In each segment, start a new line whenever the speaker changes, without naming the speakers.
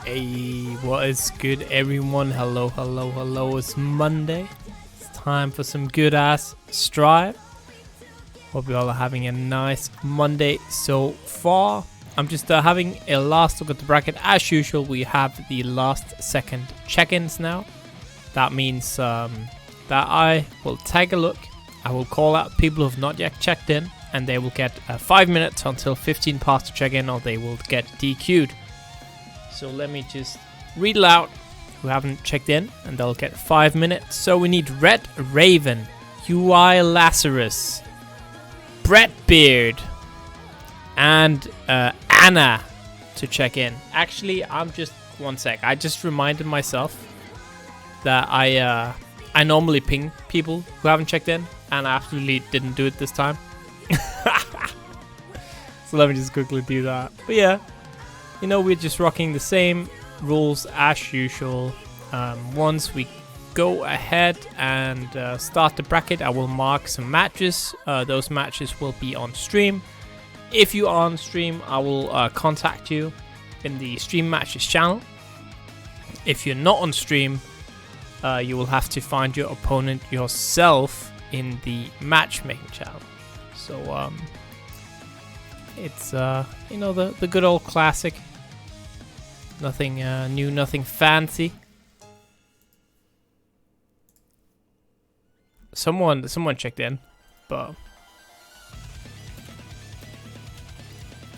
Hey, what is good, everyone? Hello, hello, hello. It's Monday. It's time for some good ass strive. Hope you all are having a nice Monday so far. I'm just having a last look at the bracket. As usual, we have the last second check-ins now. That means that I will take a look. I will call out people who have not yet checked in, and they will get 5 minutes until 15 past to check in, or they will get DQ'd. So let me just read aloud who haven't checked in, and they'll get 5 minutes. So we need Red Raven, UI Lazarus, Brett Beard, and Anna to check in. Actually, I'm just one sec. I just reminded myself that I normally ping people who haven't checked in, and I absolutely didn't do it this time. So let me just quickly do that. But yeah, you know, we're just rocking the same rules as usual. Once we go ahead and start the bracket, I will mark some matches. Those matches will be on stream. If you are on stream, I will contact you in the stream matches channel. If you're not on stream, you will have to find your opponent yourself in the matchmaking channel. So it's you know, the good old classic. Nothing new, nothing fancy. Someone checked in, but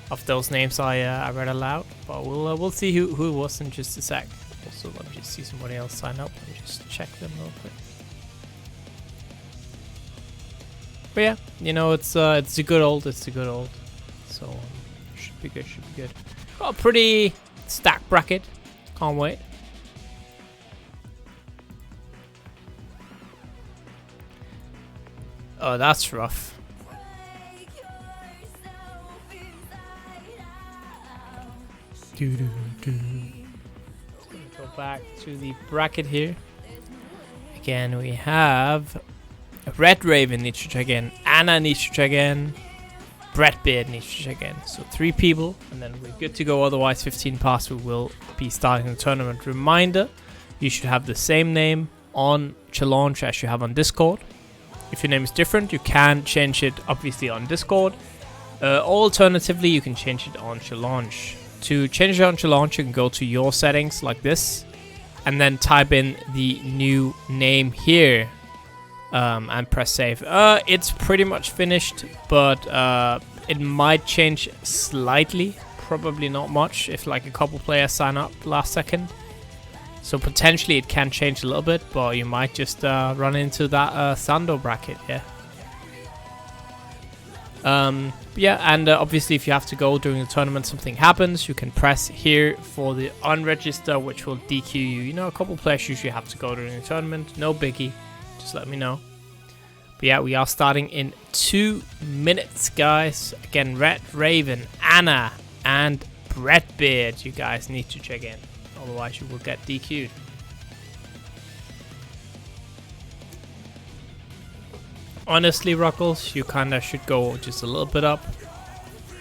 of those names I read aloud. But we'll see who it was in just a sec. Also, let me just see somebody else sign up. Let me just check them real quick. But yeah, you know, it's the good old. So should be good. Got a pretty stacked bracket. Can't wait. Oh, that's rough. Go back to the bracket here. Again, we have Red Raven needs to check in, Anna needs to check in, Brett Beard needs to check in. So 3 people, and then we're good to go. Otherwise, 15 past, we will be starting the tournament. Reminder, you should have the same name on challenge as you have on Discord. If your name is different, you can change it, obviously, on Discord. Alternatively, you can change it on challenge. To change it on challenge, you can go to your settings like this, and then type in the new name here. And press save. It's pretty much finished, but it might change slightly. Probably not much if like a couple players sign up last second. So potentially it can change a little bit, but you might just run into that Zando bracket, yeah. Yeah, and obviously if you have to go during the tournament, something happens, you can press here for the unregister, which will DQ you. You know, a couple players usually have to go during the tournament. No biggie. Just let me know. But yeah, we are starting in 2 minutes, guys. Again, Red Raven, Anna, and Brett Beard. You guys need to check in. Otherwise, you will get DQ'd. Honestly, Rocklez, you kind of should go just a little bit up.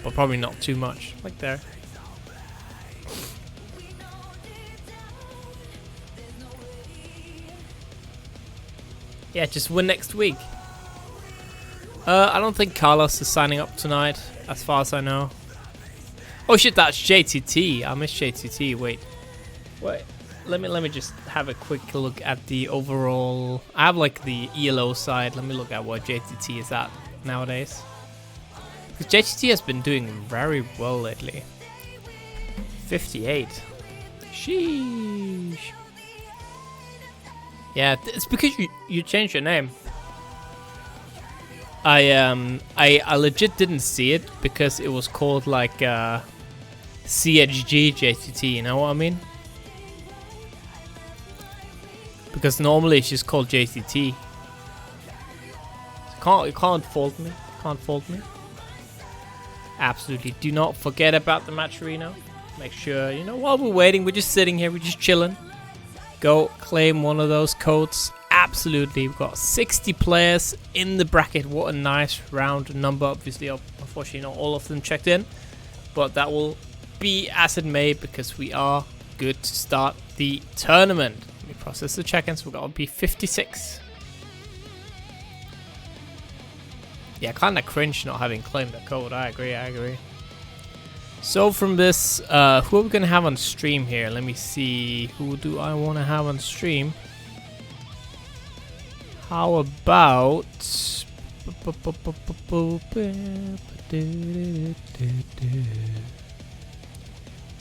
But probably not too much. Like there. Yeah, just win next week. I don't think Carlos is signing up tonight, as far as I know. Oh shit, that's JTT. I missed JTT. Wait. Let me just have a quick look at the overall. I have like the ELO side. Let me look at what JTT is at nowadays. Because JTT has been doing very well lately. 58. Sheesh. Yeah, it's because you changed your name. I legit didn't see it because it was called like CHG JTT, you know what I mean? Because normally it's just called JTT. You can't fault me. Can't fault me. Absolutely. Do not forget about the match arena. Make sure, you know, while we're waiting, we're just sitting here, we're just chilling. Go claim one of those codes. Absolutely. We've got 60 players in the bracket. What a nice round number. Obviously, unfortunately, not all of them checked in. But that will be as it may because we are good to start the tournament. Let me process the check-ins. We're going to be 56. Yeah, kind of cringe not having claimed the code. I agree. So from this, who are we going to have on stream here? Let me see. Who do I want to have on stream? How about...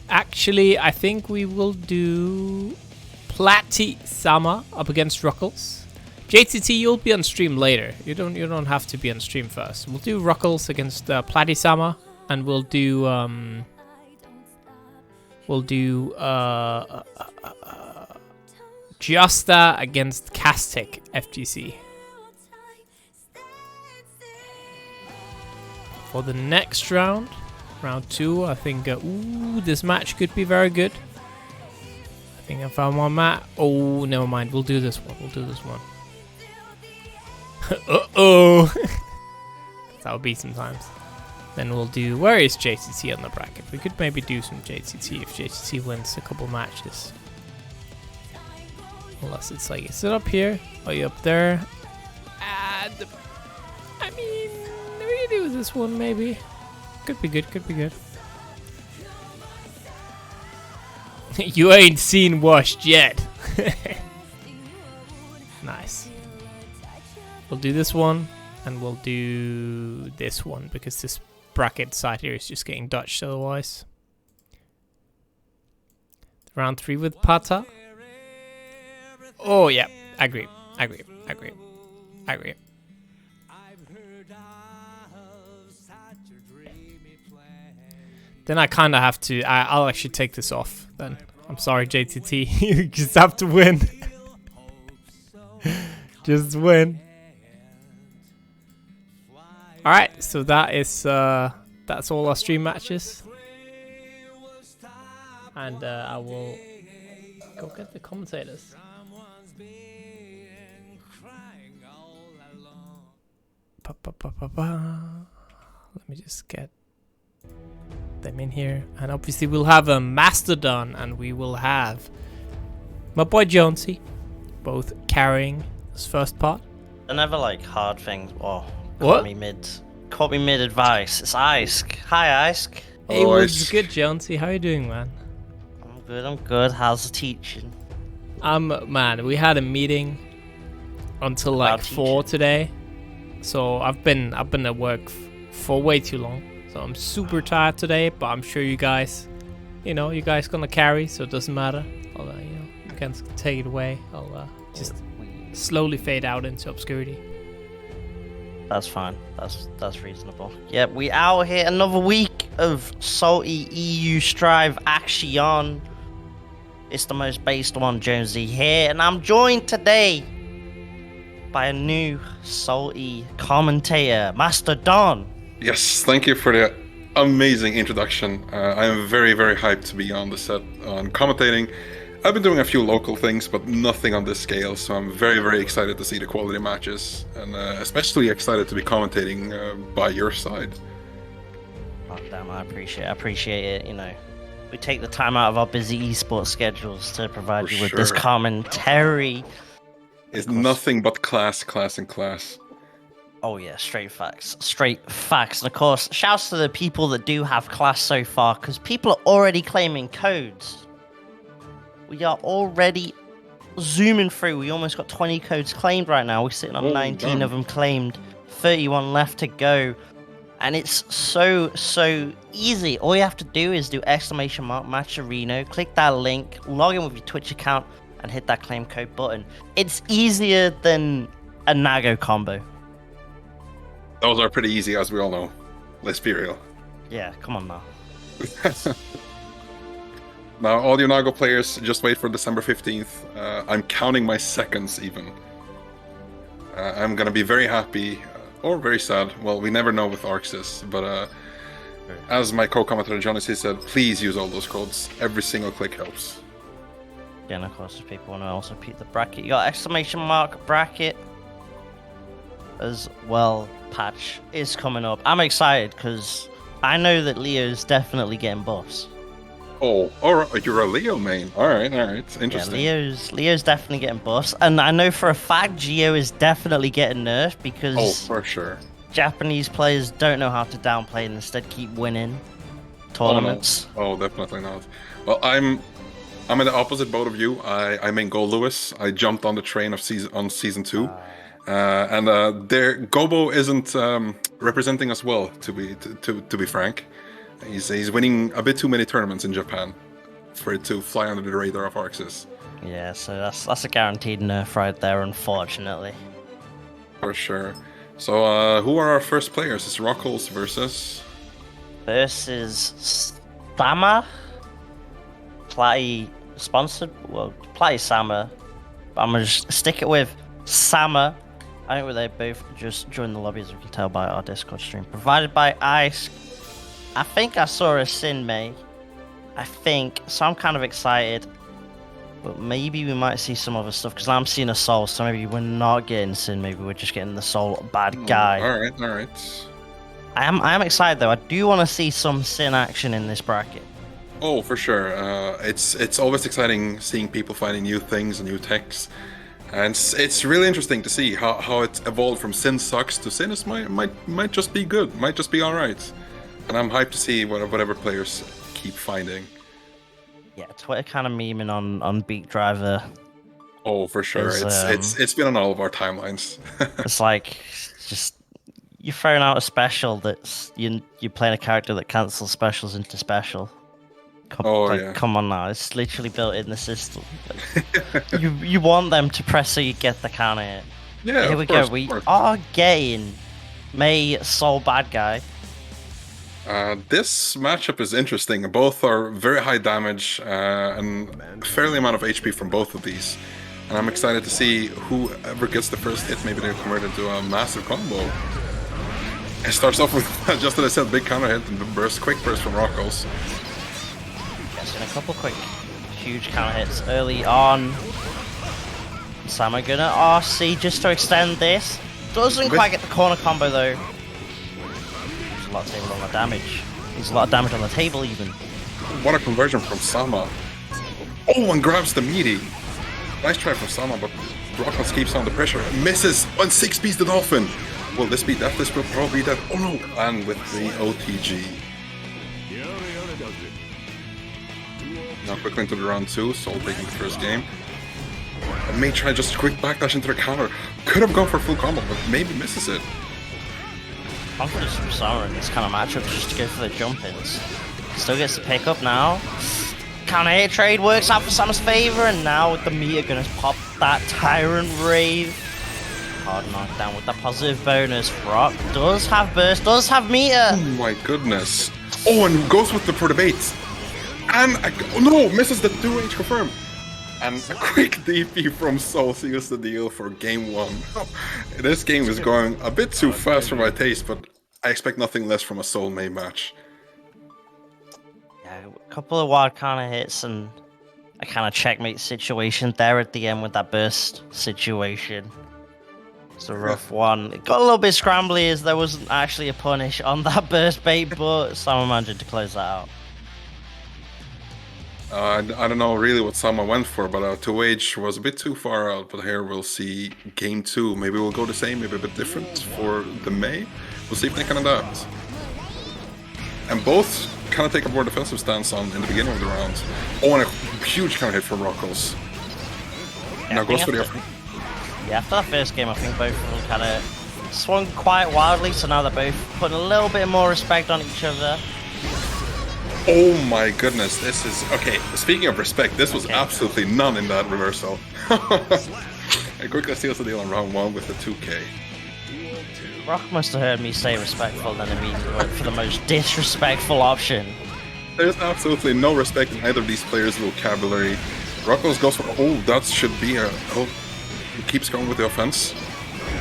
Actually, I think we will do Platy Sama up against Rocklez. JTT, you'll be on stream later. You don't have to be on stream first. We'll do Rocklez against Platy Sama, and we'll do Justa against Kaztec FGC. For the next round, round 2, I think this match could be very good. I think I found one map. Oh, never mind. We'll do this one. Uh-oh. That would be sometimes. Then we'll do... Where is JTT on the bracket? We could maybe do some JTT if JTT wins a couple matches. Unless it's like... Is it up here? Are you up there? I mean... We can do this one maybe. Could be good. You ain't seen washed yet. Nice. We'll do this one, and we'll do this one, because this bracket side here is just getting Dutch otherwise. Round 3 with Pata. Oh, yeah. Agree. Then I kind of have to... I'll actually take this off, then. I'm sorry, JTT. You just have to win. Just win. Alright, so that is that's all our stream matches. And I will go get the commentators. Let me just get them in here. And obviously we'll have a Mastodon, and we will have my boy Jonesy, both carrying this first part.
I never like hard things. Oh.
What?
Caught me mid advice. It's Isk. Hi, Isk.
Hey, what's good, Jonesy? How you doing, man?
I'm good. How's the teaching?
Man, we had a meeting until like 4 today. So I've been at work for way too long. So I'm super tired today, but I'm sure you guys, you guys gonna carry, so it doesn't matter. I'll, you can take it away. I'll just slowly fade out into obscurity.
That's fine. That's reasonable. Yeah, we out here another week of SaltyEU Strive action. It's the most based one, Jonesy here, and I'm joined today by a new Salty commentator, Master Don.
Yes, thank you for the amazing introduction. I am very, very hyped to be on the set on commentating. I've been doing a few local things, but nothing on this scale, so I'm very, very excited to see the quality matches, and especially excited to be commentating by your side.
Oh, damn, I appreciate it, We take the time out of our busy esports schedules to provide you with this commentary.
It's nothing but class, and class.
Oh yeah, straight facts. And of course, shouts to the people that do have class so far, because people are already claiming codes. We are already zooming through. We almost got 20 codes claimed right now. We're sitting on 19 of them claimed. 31 left to go. And it's so easy. All you have to do is do ! Matcherino, click that link, log in with your Twitch account, and hit that claim code button. It's easier than a Nago combo.
Those are pretty easy, as we all know. Let's be real.
Yeah, come on now.
Now, all you Nago players, just wait for December 15th. I'm counting my seconds, even. I'm gonna be very happy, or very sad. Well, we never know with Arxis, but as my co-commentator Johnny said, please use all those codes. Every single click helps.
Yeah, and of course, if people want to also repeat the bracket, you got ! Bracket as well. Patch is coming up. I'm excited because I know that Leo's definitely getting buffs.
Oh, alright, you're a Leo main. Alright, interesting.
Yeah, Leo's definitely getting buffed, and I know for a fact Geo is definitely getting nerfed because
Oh, for sure.
Japanese players don't know how to downplay and instead keep winning tournaments.
Oh, definitely not. Well, I'm in the opposite boat of you. I'm in Goldlewis. I jumped on the train of season 2, and their Gobo isn't representing us well. To be frank, he's winning a bit too many tournaments in Japan for it to fly under the radar of Arxis.
Yeah, so that's a guaranteed nerf right there, unfortunately.
For sure. So who are our first players? It's Rocklez versus
Sama. Platy sponsored. Well, Platy Sama. But I'm gonna just stick it with Sama. I think they both just joined the lobby, as we can tell by our Discord stream. Provided by Ice. I think I saw a Sin May. I think so. I'm kind of excited. But maybe we might see some other stuff, because I'm seeing a Soul, so maybe we're not getting Sin, maybe we're just getting the Soul bad guy.
Alright.
I am excited though, I do want to see some Sin action in this bracket.
Oh, for sure. It's always exciting seeing people finding new things and new techs. And it's really interesting to see how it's evolved from Sin sucks to Sin is might just be good, might just be alright. And I'm hyped to see whatever players keep finding.
Yeah, Twitter kind of memeing on Beat Driver.
Oh, for sure. It's been on all of our timelines.
It's like just you're throwing out a special that's you're playing a character that cancels specials into special. Come on now, it's literally built in the system. Like, you want them to press so you get the counter hit.
Yeah,
here we go. We are getting May Soul bad guy.
This matchup is interesting. Both are very high damage and a fairly amount of HP from both of these. And I'm excited to see whoever gets the first hit. Maybe they'll convert into a massive combo. It starts off with, just as I said, big counter hit and the quick burst from Rocklez.
Yes, and a couple quick, huge counter hits early on. Sama gonna RC just to extend this. Doesn't quite get the corner combo though. There's a lot of table on the damage. There's a lot of damage on the table even.
What a conversion from Sama. Oh, and grabs the meaty. Nice try from Sama, but Rocklez keeps on the pressure. Misses on 6B's the Dolphin. Will this be death? This will probably be death. Oh no! And with the OTG. Now quickly into the round 2, Soul taking the first game. May try just a quick backdash into the counter. Could have gone for a full combo, but maybe misses it.
Confidence from Sama in this kind of matchup just to go for the jump-ins. Still gets the pick up now. Counter hit trade works out for Sama's favor, and now with the meter gonna pop that Tyrant Rave. Hard knockdown with the positive bonus. Rock does have burst, does have meter.
Oh my goodness. Oh, and goes for the bait. And oh no, misses the 2H confirm. And a quick DP from Soul seals the deal for game 1. This game is going a bit too fast for my taste, but I expect nothing less from a Soul main match.
Yeah, a couple of wild counter hits and a kind of checkmate situation there at the end with that burst situation. It's a rough one. It got a little bit scrambly as there wasn't actually a punish on that burst bait, but someone managed to close that out.
I don't know really what Sama went for, but 2H was a bit too far out. But here we'll see game 2. Maybe we'll go the same, maybe a bit different for the May. We'll see if they can adapt. And both kind of take a more defensive stance in the beginning of the round. Oh, and a huge kind of hit from Rocklez.
Yeah,
now goes for the
after that first game, I think both of them kind of swung quite wildly, so now they're both putting a little bit more respect on each other.
Oh my goodness, this is... Okay, speaking of respect, this was absolutely none in that reversal. And quickly seals the deal on round 1 with the 2K.
Rock must have heard me say respectful, then immediately went for the most disrespectful option.
There's absolutely no respect in either of these players' vocabulary. Rocklez goes for... Oh, that should be a... Oh, he keeps going with the offense.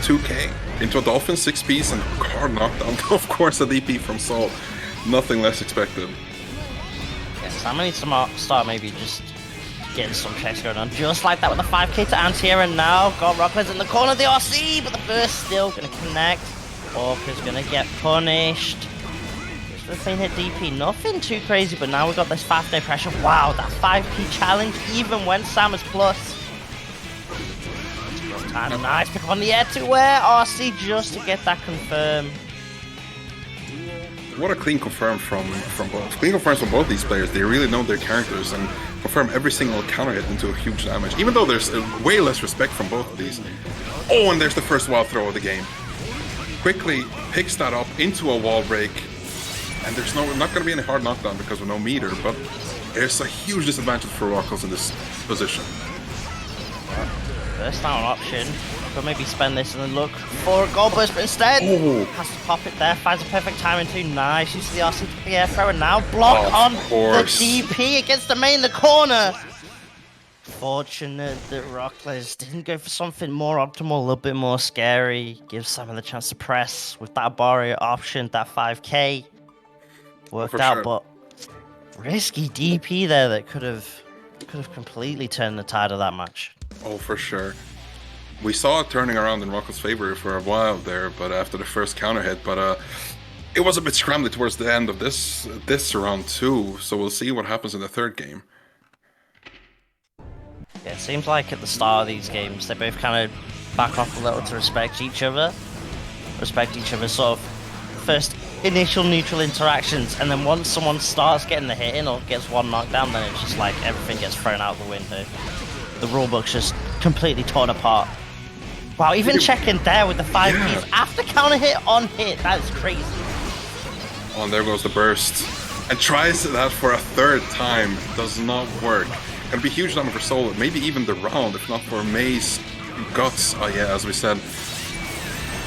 2K into a Dolphin, 6 piece, and hard knockdown. Of course, a DP from Soul. Nothing less expected.
Yes, I'm gonna need to start maybe just getting some checks going on. Just like that with the 5K to anti-air, and now got Rocklez in the corner of the RC, but the burst still gonna connect. Orca's gonna get punished. Goes for the clean hit DP. Nothing too crazy, but now we've got this fast no pressure. Wow, that 5p challenge even when Sam is plus. And nice pick on the air to where RC just to get that confirmed.
What a clean confirm from both. Clean confirms from both these players. They really know their characters and confirm every single counter hit into a huge damage. Even though there's way less respect from both of these. Oh, and there's the first wild throw of the game. Quickly picks that up into a wall break. And there's not going to be any hard knockdown because of no meter, but there's a huge disadvantage for Rocklez in this position.
First down option. Could maybe spend this and then look for a gold burst, but instead has to pop it there. Finds a perfect timing too. Nice. Uses the RC to the air throw and now block on the DP against the main in the corner. Fortunate that Rocklez didn't go for something more optimal, a little bit more scary. Gives Simon the chance to press with that barrier option, that 5k. Worked out, but risky DP there that could have completely turned the tide of that match.
Oh, for sure. We saw it turning around in Rocklez's favor for a while there, but after the first counter hit, but it was a bit scrambly towards the end of this round too. So we'll see what happens in the third game.
Yeah, it seems like at the start of these games, they both kind of back off a little to respect each other's sort of first initial neutral interactions, and then once someone starts getting the hit in or gets one knockdown, then it's just like everything gets thrown out the window. The rulebook's just completely torn apart. Wow, even checking there with the 5 Ps after counter hit on hit, that is crazy.
Oh, and there goes the burst. And tries that for a third time, does not work. Gonna be huge damage for Soul, maybe even the round, if not for May's guts. Oh yeah, as we said,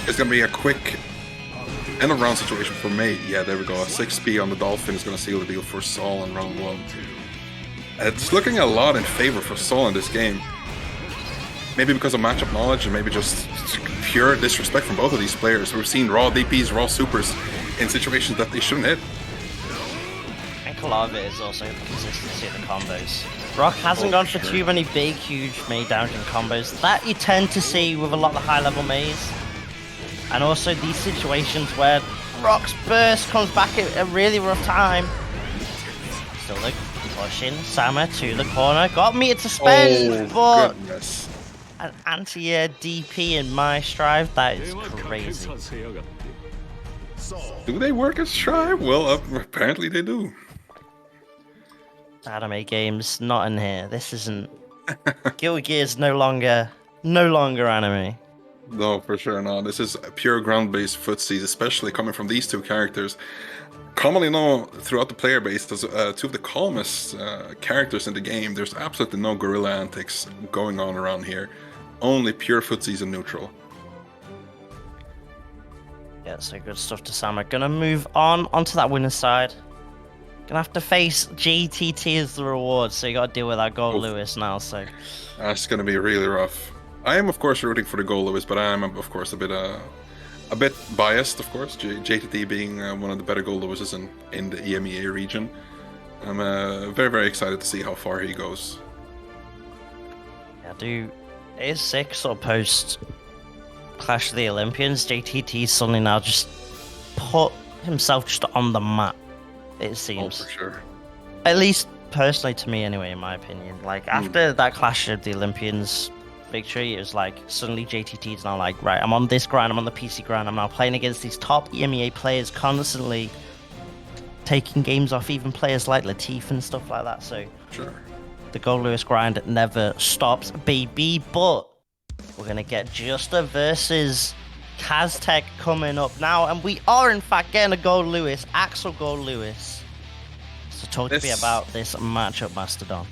it's gonna be a quick end of round situation for May. Yeah, there we go. A 6p on the Dolphin is gonna seal the deal for Sol in round 1. It's looking a lot in favor for Sol in this game. Maybe because of matchup knowledge and maybe just pure disrespect from both of these players. We've seen raw DPs, raw supers in situations that they shouldn't hit.
I think a lot of it is also the consistency of the combos. Rock hasn't gone for too many big, huge May damaging combos that you tend to see with a lot of high-level Mays. And also these situations where Rock's burst comes back at a really rough time. Still like pushing Sama to the corner. Got meter to spend, but
goodness.
An anti-air DP in my Strive, that is crazy.
Do they work as Strive? Well, apparently they do.
Anime games, not in here. This isn't... Guilty Gear's no longer anime.
No, for sure not. This is pure ground-based footsies, especially coming from these two characters. Commonly known throughout the player base as two of the calmest characters in the game. There's absolutely no guerrilla antics going on around here. Only pure footsies and neutral.
Yeah, so good stuff to Sama. Gonna move onto that winner's side. Gonna have to face GTT as the reward, so you gotta deal with that Goldlewis now, so...
That's gonna be really rough. I am, of course, rooting for the Goldlewis, but I am, of course, a bit biased, of course. JTT being one of the better Goldlewises in the EMEA region. I'm very, very excited to see how far he goes.
Yeah, it is sick, sort of post Clash of the Olympians. JTT suddenly now just put himself just on the map, it seems.
Oh, for sure.
At least personally to me, anyway, in my opinion. Like, after that Clash of the Olympians victory, it was like suddenly JTT is now like, right, I'm on this grind, I'm on the PC grind, I'm now playing against these top EMEA players, constantly taking games off even players like Latif and stuff like that, so
sure.
The Goldlewis grind never stops, baby. But we're gonna get Justa versus Kaztec coming up now, and we are in fact getting a Goldlewis, Axel Goldlewis. So talk to me about this matchup, Mastodon.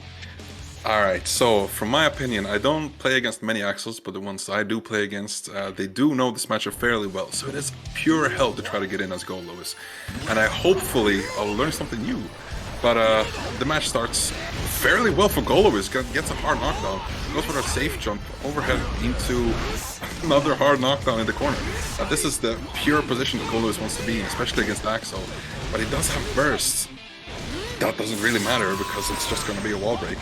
Alright, so from my opinion, I don't play against many Axels, but the ones I do play against, they do know this matchup fairly well. So it is pure hell to try to get in as Goldlewis. And hopefully I'll learn something new. But the match starts fairly well for Goldlewis, gets a hard knockdown, goes for a safe jump, overhead into another hard knockdown in the corner. This is the pure position that Goldlewis wants to be in, especially against Axel. But he does have bursts. That doesn't really matter because it's just going to be a wall break.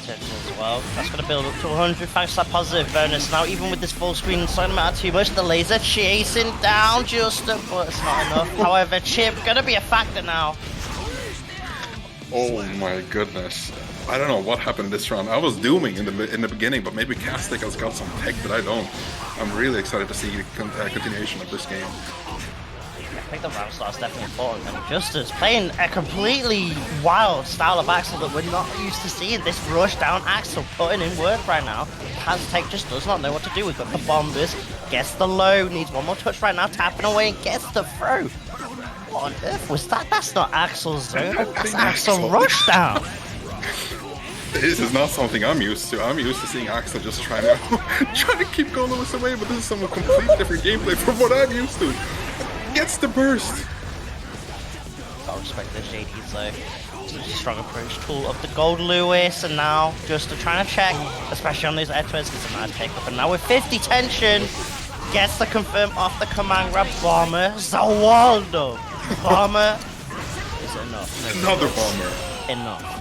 Attention as well. That's going to build up to 100 thanks to that positive bonus. Now, even with this full screen, it's not going to matter too much. The laser chasing down Justa, but it's not enough. However, Chipp going to be a factor now.
Oh my goodness. I don't know what happened this round. I was dooming in the beginning, but maybe Kaztec has got some tech that I don't. I'm really excited to see the continuation of this game.
I think the round start's definitely important, and Justa's playing a completely wild style of Axel that we're not used to seeing. This rush down Axel putting in work right now. Kaztec just does not know what to do. We've got the bombers, gets the low, needs one more touch right now, tapping away and gets the throw. What on earth was that? That's not Axel's zone, that's Axel rush down.
This is not something I'm used to. I'm used to seeing Axel just trying to keep Goldlewis away, but this is some completely different gameplay from what I'm used to. Gets the burst.
Gotta respect this JD though. Such a strong approach tool of the Goldlewis, and now just trying to check, especially on these edgeways, gets a nice pickup. And now with 50 tension, gets the confirm off the command grab bomber. Zawaldo. Bomber is enough.
Another bomber.
Enough.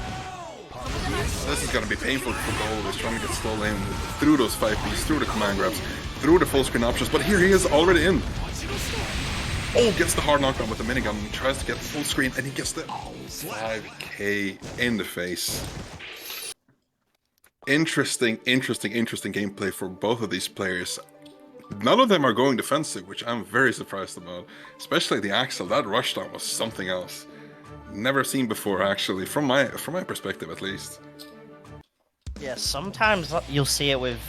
This is gonna be painful for Goldlewis, trying to get stolen in through those 5Ps, through the command grabs, through the full screen options, but here he is already in. Oh, gets the hard knockdown with the minigun, tries to get full screen, and he gets the 5K in the face. Interesting gameplay for both of these players. None of them are going defensive, which I'm very surprised about. Especially the Axel, that rushdown was something else. Never seen before, actually, from my perspective at least.
Yeah, sometimes you'll see it with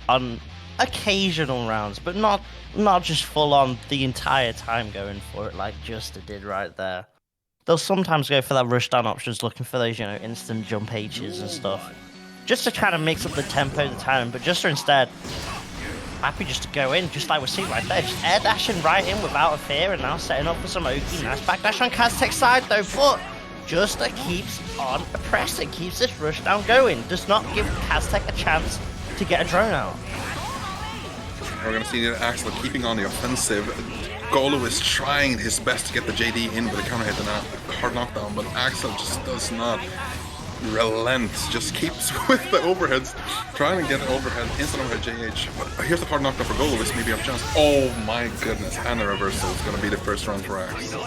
on occasional rounds, but not just full on the entire time going for it like Justa did right there. They'll sometimes go for that rushdown options, looking for those, you know, instant jump H's and stuff, just to try to mix up the tempo, the timing. But Justa instead, happy just to go in, just like we're seeing right there, just air dashing right in without a fear, and now setting up for some Oki. Nice backdash on Kaztec's side though, but Justa keeps on pressing, keeps this rush down going, does not give Kaztec a chance to get a drone out.
We're going to see Axel keeping on the offensive. Goldlewis trying his best to get the JD in with a counter hit and a hard knockdown, but Axel just does not relent, just keeps with the overheads, trying to get an overhead, instant overhead JH. But here's the hard knockdown for Goldlewis, maybe a chance. Oh my goodness, and a reversal is going to be the first round for Axel.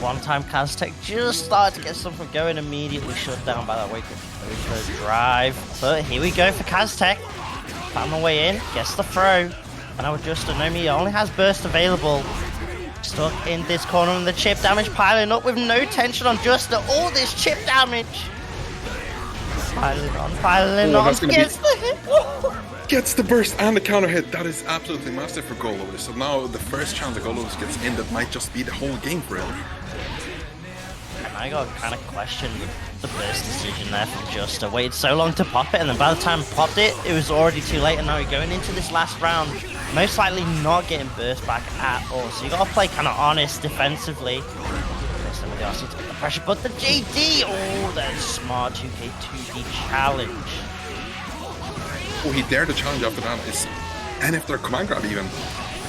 One time Kaztec just started to get something going, immediately shut down by that wake up drive. But here we go for Kaztec. Found the way in, gets the throw. And now with Justa, Nomi only has burst available. Stuck in this corner, and the chip damage piling up with no tension on Justa. All this chip damage. Piling on, gets the hit.
Gets the burst and the counter hit. That is absolutely massive for Goldlewis. So now the first chance that Goldlewis gets in, that might just be the whole game for him.
And I got kind of questioned the burst decision there from Justa. Waited so long to pop it, and then by the time popped it, it was already too late. And now we're going into this last round, most likely not getting burst back at all. So you got to play kind of honest defensively. With the RC to get the pressure, but the JD, oh, that smart 2K 2D challenge.
Oh, he dared to challenge after that. And if they're command grab even.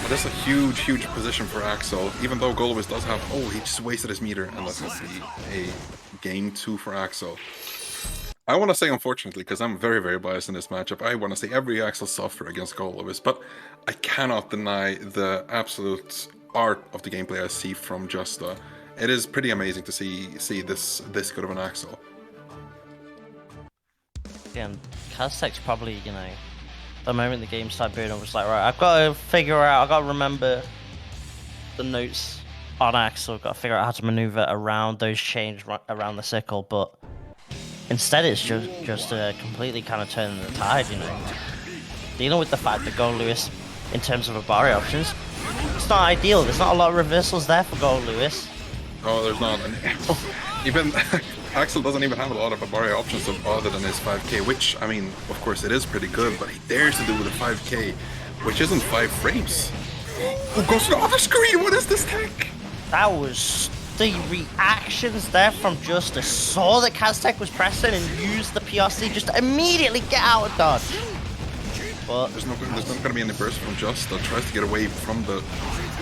But that's a huge position for Axel. Even though Goldlewis does have, oh, he just wasted his meter, and that's going to be a game 2 for Axel. I want to say, unfortunately, because I'm very biased in this matchup, I want to say every Axel suffer against Goldlewis, but I cannot deny the absolute art of the gameplay I see from Justa. It is pretty amazing to see this good of an Axel.
And Kaztec's probably, you know, the moment the game started building up, was like, right, I've got to figure out, I've got to remember the notes on Axel, I've got to figure out how to maneuver around those chains around the sickle, but instead it's just completely kind of turning the tide, you know. Dealing with the fact that Goldlewis, in terms of Urboi options, it's not ideal. There's not a lot of reversals there for Goldlewis.
Oh, there's not. Even Axel doesn't even have a lot of Urboi options other than his 5K, which, I mean, of course it is pretty good, but he dares to do with a 5K, which isn't 5 frames. Oh, goes to the other screen! What is this tech?
That was the reactions there from Justa. Saw that Kaztec was pressing and used the PRC just to immediately get out of dodge. But
there's not going to be any burst from Justa. Tries to get away from the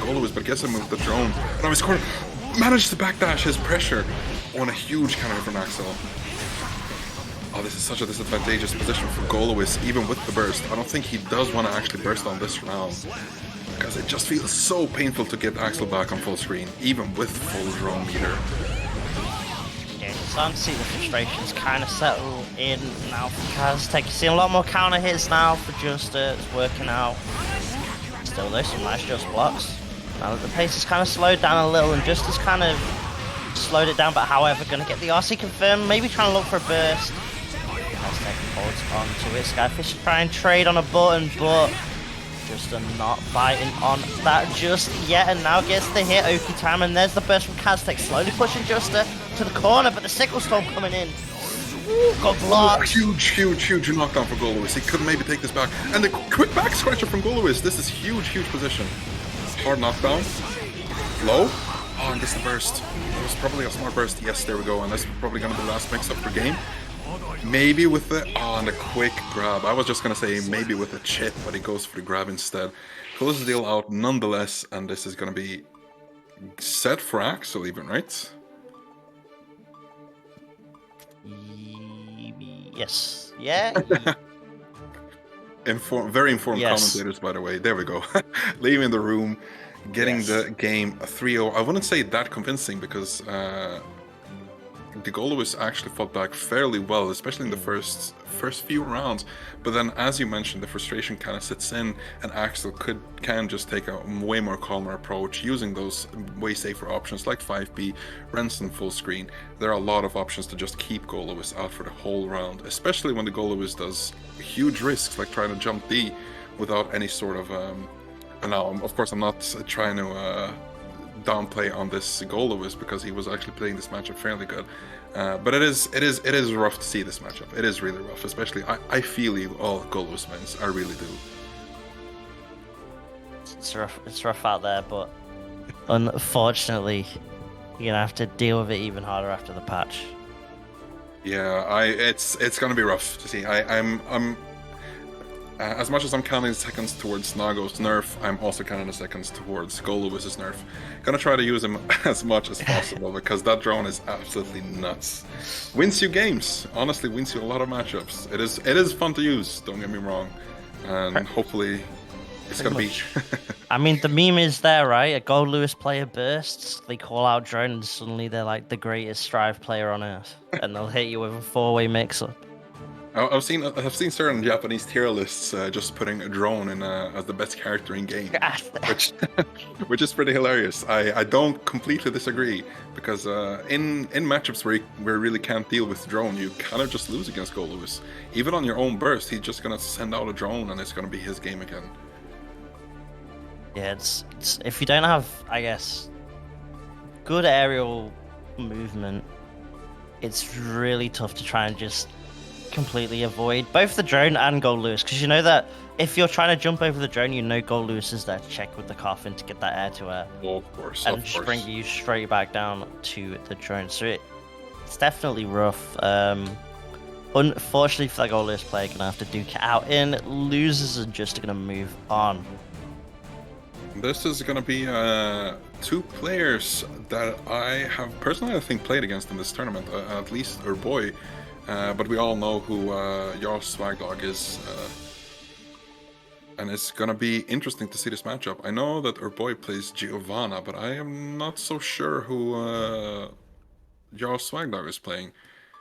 Goldlewis, but gets him with the drone. Now his corner managed to backdash his pressure. Oh, and a huge counter from Axel. Oh, this is such a disadvantageous position for Goldlewis, even with the burst. I don't think he does want to actually burst on this round, because it just feels so painful to get Axel back on full screen, even with full drone meter.
Yeah, it's starting to see the frustrations kind of settle in now for Kaztec. You're seeing a lot more counter hits now for Justa. It's working out. Still though, some nice Just blocks. Now that the pace has kind of slowed down a little, and Justa's kind of slowed it down, but however, going to get the RC confirmed, maybe trying to look for a burst. Kaztec holds on to it. Skyfish is trying to trade on a button, but Justa not biting on that just yet, and now gets the hit. Oki time, and there's the burst from Kaztec, slowly pushing Justa to the corner, but the sickle storm coming in. Ooh, got blocked.
Huge knockdown for Goldlewis. He could maybe take this back, and the quick back scratcher from Goldlewis. This is huge position. Hard knockdown. Low. Oh, and this is the burst. It was probably a smart burst. Yes, there we go, and that's probably gonna be the last mix-up for game. Maybe with the and the quick grab. I was just gonna say maybe with a chip, but he goes for the grab instead. Closes the deal out nonetheless, and this is gonna be set for Axel even, right?
Yes. Yeah.
Very informed commentators, by the way. There we go. Leaving the room, getting the game 3-0. I wouldn't say that convincing, because the Goldlewis actually fought back fairly well, especially in the first few rounds. But then, as you mentioned, the frustration kind of sets in, and Axel can just take a way more calmer approach, using those way safer options like 5B, Renson full screen. There are a lot of options to just keep Goldlewis out for the whole round, especially when the Goldlewis does huge risks like trying to jump D without any sort of now, of course, I'm not trying to downplay on this Goldlewis, because he was actually playing this matchup fairly good, but it is rough to see this matchup. It is really rough, especially I feel you all Goldlewis fans. I really do.
It's rough out there, but unfortunately you're gonna have to deal with it even harder after the patch.
Yeah, it's gonna be rough to see. I'm as much as I'm counting the seconds towards Nago's nerf, I'm also counting the seconds towards Goldlewis's nerf. Gonna try to use him as much as possible, because that drone is absolutely nuts. Wins you games. Honestly, wins you a lot of matchups. It is fun to use, don't get me wrong. And hopefully it's gonna be...
I mean, the meme is there, right? A Goldlewis player bursts, they call out drone, and suddenly they're like the greatest Strive player on earth. And they'll hit you with a 4-way mix-up.
I've seen certain Japanese tier lists just putting a drone in as the best character in game, which is pretty hilarious. I don't completely disagree, because in matchups where you really can't deal with drone, you kind of just lose against Goldlewis. Even on your own burst, he's just gonna send out a drone, and it's gonna be his game again.
Yeah, it's if you don't have, I guess, good aerial movement, it's really tough to try and just completely avoid both the drone and Goldlewis, because you know that if you're trying to jump over the drone, you know Goldlewis is there to check with the coffin to get that air to air.
Oh, of course.
And just bring you straight back down to the drone. So it's definitely rough. Unfortunately for that Goldlewis player, gonna have to duke it out in. Losers are just gonna move on.
This is gonna be two players that I have personally, I think, played against in this tournament, at least Urboi. But we all know who Jarl SwagDog is, and it's gonna be interesting to see this matchup. I know that Urboi plays Giovanna, but I am not so sure who Jarl SwagDog is playing.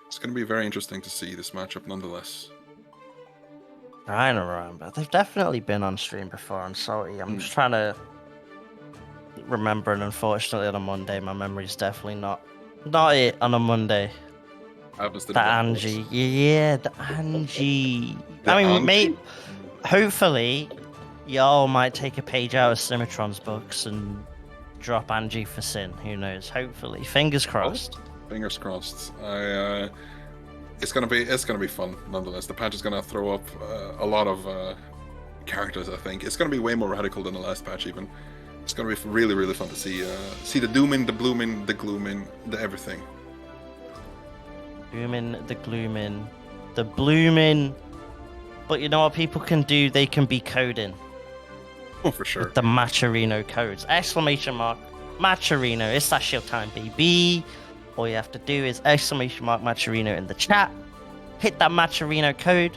It's gonna be very interesting to see this matchup nonetheless.
I don't remember. They've definitely been on stream before on Salty. I'm just trying to remember, and unfortunately on a Monday, my memory's definitely not it on a Monday. The Angie. Yeah, the Angie. Hopefully, y'all might take a page out of Symmetron's books and drop Angie for Sin. Who knows? Hopefully. Fingers crossed.
Oh, fingers crossed. It's gonna be fun nonetheless. The patch is gonna throw up a lot of characters. I think it's gonna be way more radical than the last patch. Even it's gonna be really, really fun to see the Doomin, the Bloomin, the Gloomin, the everything.
Doomin, the Gloomin, the Bloomin. But you know what people can do? They can be coding.
Oh, for sure.
With the Macherino codes! Exclamation mark! Macherino! It's that shield time, baby. all you have to do is exclamation mark Matcherino in the chat, hit that Matcherino code,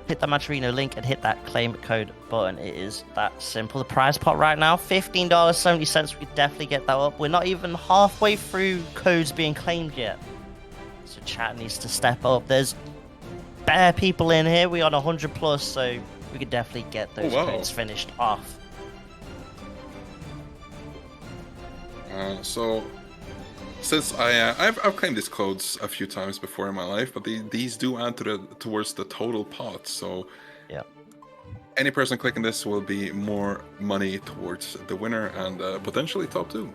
hit that Matcherino link, and hit that claim code button. It is that simple. The prize pot right now, $15.70. We could definitely get that up. We're not even halfway through codes being claimed yet. So chat needs to step up. There's bare people in here. We're on 100 plus, so we could definitely get those codes finished off.
So, since I've claimed these codes a few times before in my life, but these do add towards the total pot. So,
yeah,
any person clicking this will be more money towards the winner and potentially top 2.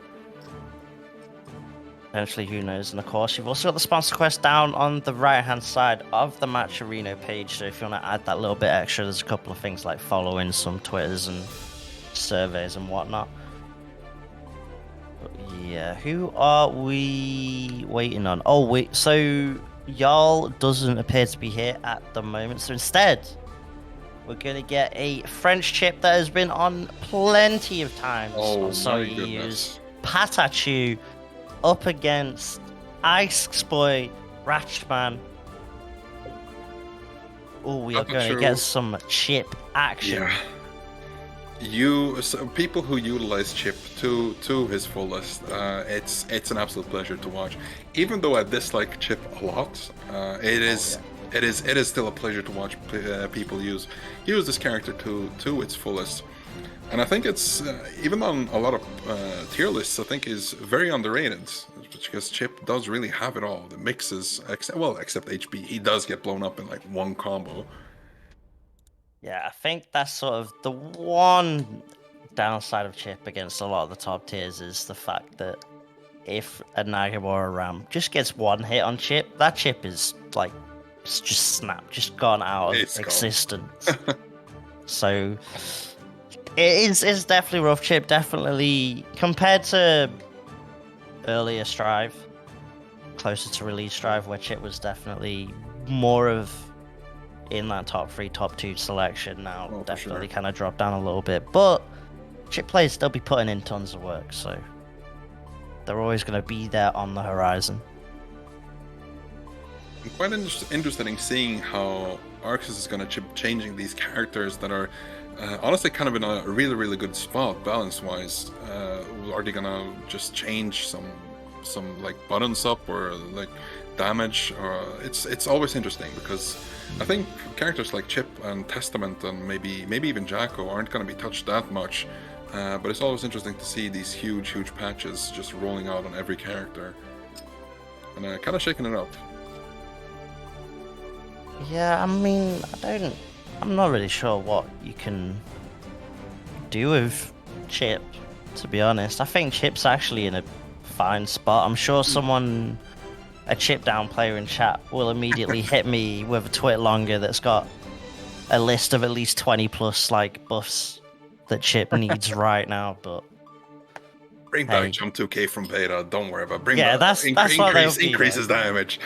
Potentially, who knows? And of course, you've also got the sponsor quest down on the right-hand side of the Matcherino page. So if you want to add that little bit extra, there's a couple of things like following some Twitters and surveys and whatnot. Yeah, who are we waiting on? Oh, wait, so Jarl doesn't appear to be here at the moment. So instead, we're going to get a French chip that has been on plenty of times on SaltyEU's PataChu up against Iceboy Ratschmann. Oh, we are going to get some chip action.
Yeah. People who utilize Chipp to his fullest, it's an absolute pleasure to watch. Even though I dislike Chipp a lot, it is still a pleasure to watch people use this character to its fullest. And I think it's even on a lot of tier lists, I think is very underrated because Chipp does really have it all. The mixes, except HP, he does get blown up in like one combo.
Yeah, I think that's sort of the one downside of Chipp against a lot of the top tiers is the fact that if a Naga or a Ram just gets one hit on Chipp, that Chipp is like just snapped, just gone out of existence. So it's definitely rough. Chipp definitely, compared to earlier Strive, closer to release Strive, where Chipp was definitely more of in that top 3, top 2 selection, now definitely kind of dropped down a little bit. But Chipp players still be putting in tons of work, so they're always going to be there on the horizon.
Quite interested in seeing how Arxis is going to changing these characters that are honestly kind of in a really, really good spot balance-wise. Are they going to just change some like buttons up or like damage? It's always interesting because I think characters like Chipp and Testament and maybe even Jacko aren't going to be touched that much. But it's always interesting to see these huge patches just rolling out on every character and kind of shaking it up.
Yeah, I mean, I'm not really sure what you can do with Chipp, to be honest. I think Chipp's actually in a fine spot. I'm sure a Chipp down player in chat will immediately hit me with a tweet longer that's got a list of at least 20 plus like buffs that Chipp needs right now, but
bring back Jump 2K from beta, don't worry about it.
That's
increase his damage.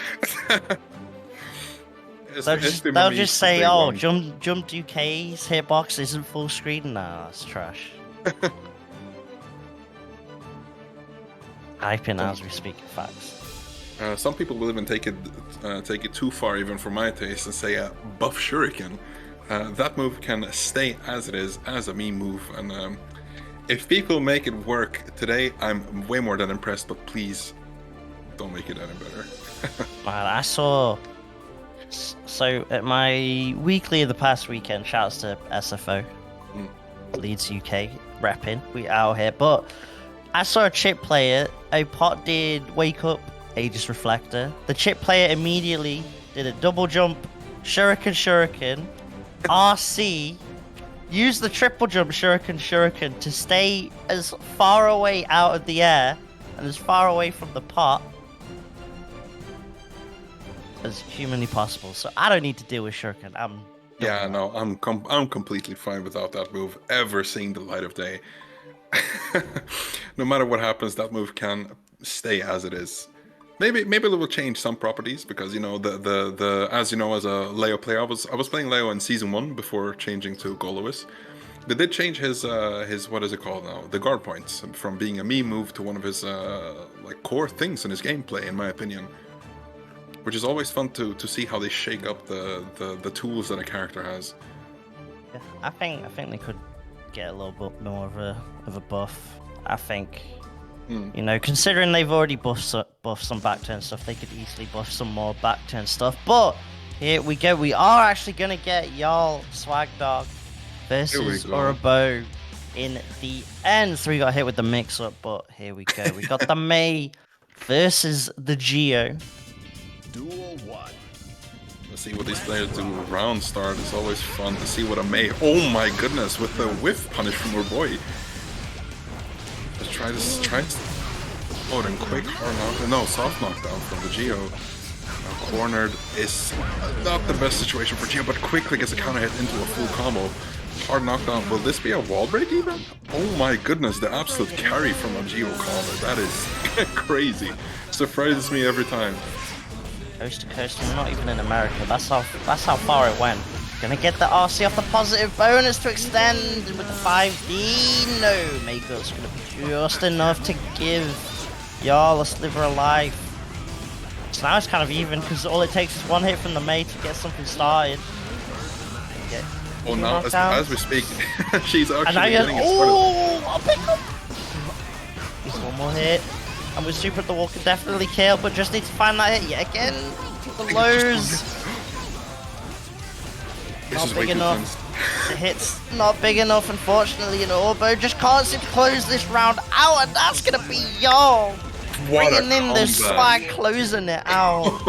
They'll just say, oh, Jump 2K's hitbox isn't full screen. Nah, that's trash. Hyping as we speak, facts.
Some people will even take it too far, even for my taste, and say buff Shuriken. That move can stay as it is, as a meme move, and if people make it work today, I'm way more than impressed, but please don't make it any better.
Man, I saw... So, at my weekly of the past weekend, shouts to SFO, Leeds UK, repping, we out here, but I saw a Chipp player, a pot did Wake Up, Aegis Reflector, the Chipp player immediately did a double jump, Shuriken, RC, used the triple jump Shuriken to stay as far away out of the air and as far away from the pot as humanly possible. So I don't need to deal with Shuriken. I'm
completely fine without that move ever seeing the light of day. No matter what happens, that move can stay as it is. Maybe it will change some properties because the as you know, as a Leo player, I was playing Leo in season 1 before changing to Goldlewis, They did change his what is it called now? The guard points from being a meme move to one of his like core things in his gameplay, in my opinion. Which is always fun to see how they shake up the tools that a character has.
Yeah, I think they could get a little bit more of a buff. I think, you know, considering they've already buffed some back turn stuff, they could easily buff some more back turn stuff. But here we go. We are actually gonna get Jarl SwagDog versus Urboi in the end. So we got hit with the mix-up, but here we go. We got the Mei versus the Geo.
Duel 1.
Let's see what these players do. Round start is always fun to see what a Mei. Oh my goodness, with the whiff punish from Urboi. Let's try this. Oh, then quick hard knockdown. No, soft knockdown from the Geo. Now cornered is not the best situation for Geo, but quickly gets a counter hit into a full combo. Hard knockdown. Will this be a wall break even? Oh my goodness, the absolute carry from a Geo combo. That is crazy. Surprises me every time.
Coast to coast, and not even in America. That's how far it went. Gonna get the RC off the positive bonus to extend with the 5D. No, Makeup's gonna be just enough to give Jarl a sliver of life. So now it's kind of even because all it takes is one hit from the Mei to get something started.
Oh, now as we speak, she's actually getting it started.
Oh, I'll pick up. Just one more hit. And with super, the wall can definitely kill, but just need to find that hit yet again. The lows. Not big enough. The hit's not big enough, unfortunately, and Urboi just can't seem to close this round out, and that's gonna be Jarl. Bringing in the swag, closing it out.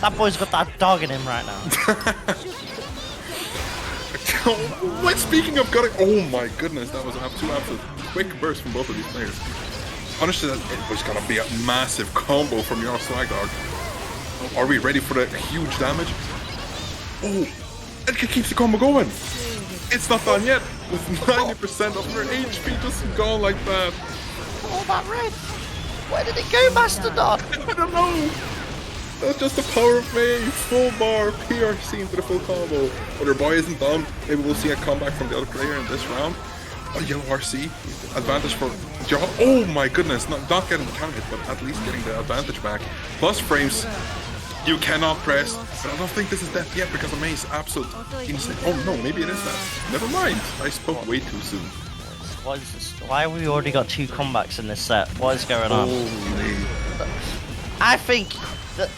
That boy's got that dog in him right now.
What? Speaking of gutting, oh my goodness, that was two absolute quick bursts from both of these players. Honestly, it was gonna be a massive combo from your SwagDog. Are we ready for the huge damage? Oh, it keeps the combo going. It's not done yet. With 90% of her HP just gone like that.
All that red. Where did it go, Mastodon?
I don't know. That's just the power of Mei. Full bar PRC into the full combo. But Urboi isn't done. Maybe we'll see a comeback from the other player in this round. Oh, yellow RC. Advantage for Jarl. Oh my goodness. Not getting the counter hit, but at least getting the advantage back. Plus frames. You cannot press. But I don't think this is death yet because the Mei is absolute insane. Oh no, maybe it is that. Never mind. I spoke way too soon.
What is this? Why have we already got 2 comebacks in this set? What is going on?
Holy.
I think that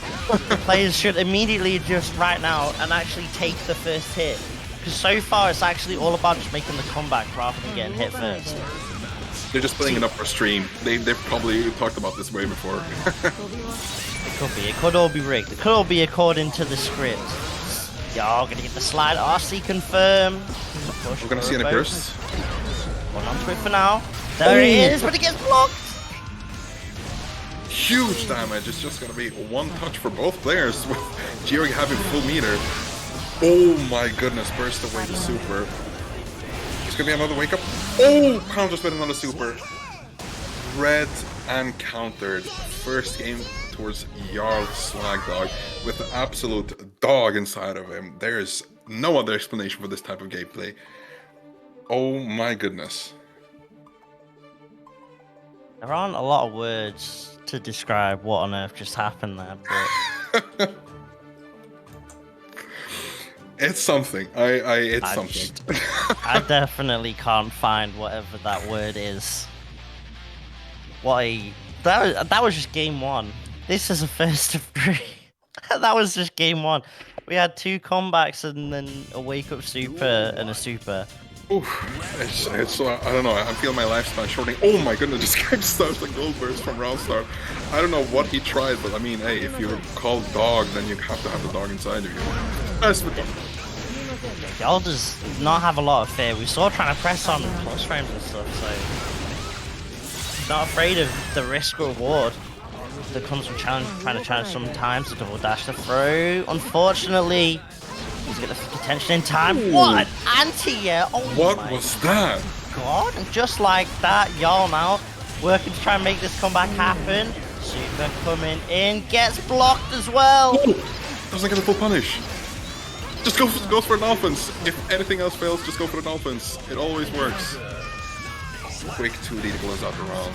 the players should immediately adjust right now and actually take the first hit. Because so far it's actually all about just making the comeback rather than getting hit first.
They're just playing it up for stream. They've probably talked about this way before.
It could be. It could all be rigged. It could all be according to the script. Y'all gonna get the slide. RC confirm.
We're gonna see any bursts.
Hold on to it for now. There he is, but he gets blocked.
Huge damage. It's just gonna be one touch for both players with Geo having full meter. Oh my goodness, burst away the super. It's gonna be another wake up. Oh, counters with another super. Red and countered. First game towards Jarl SwagDog with the absolute dog inside of him. There's no other explanation for this type of gameplay. Oh my goodness.
There aren't a lot of words to describe what on earth just happened there, but
it's something. It's something.
I definitely can't find whatever that word is. That was just game 1. This is a first of 3. That was just game 1. We had 2 comebacks and then a wake up super and a super.
Oof, it's I don't know, I'm feeling my lifespan shortening. Oh my goodness, this guy just starts the gold burst from round start. I don't know what he tried, but I mean, hey, if you're called dog, then you have to have the dog inside of you. That's what
Jarl does not have a lot of fear. We saw trying to press on plus frames and stuff, so he's not afraid of the risk reward that comes from trying to challenge sometimes. The double dash to throw. Unfortunately, he's got the attention in time.
Ooh.
What an anti-air! Oh
what
my
was that?
God! And just like that, Jarl now working to try and make this comeback happen. Super coming in, gets blocked as well.
Ooh, doesn't get a full punish. Just go for an offense. If anything else fails, just go for an offense. It always works. Quick 2D to close out the round.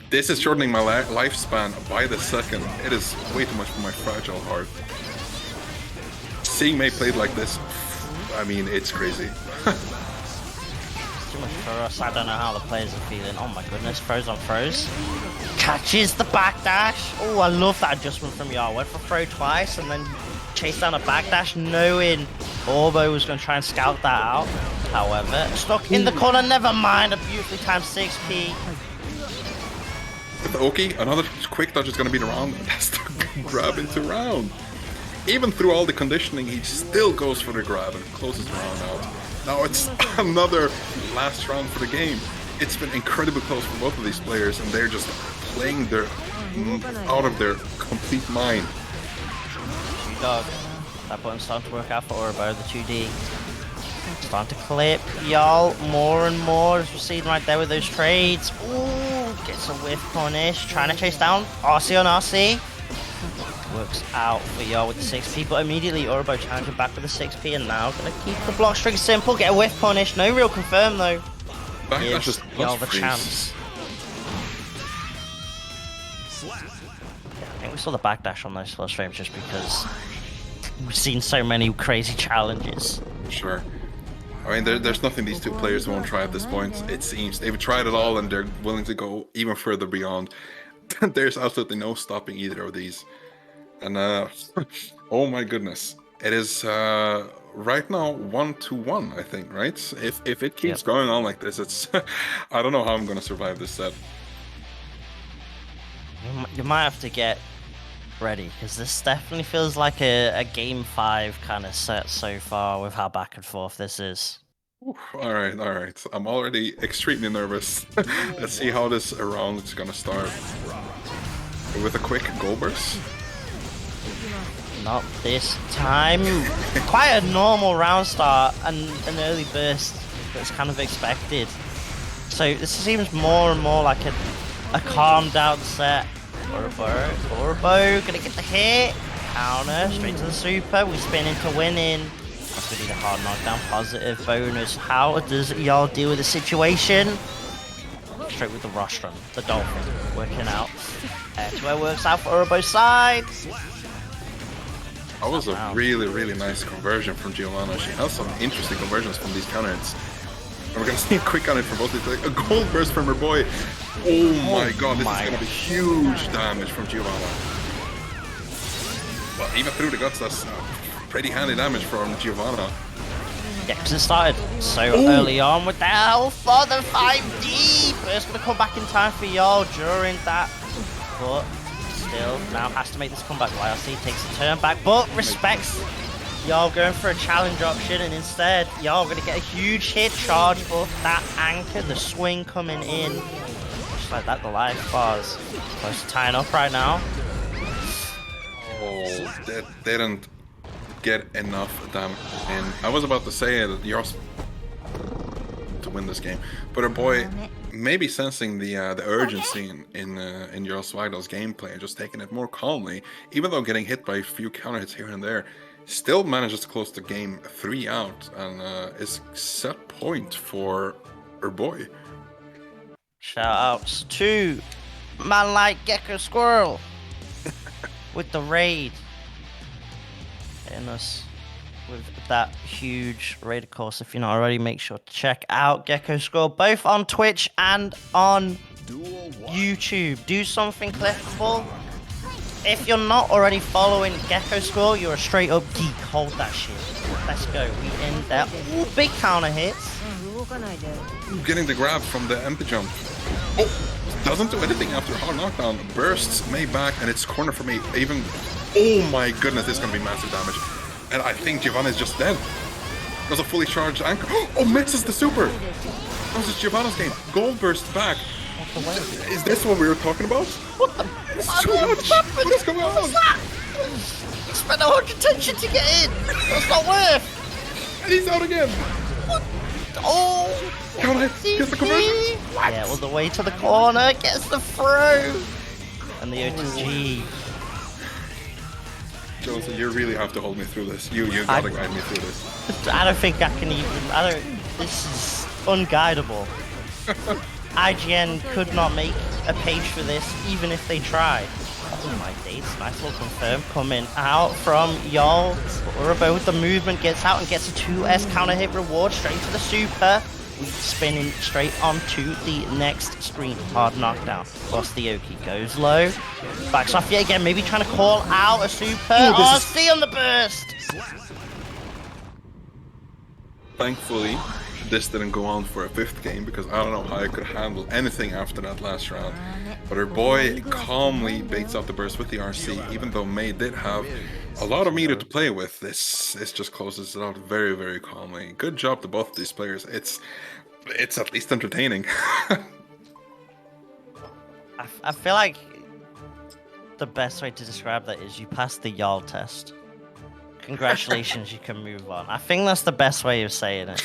This is shortening my lifespan by the second. It is way too much for my fragile heart. Seeing May played like this, I mean, it's crazy.
Too much for us. I don't know how the players are feeling. Oh my goodness, throws on throws. Catches the backdash. Oh, I love that adjustment from Jarl. Went for throw twice and then chased down a backdash, knowing Urboi was going to try and scout that out. However, stuck in the corner, never mind. A beautifully timed 6p.
With Oki, another quick dodge is going to be the round. That's the grab into round. Even through all the conditioning, he still goes for the grab and closes the round out. Now it's another last round for the game. It's been incredibly close for both of these players, and they're just playing their out of their complete mind.
SwagDog. That button's starting to work out for Urboi, the 2D. Starting to clip Jarl more and more, as we're seeing right there with those trades. Ooh, gets a whiff punish. Trying to chase down RC on RC. Works out for Jarl with the 6p, but immediately Urboi challenging back with the 6p, and now gonna keep the block string simple, get a whiff punish. No real confirm though.
That's just
Jarl the chance. I think we saw the backdash on those first frames just because we've seen so many crazy challenges.
Sure. I mean, there's nothing these two players won't try at this point. It seems they've tried it all, and they're willing to go even further beyond. There's absolutely no stopping either of these. And oh my goodness, it is right now 1-1, I think, right? If it keeps going on like this, it's I don't know how I'm gonna survive this set.
You might have to get ready, because this definitely feels like a game 5 kind of set so far with how back and forth this is.
All right. I'm already extremely nervous. Let's see how this round is gonna start. With a quick goal burst.
Not this time. Quite a normal round start and an early burst that's kind of expected. So this seems more and more like a calmed down set. Urboi gonna get the hit. Counter, straight to the super. We spin into winning. That's gonna be the hard knockdown, positive bonus. How does Jarl deal with the situation? Straight with the rostrum, the dolphin, working out. Air-to-air works out for Urboi's side.
That was a really nice conversion from Giovanna. She has some interesting conversions from these counter hits. And we're gonna see a quick counter from both these. Like a gold burst from Urboi. Oh my god, this is gonna be huge damage from Giovanna. Well, even through the guts, that's pretty handy damage from Giovanna.
Yeah, because it started so early on with the help for the 5D. Burst gonna come back in time for Jarl during that, but still now has to make this comeback. YRC takes a turn back, but respects Jarl going for a challenge option, and instead Jarl gonna get a huge hit charge for that anchor, the swing coming in. Just like that, the life bars close to tying up right now.
Oh, that didn't get enough damage. And I was about to say that Jarl's to win this game, but Urboi maybe sensing the urgency in Jarl SwagDog's gameplay and just taking it more calmly, even though getting hit by a few counter hits here and there, still manages to close the game 3 out and is set point for Urboi.
Shout outs to man like Gecko Squirrel with the raid. Hitting us with that huge raid. Of course, if you're not already, make sure to check out Gecko Squirrel both on Twitch and on YouTube. Do something clickable. If you're not already following Gecko Squirrel, you're a straight up geek. Hold that shit. Let's go. We in there. Ooh, big counter hits.
Getting the grab from the empty jump. Oh, doesn't do anything after hard knockdown. Bursts May back, and it's corner for me. Even. Oh my goodness, this is gonna be massive damage. And I think Giovanna is just dead. Does a fully charged anchor. Oh, misses the super. This is Giovanna's game. Gold burst back. Is this what we were talking about?
What the?
It's too much. What is going on?
What's that? Spent 100 tension to get in. That's not worth.
And he's out again.
What? Oh.
Gets the conversion.
Yeah, all the way to the corner. Gets the throw. And the O2G.
Joseph, you really have to hold me through this. You gotta guide me through this.
I don't think I can even. This is unguidable. IGN could not make a page for this, even if they tried. Oh my days, nice little confirm coming out from Jarl. Urboi with the movement gets out and gets a 2S counter hit reward straight to the super. Spinning straight onto the next screen. Hard knockdown. Plus the Oki goes low. Backs off yet again, maybe trying to call out a super. RC on the burst!
Thankfully, this didn't go on for a 5th game because I don't know how I could handle anything after that last round. But Urboi calmly baits out the burst with the RC, even though May did have a lot of meter to play with. This just closes it out very, very calmly. Good job to both of these players. It's at least entertaining.
I feel like the best way to describe that is you passed the Jarl test. Congratulations, you can move on. I think that's the best way of saying it.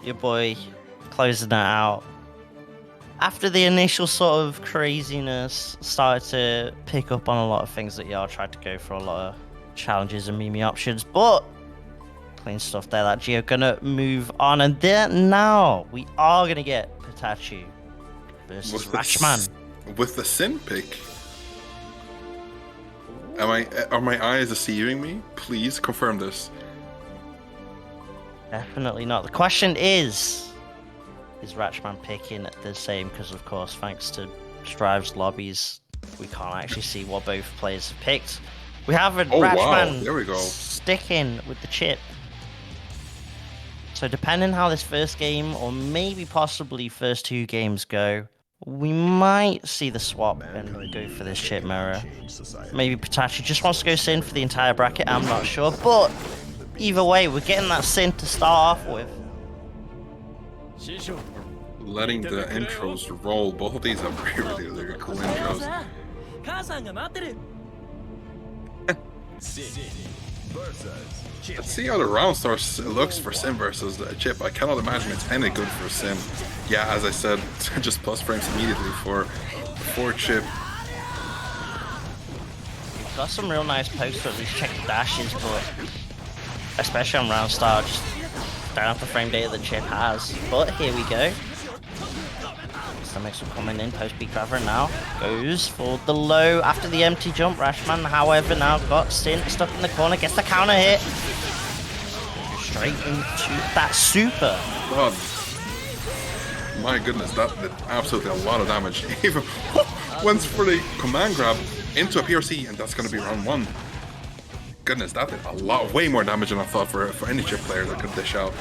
Your boy closing that out. After the initial sort of craziness, started to pick up on a lot of things that Jarl tried to go for, a lot of challenges and meme options, but clean stuff there. That Geo gonna move on, and then now we are gonna get PataChu versus Ratschmann.
With the Sin pick. Are my eyes deceiving me? Please confirm this.
Definitely not. The question is Ratschmann picking the same? Because of course, thanks to Strive's lobbies, we can't actually see what both players have picked. We have a Ratschmann
there we go.
sticking with the Chipp. So depending how this first game, or maybe possibly first 2 games go, we might see the swap and go for this Chipp mirror. Maybe PataChu just wants to go Sin for the entire bracket, I'm not sure. But either way, we're getting that Sin to start off with.
Letting the intros roll. Both of these are really, really cool intros. Let's see how the round start looks for Sim versus Chipp. I cannot imagine it's any good for Sim. Yeah, as I said, just plus frames immediately for Chipp.
We've got some real nice posts to at least check the dashes, but especially on round start, just don't have the frame data that Chipp has. But here we go. The mix will coming in, post peak driver now goes for the low after the empty jump. Ratschmann, however, now got Sin stuck in the corner, gets the counter hit. Straight into that super.
God. My goodness, that did absolutely a lot of damage. Even went for the command grab into a PRC, and that's going to be round 1. Goodness, that did a lot, way more damage than I thought for any Chipp player that could dish out.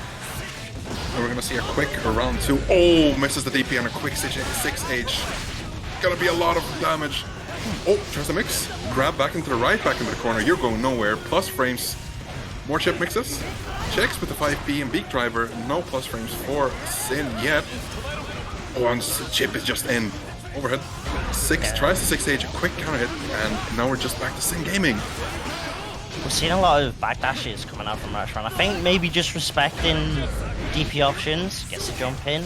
And we're going to see a quick round 2. Oh, misses the DP on a quick 6H. Gonna be a lot of damage. Oh, tries to mix. Grab back into the right, back into the corner. You're going nowhere. Plus frames. More Chipp mixes. Checks with the 5P and Beak Driver. No plus frames for Sin yet. Oh, and Chipp is just in. Overhead. Tries to 6H, a quick counter hit, and now we're just back to Sin gaming.
We're seeing a lot of backdashes coming out from Ratschmann. I think maybe just respecting DP options. Gets the jump in.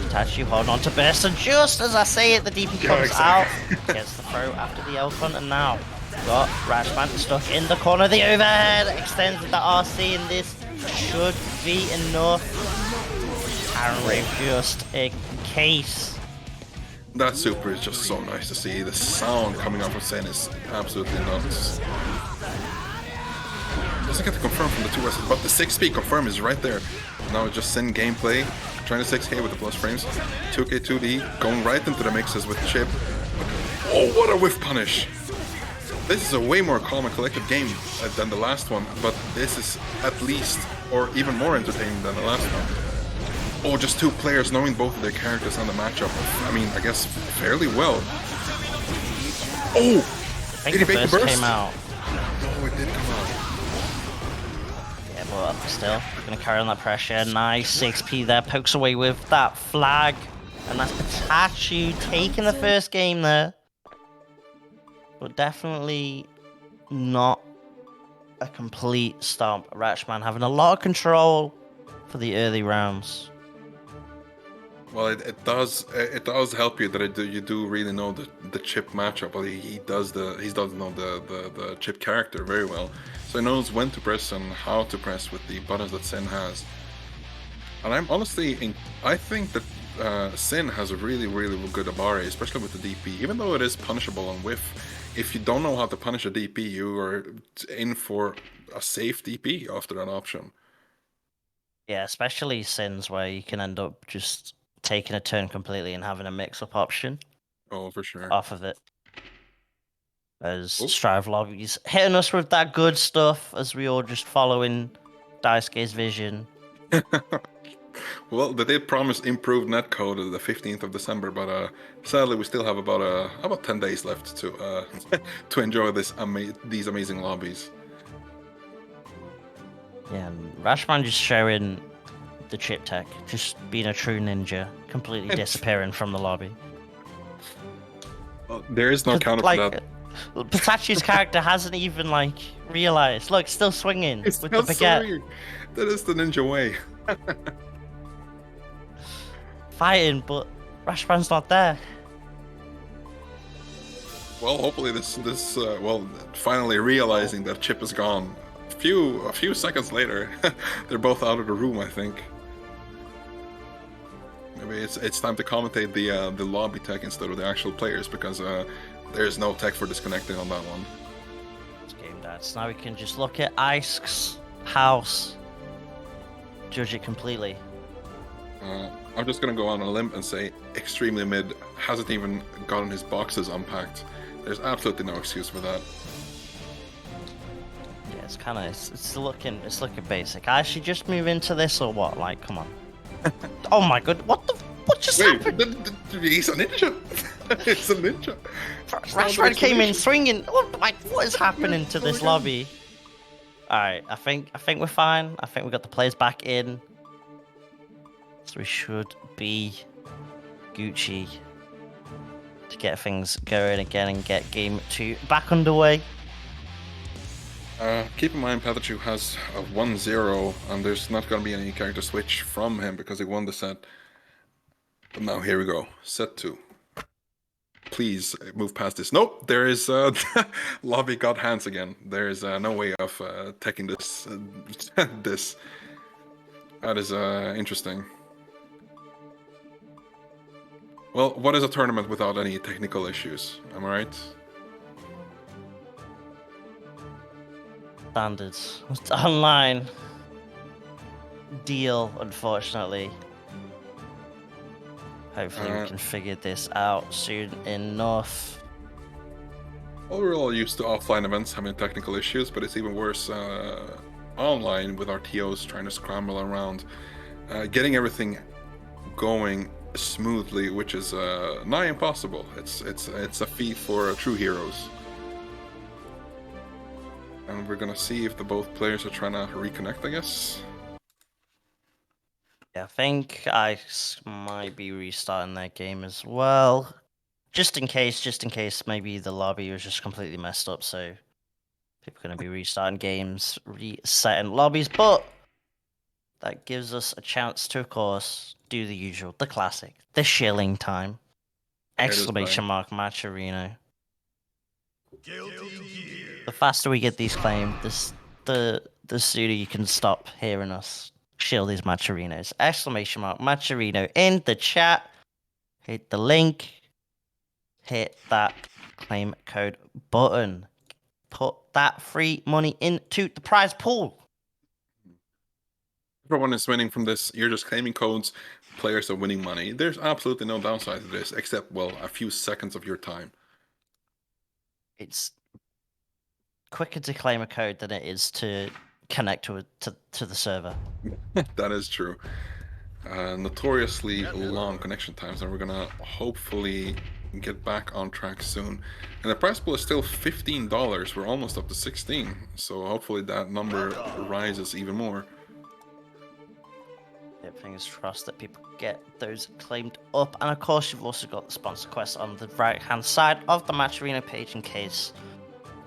PataChu holding on to burst, and just as I say it, the DP comes out. Gets the throw after the L-Hunt, and now got Ratschmann stuck in the corner. The overhead extends the RC, and this should be enough. Aaron Ray just a case.
That super is just so nice to see. The sound coming out from Sin is absolutely nuts. Doesn't get to confirm from the 2S, but the 6P confirm is right there. Now it's just Sin gameplay, trying to 6K with the plus frames. 2K 2D, going right into the mixes with Chipp. Oh, what a whiff punish! This is a way more calm and collected game than the last one, but this is at least, or even more entertaining than the last one. Oh, just 2 players knowing both of their characters on the matchup. I mean, I guess fairly well. Oh!
Did he make the burst? Came out.
Oh, it did come out.
But still, gonna carry on that pressure. Nice 6P there, pokes away with that flag. And that's PataChu taking the first game there. But definitely not a complete stomp. Ratschmann having a lot of control for the early rounds.
Well, it does help you that you do really know the Chipp matchup. Well, he does know the Chipp character very well, so he knows when to press and how to press with the buttons that Sin has. And I think that Sin has a really good Abare, especially with the DP. Even though it is punishable on whiff, if you don't know how to punish a DP, you are in for a safe DP after that option.
Yeah, especially Sins where you can end up just taking a turn completely and having a mix-up option
Oh, for sure.
off of it. As
Oh.
Strive Lobby's hitting us with that good stuff as we all just following Daisuke's vision.
Well, they did promise improved netcode the 15th of December, but sadly we still have about 10 days left to to enjoy these amazing lobbies.
Yeah, and Ratschmann just showing the Chipp tech, just being a true ninja, completely disappearing from the lobby.
Well, there is no counter
like,
for that.
PataChu's character hasn't even realized. Look, still swinging with the baguette.
Swinging. That is the ninja way.
Fighting, but Ratschmann's not there.
Well, hopefully this finally realizing that Chipp is gone. A few seconds later, they're both out of the room, I think. Maybe it's time to commentate the lobby tech instead of the actual players, because there's no tech for disconnecting on that one.
It's game dead. So now we can just look at Ike's house, judge it completely.
I'm just gonna go on a limb and say extremely mid, hasn't even gotten his boxes unpacked. There's absolutely no excuse for that.
Yeah, it's kind of it's looking basic. I should just move into this or what? Come on. Oh my god, what just happened?
He's a ninja. It's a ninja.
Ratschmann came in swinging. What is happening to this lobby? All right, I think we're fine. I think we got the players back in, so we should be Gucci to get things going again and get game 2 back underway.
Keep in mind, PataChu has a 1-0, and there's not going to be any character switch from him because he won the set. But now here we go, set 2. Please move past this. Nope, there is lobby got hands again. There is no way of taking this. This. That is interesting. Well, what is a tournament without any technical issues? Am I right?
Standards. It's online deal, unfortunately. Hopefully we can figure this out soon enough.
Well, we're all used to offline events having technical issues, but it's even worse online with our TOs trying to scramble around, getting everything going smoothly, which is nigh impossible. It's a feat for true heroes. And we're gonna see if the both players are trying to reconnect, I guess.
Yeah, I think I might be restarting their game as well. Just in case maybe the lobby was just completely messed up, so people are going to be restarting games, resetting lobbies, but that gives us a chance to, of course, do the usual, the classic, the shilling time. Exclamation mark match arena. The faster we get these claimed, the sooner you can stop hearing us shill these matcharinos. Exclamation mark matcharino in the chat. Hit the link. Hit that claim code button. Put that free money into the prize pool.
Everyone is winning from this. You're just claiming codes. Players are winning money. There's absolutely no downside to this, except, well, a few seconds of your time.
It's quicker to claim a code than it is to connect to the server.
That is true. Notoriously long connection times, and we're gonna hopefully get back on track soon. And the prize pool is still $15. We're almost up to 16, so hopefully that number rises even more.
Fingers crossed that people get those claimed up. And of course, you've also got the sponsor quest on the right hand side of the Match Arena page in case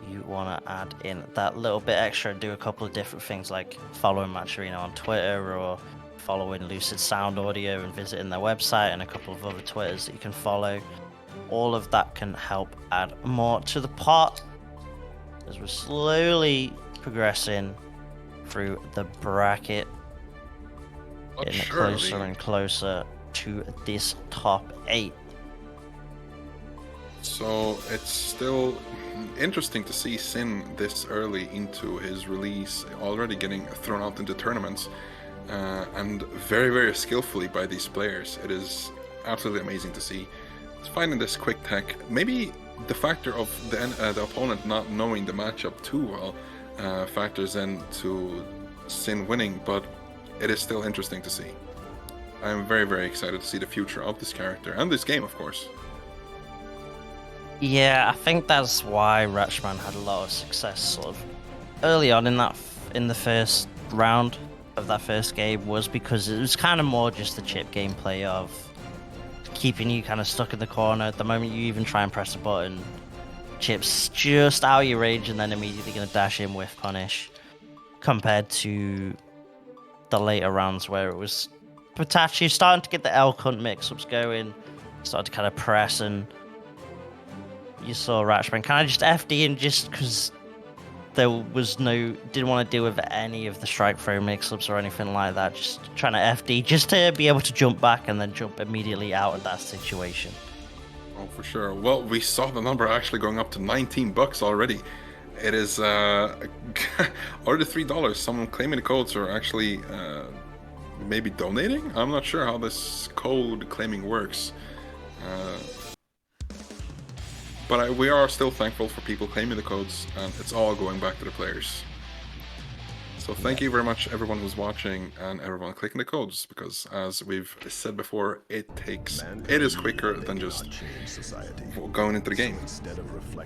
you want to add in that little bit extra and do a couple of different things like following Match Arena on Twitter or following Lucid Sound Audio and visiting their website and a couple of other Twitters that you can follow. All of that can help add more to the pot as we're slowly progressing through the bracket, getting closer and closer to this top 8.
So it's still interesting to see Sin this early into his release, already getting thrown out into tournaments, and very, very skillfully by these players. It is absolutely amazing to see. Finding this quick tech, maybe the factor of the opponent not knowing the matchup too well factors into Sin winning, but it is still interesting to see. I'm very, very excited to see the future of this character and this game, of course.
Yeah, I think that's why Ratschmann had a lot of success sort of early on in the first round of that first game, was because it was kind of more just the Chipp gameplay of keeping you kind of stuck in the corner. The moment you even try and press a button, Chipp's just out of your range and then immediately going to dash in with punish, compared to the later rounds where it was PataChu starting to get the elk hunt mix-ups going, started to kind of press, and you saw Ratschmann kind of just FD in just because there was didn't want to deal with any of the strike throw mix-ups or anything like that, just trying to FD just to be able to jump back and then jump immediately out of that situation.
Oh, for sure. Well, we saw the number actually going up to $19 already. It is already $3. Someone claiming the codes are actually maybe donating? I'm not sure how this code claiming works. But we are still thankful for people claiming the codes, and it's all going back to the players. So thank you very much everyone who's watching and everyone clicking the codes, because as we've said before, it is quicker than just going into the game.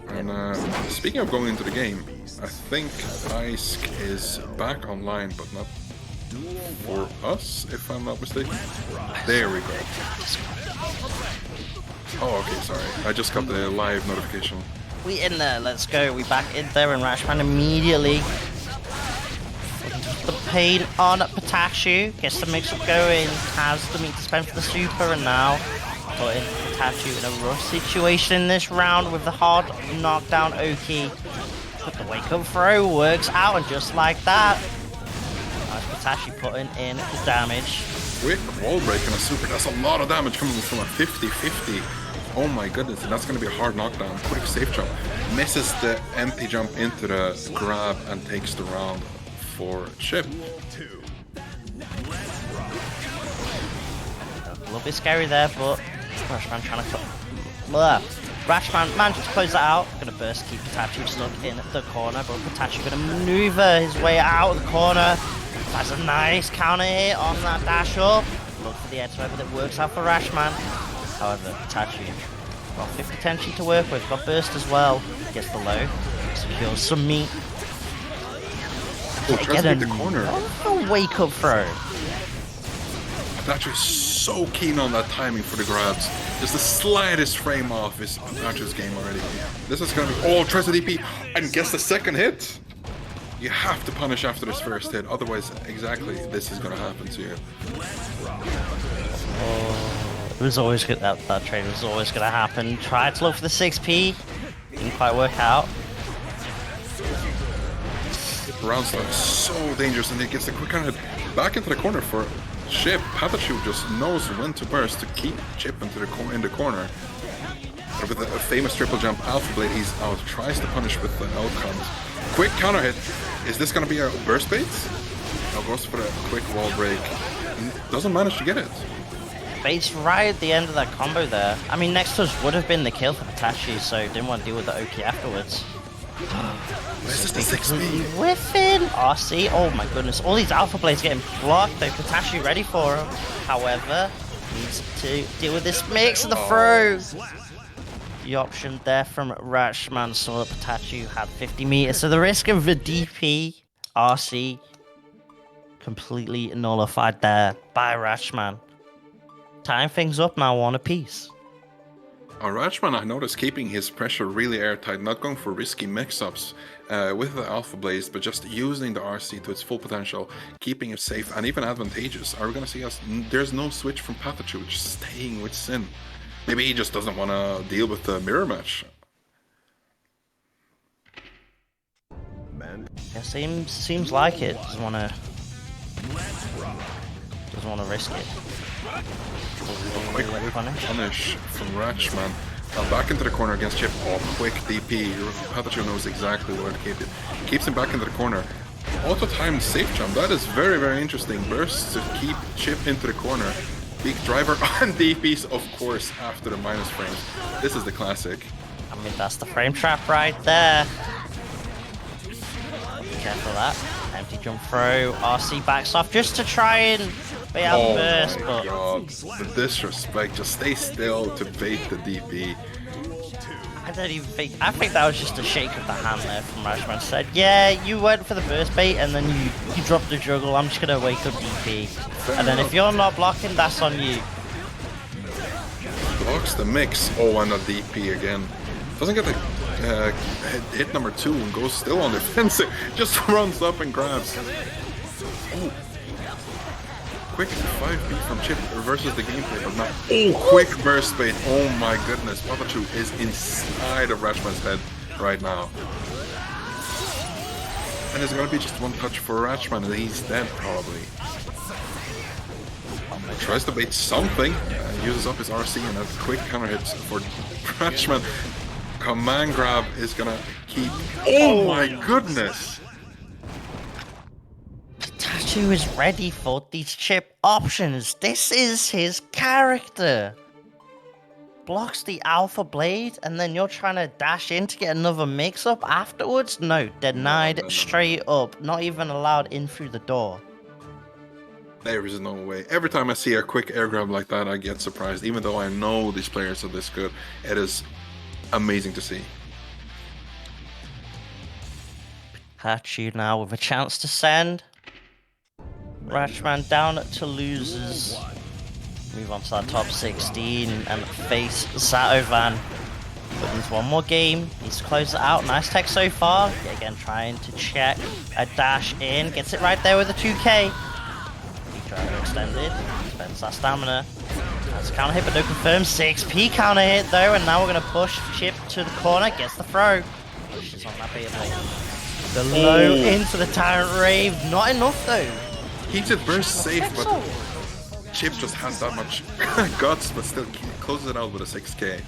And speaking of going into the game, I think Ice is back online, but not for us, if I'm not mistaken. There we go. Oh, okay, sorry. I just got the live notification.
We in there, let's go. We back in there, and Ratschmann immediately the pain on PataChu, gets the mix-up going, has the meat to spend for the super, and now putting PataChu in a rough situation in this round with the hard knockdown Oki. But the wake-up throw works out, and just like that, PataChu putting in the damage.
Quick wall break and a super. That's a lot of damage coming from a 50-50. Oh my goodness, that's going to be a hard knockdown. Quick safe jump. Misses the empty jump into the grab and takes the round for Chipp.
A little bit scary there, but Ratschmann trying to cut. Ratschmann managed to close that out. Going to burst, keep PataChu stuck in the corner, but PataChu going to maneuver his way out of the corner. That's a nice counter hit on that dash up. Look for the edge over that works out for Ratschmann. However, PataChu got 50 tension to work with, got burst as well. Gets the low, secures some meat.
Oh, tries to beat the corner.
A wake up throw.
PataChu is so keen on that timing for the grabs. Just the slightest frame off is PataChu's game already. This is going to be all tries to DP and gets the second hit. You have to punish after this first hit, otherwise exactly this is going to happen to you.
It was always good, that trade was always going to happen. Tried to look for the 6p, didn't quite work out.
The round start is so dangerous, and it gets the quick hit back into the corner for Chipp. PataChu just knows when to burst to keep Chipp in the corner. But with a famous triple jump Alpha Blade, he's out, tries to punish with the outcomes. Quick counter hit. Is this going to be a burst bait? Now goes for the quick wall break. Doesn't manage to get it.
Bait's right at the end of that combo there. I mean, next touch would have been the kill for PataChu, so didn't want to deal with the Oki afterwards.
Where's this the 6B?
Whiffing! RC, oh my goodness. All these Alpha Blades getting blocked, though. PataChu ready for him. However, needs to deal with this mix of the throw. The option there from Ratschmann saw that PataChu had 50 meters, so the risk of the DP RC completely nullified there by Ratschmann. Tying things up now on a piece.
Ratschmann, I noticed, keeping his pressure really airtight, not going for risky mix-ups. with the Alpha Blaze, but just using the RC to its full potential, keeping it safe and even advantageous. Are we going to see us? There's no switch from PataChu, just staying with Sin. Maybe he just doesn't want to deal with the mirror match.
Yeah, seems like it. Doesn't want to risk it.
Quick punish from Ratschmann. Now back into the corner against Chipp. Oh, quick DP. PataChu knows exactly where to keep it. Keeps him back into the corner. Auto-timed safe jump. That is very, very interesting. Bursts to keep Chipp into the corner. Big driver and DPs, of course, after the minus frames. This is the classic.
I mean, that's the frame trap right there. Be careful of that. Empty jump throw. RC backs off just to try and bait out the burst, but
God, the disrespect. Just stay still to bait the DP.
I don't even think. I think that was just a shake of the hand there from Ratschmann. Said, "Yeah, you went for the burst bait, and then you dropped the juggle. I'm just gonna wake up DP, and then if you're not blocking, that's on you."
Blocks the mix. Oh, and a DP again. Doesn't get the hit number 2 and goes still on defensive. Just runs up and grabs. Oh. Quick 5B from Chipp reverses the gameplay, but not. Oh, quick burst bait. Oh my goodness. PataChu is inside of Ratschmann's head right now. And there's gonna be just one touch for Ratschmann and he's dead probably. Tries to bait something, uses up his RC and a quick counter hit for Ratschmann. Command grab is gonna keep. Oh my goodness!
PataChu is ready for these Chipp options. This is his character. Blocks the Alpha Blade, and then you're trying to dash in to get another mix-up afterwards? No, denied straight up. Not even allowed in through the door.
There is no way. Every time I see a quick air grab like that, I get surprised. Even though I know these players are this good, it is amazing to see.
PataChu now with a chance to send. Ratschmann down to losers. Move on to that top 16 and face Zato-VaN. But there's one more game. Needs to close it out. Nice tech so far. Yet again trying to check a dash in. Gets it right there with a 2K. Driver extended. Spends that stamina. That's a counter hit but no confirm. 6P counter hit though. And now we're going to push Chipp to the corner. Gets the throw. Pushes on that beta plate. The low into the Tyrant Rave. Not enough though.
Keeps it burst safe, but Chipp just has that much guts, but still closes it out with a 6K.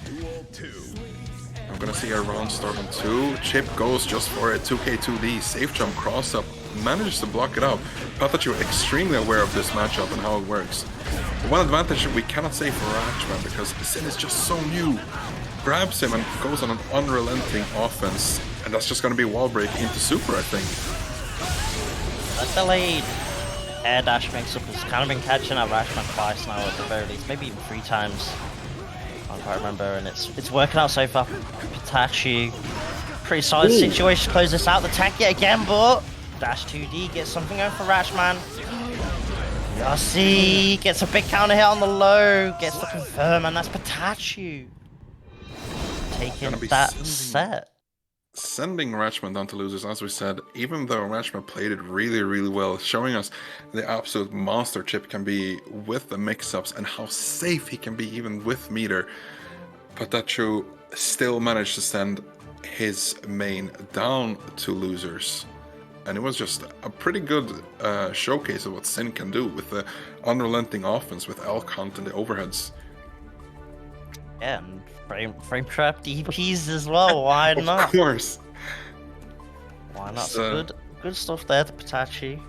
I'm gonna see a round start on 2. Chipp goes just for a 2K 2D. Safe jump, cross up, manages to block it out. PataChu extremely aware of this matchup and how it works. The one advantage we cannot say for Ratschmann because Sin is just so new. Grabs him and goes on an unrelenting offense, and that's just gonna be a wall break into super, I think.
That's delayed. Air dash mix-up has kind of been catching up Ratschmann twice now at the very least, maybe even 3 times. I can't quite remember, and it's working out so far. PataChu, pretty solid situation to close this out. The tech yet again, but dash 2D gets something over for Ratschmann. Yossi gets a big counter hit on the low, gets the confirm, and that's PataChu taking that set.
Sending Ratschmann down to losers, as we said, even though Ratschmann played it really, really well, showing us the absolute monster Chipp can be with the mix-ups and how safe he can be even with meter. PataChu still managed to send his main down to losers. And it was just a pretty good showcase of what Sin can do with the unrelenting offense with Elk Hunt and the overheads.
Yeah, and frame trap DPs as well, why not?
Of course.
Why not? So, good stuff there to PataChu.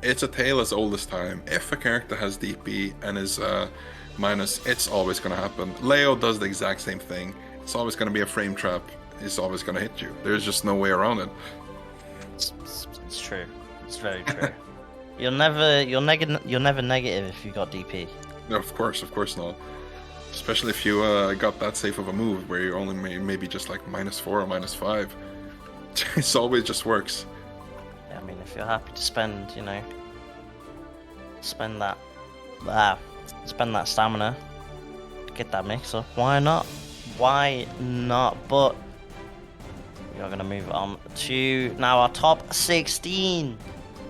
It's a tale as old as time. If a character has DP and is minus, it's always going to happen. Leo does the exact same thing. It's always going to be a frame trap. It's always going to hit you. There's just no way around it.
It's true. It's very true. You're never negative if you got DP.
No, of course not. Especially if you got that safe of a move where you're only maybe just like -4 or -5. It always just works.
Yeah, I mean, if you're happy to spend, you know, spend that stamina to get that mix up, why not? Why not? But We are going to move on to now our top 16.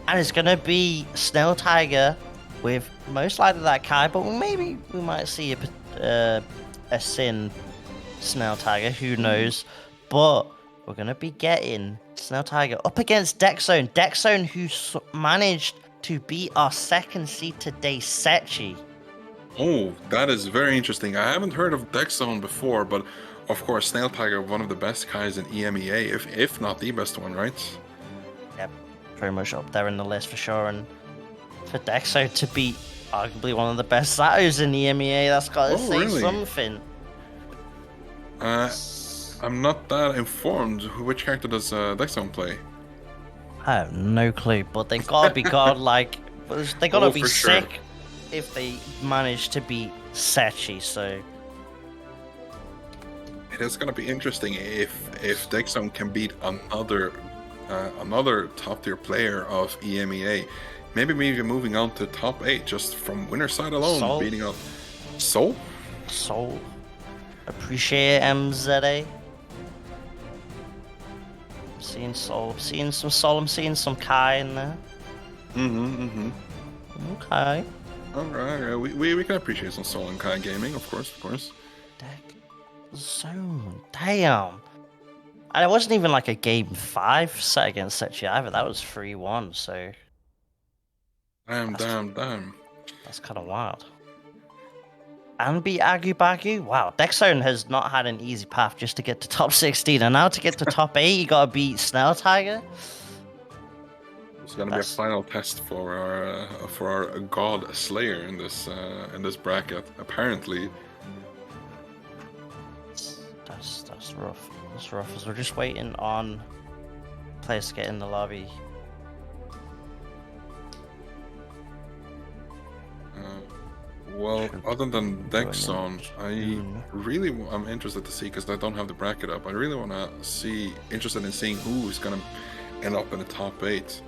And it's going to be Snailtiger with most likely that Kai, but maybe we might see a Sin Snailtiger, who knows. But we're going to be getting Snailtiger up against DECKZONE. DECKZONE, who managed to beat our second seed today, Setchi.
Oh, that is very interesting. I haven't heard of DECKZONE before, but of course, Snailtiger, one of the best Kais in EMEA, if not the best one, right?
Yep, very much up there in the list for sure. And for DECKZONE to beat arguably one of the best Zatos in EMEA, that's got to say
really?
something.
I'm not that informed. Which character does DECKZONE play?
I have no clue, but they gotta be godlike. They gotta be
for
sick
sure.
if they manage to beat Setchi. So
It is gonna be interesting if DECKZONE can beat another top tier player of EMEA. Maybe moving on to top 8 just from winner side alone,
Soul.
beating out Soul.
Soul, appreciate MZA. I'm seeing Soul, I'm seeing some Soul, I'm seeing some Kai in there. Okay.
Alright, we can appreciate some Soul and Kai gaming, of course.
DECKZONE, damn. And it wasn't even like a game 5 set against Setchi either. That was 3-1, so
Damn.
that's kind of wild. And beat Agu Bagu? Wow, DECKZONE has not had an easy path just to get to top 16, and now to get to top 8, you gotta beat Snailtiger.
It's gonna be a final test for our God Slayer in this bracket. Apparently,
That's rough. That's rough. As we're just waiting on players to get in the lobby.
well, other than DECKZONE, I'm interested to see, because I don't have the bracket up. I really want to interested in seeing who is gonna end up in the top 8.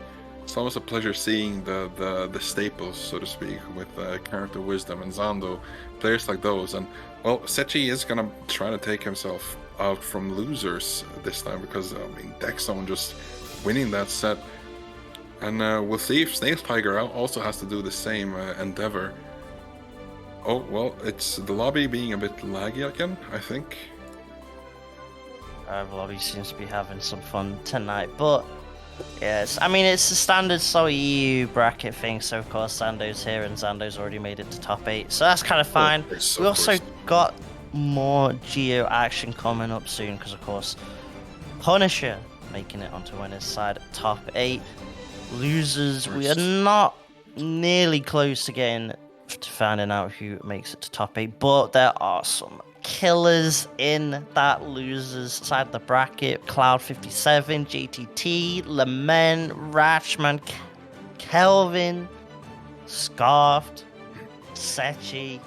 It's always a pleasure seeing the staples, so to speak, with Character Wisdom and Zando, players like those. And well, Setchi is gonna try to take himself out from losers this time, because I mean DECKZONE just winning that set, and we'll see if Snailtiger also has to do the same endeavor. Oh well, it's the lobby being a bit laggy again, I think.
The lobby seems to be having some fun tonight, but yes, I mean it's the standard SaltyEU bracket thing. So of course Zando's here, and Zando's already made it to top 8, so that's kind of fine. We also got more Geo action coming up soon, because of course Punisher making it onto winner's side at top 8. Losers, we are not nearly close to finding out who makes it to top 8, but there are some killers in that losers side of the bracket. Cloud57, JTT, Lament, Ratschmann, Kelvin, Scarfed, Setchi.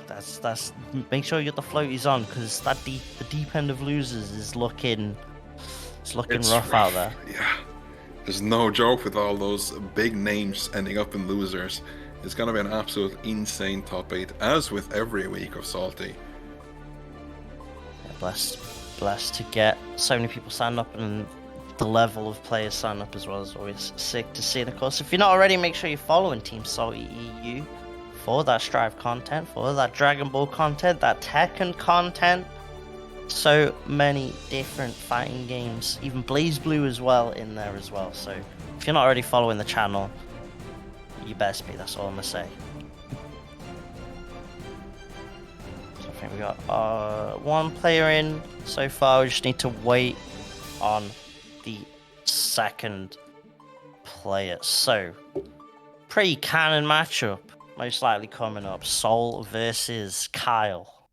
That's make sure you get the floaties on, because the deep end of losers is looking rough out there.
Yeah, there's no joke with all those big names ending up in losers. It's gonna be an absolute insane top 8, as with every week of Salty.
Yeah, blessed to get so many people sign up, and the level of players sign up as well is always sick to see. And of course, if you're not already, make sure you're following Team SaltyEU for that Strive content, for that Dragon Ball content, that Tekken content. So many different fighting games, even Blaze Blue as well in there as well. So if you're not already following the channel, you best be, that's all I'm gonna say. So I think we got one player in so far. We just need to wait on the second player. So pretty canon matchup most likely coming up. Soul versus Kyle.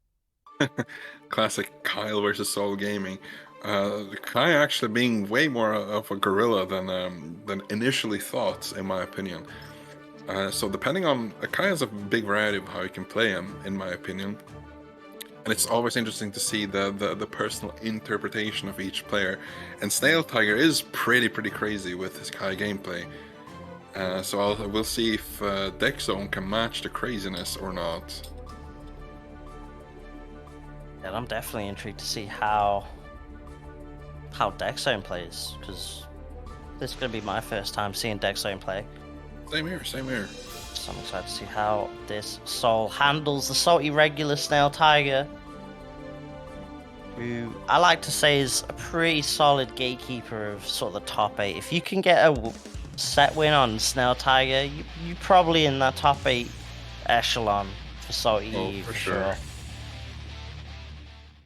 Classic Kyle versus Soul Gaming. Kai actually being way more of a gorilla than initially thought, in my opinion. So depending on Kai has a big variety of how you can play him, in my opinion, and it's always interesting to see the personal interpretation of each player. And Snailtiger is pretty crazy with his Kai gameplay. So we'll see if DECKZONE can match the craziness or not.
And I'm definitely intrigued to see how how DECKZONE plays, because this is going to be my first time seeing DECKZONE play.
Same here, same here.
So I'm excited to see how this Soul handles the salty regular Snailtiger, who I like to say is a pretty solid gatekeeper of sort of the top 8. If you can get a set win on Snailtiger, you're probably in that top 8 echelon for SaltyEU
for
for
sure.
sure.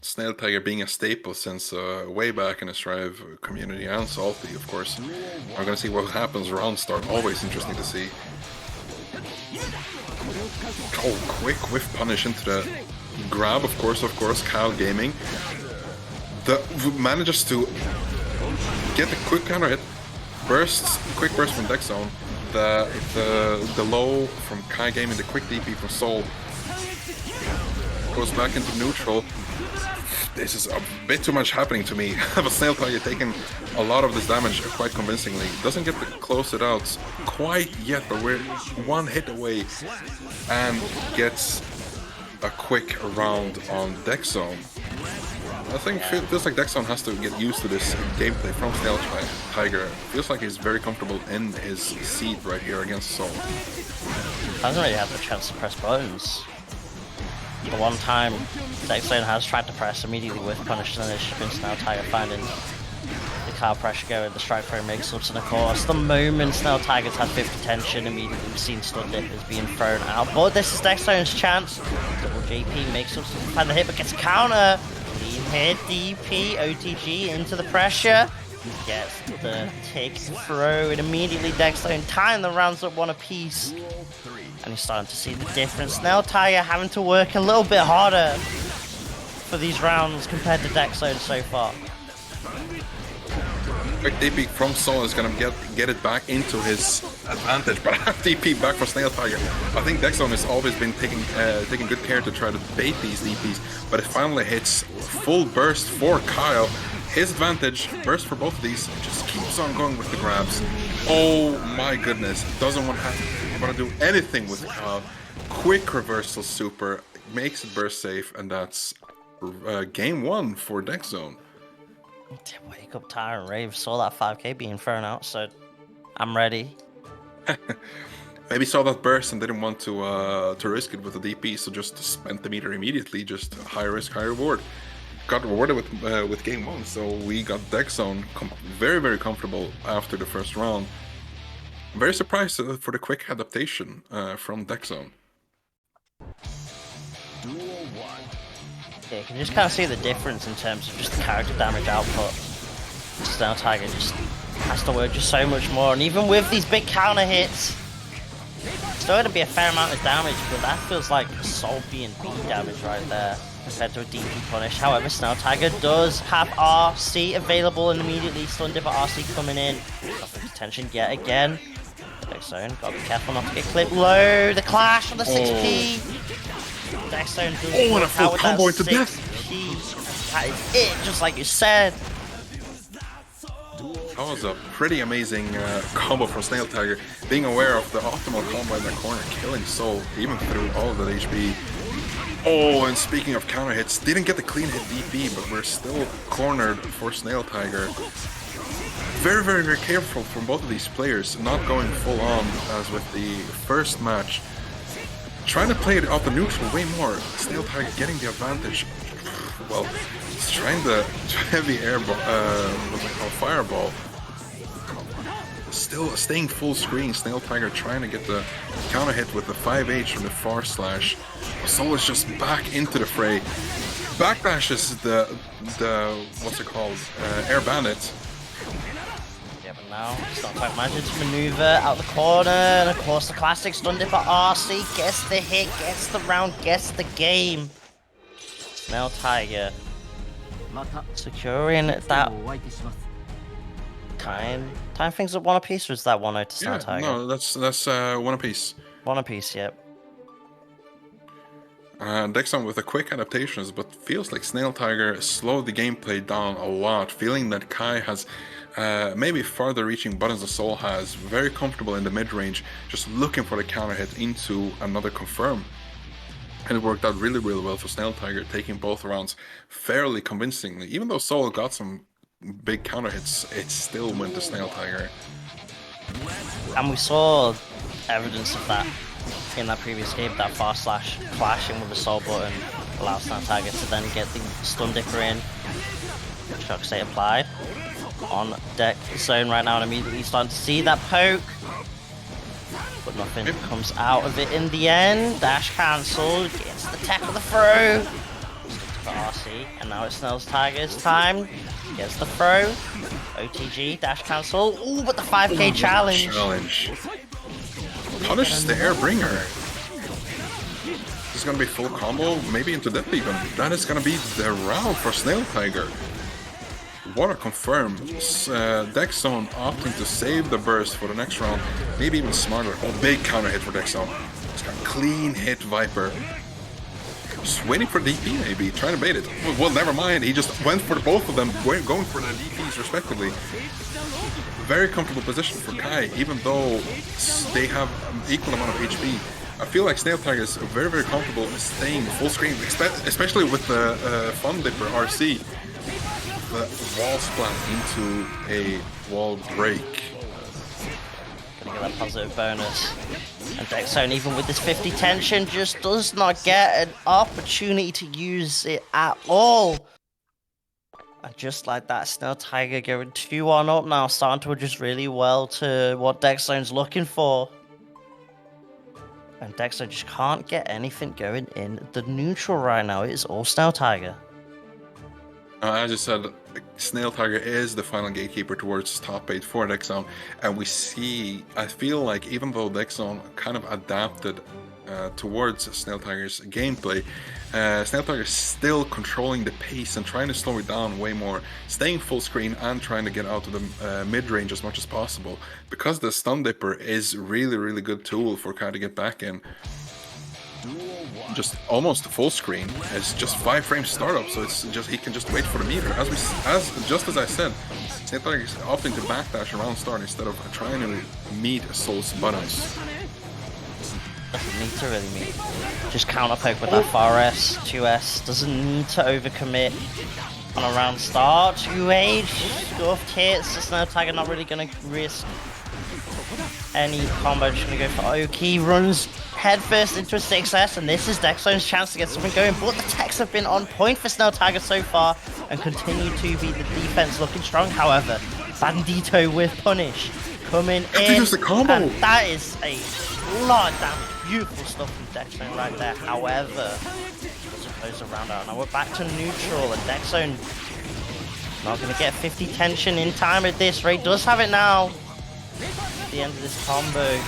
Snailtiger being a staple since way back in the Strive community, and Salty, of course. We're gonna see what happens round start. Always interesting to see. Oh, quick whiff punish into the grab, of course, Kyle Gaming. Manages to get the quick counter hit. Quick burst from DECKZONE. The low from Kai Gaming, the quick DP from Soul. Goes back into neutral. This is a bit too much happening to me. Have a Snailtiger taking a lot of this damage quite convincingly. Doesn't get to close it out quite yet, but we're one hit away and gets a quick round on DECKZONE. I think feels like DECKZONE has to get used to this gameplay from Snailtiger. Feels like he's very comfortable in his seat right here against Soul.
Hasn't really had the chance to press buttons. The one time DECKZONE has tried to press immediately with punish, and then it's just been Snailtiger finding the car pressure going, the strike throw mix-ups, and of course, the moment Snailtiger's had 50 tension, immediately we've seen stun dip is being thrown out. But this is DECKZONE's chance. Double JP mix-ups, doesn't find the hit, but gets a counter. Clean hit, DP, OTG into the pressure. Gets the tick throw, and immediately DECKZONE tying the rounds up one apiece. And you're starting to see the difference. Snailtiger having to work a little bit harder for these rounds compared to DECKZONE so far.
Quick DP from Soul is gonna get it back into his advantage, but half DP back for Snailtiger. I think DECKZONE has always been taking good care to try to bait these DPs, but it finally hits full burst for Kyle. His advantage, burst for both of these, just keeps on going with the grabs. Oh my goodness, doesn't want to do anything with Kyle. Quick reversal super, makes it burst safe, and that's game 1 for DECKZONE.
Wake up, Tyre and Rave. Saw that 5k being thrown out, so I'm ready.
Maybe saw that burst and didn't want to risk it with the DP, so just spent the meter immediately. Just high risk, high reward. Got rewarded with game 1, so we got DECKZONE very, very comfortable after the first round. Very surprised for the quick adaptation from DECKZONE.
Yeah, you can just kind of see the difference in terms of just the character damage output. Snailtiger just has to work just so much more, and even with these big counter hits, still going to be a fair amount of damage, but that feels like Soul being beat damage right there compared to a DP punish. However, Snailtiger does have RC available, and immediately stun dip RC coming in. Nothing to tension yet again. DECKZONE, gotta be careful not to get clipped low. The clash on the 6p. DECKZONE does
and a full combo into death.
That is it, just like you said.
That was a pretty amazing combo from Snailtiger. Being aware of the optimal combo in the corner, killing Soul even through all of that HP. Oh, and speaking of counter hits, didn't get the clean hit DP, but we're still cornered for Snailtiger. Very, very, very careful from both of these players, not going full on as with the first match. Trying to play it out the neutral way more. Snailtiger getting the advantage. Well, he's trying the heavy airball, what's it called, fireball. Still staying full screen. Snailtiger trying to get the counter hit with the 5H from the far slash. Soul is just back into the fray. Backdashes the what's it called, air bandit.
Yeah, but now Snailtiger manages to maneuver out the corner, and of course the classic stun dip at RC gets the hit, gets the round, gets the game. Snailtiger securing that time things at 1 apiece, or is that 1-0 to Snailtiger?
No, that's 1 apiece.
1 apiece, yep.
DECKZONE with the quick adaptations, but feels like Snailtiger slowed the gameplay down a lot, feeling that Kai has maybe farther reaching buttons than Soul has, very comfortable in the mid-range, just looking for the counter hit into another confirm. And it worked out really, really well for Snailtiger, taking both rounds fairly convincingly, even though Soul got some big counter hits, it still went to Snailtiger.
And we saw evidence of that in that previous game, that fast slash clashing with the soul button allows Snailtiger to then get the stun dipper in. Shock state applied on deck zone right now, and immediately starting to see that poke. But nothing comes out of it in the end. Dash cancelled, gets the tech of the throw. For RC, and now it's Snailtiger's time. Gets the throw. OTG, dash cancel. Ooh, but the 5k challenge.
Punishes the Airbringer. This is gonna be full combo, maybe into death even. That is gonna be the round for Snailtiger. What a confirm. DECKZONE opting to save the burst for the next round. Maybe even smarter. Oh, big counter hit for DECKZONE. It's got a clean hit Viper. Just waiting for DP maybe, trying to bait it. Well, never mind, he just went for both of them, going for the DPs respectively. Very comfortable position for Kai, even though they have an equal amount of HP. I feel like Snailtiger is very, very comfortable staying full screen, especially with the Fun Dipper RC. The wall splat into a wall break.
Gonna get that positive bonus. And DECKZONE, even with this 50 tension, just does not get an opportunity to use it at all. And just like that, Snailtiger going 2-1 up now, starting to adjust really well to what DECKZONE's looking for. And DECKZONE just can't get anything going in the neutral right now. It is all Snailtiger.
As I said, Snailtiger is the final gatekeeper towards top 8 for DECKZONE, and we see, I feel like even though DECKZONE kind of adapted towards Snailtiger's gameplay, Snailtiger is still controlling the pace and trying to slow it down way more, staying full screen and trying to get out of the mid-range as much as possible, because the Stun Dipper is really, really good tool for Kai to get back in. Just almost full screen. It's just 5 frames startup, so it's just he can just wait for the meter. Just as I said, Snailtiger is opting to backdash around start instead of trying to meet Soul's buttons.
Doesn't need to really meet. Just counter poke with that far S, 2S. Doesn't need to overcommit on a round start. 2H, scuffed hits. The Snailtiger not really gonna risk any combo. Just gonna go for Oki. Runs headfirst into a 6S, and this is DECKZONE's chance to get something going, but the techs have been on point for Snailtiger so far and continue to be the defense looking strong. However, Bandito with punish coming in,
the combo.
And that is a lot of damage. Beautiful stuff from DECKZONE right there. However, doesn't close the round out. Now we're back to neutral, and DECKZONE not going to get 50 tension in time at this rate. Does have it now at the end of this combo.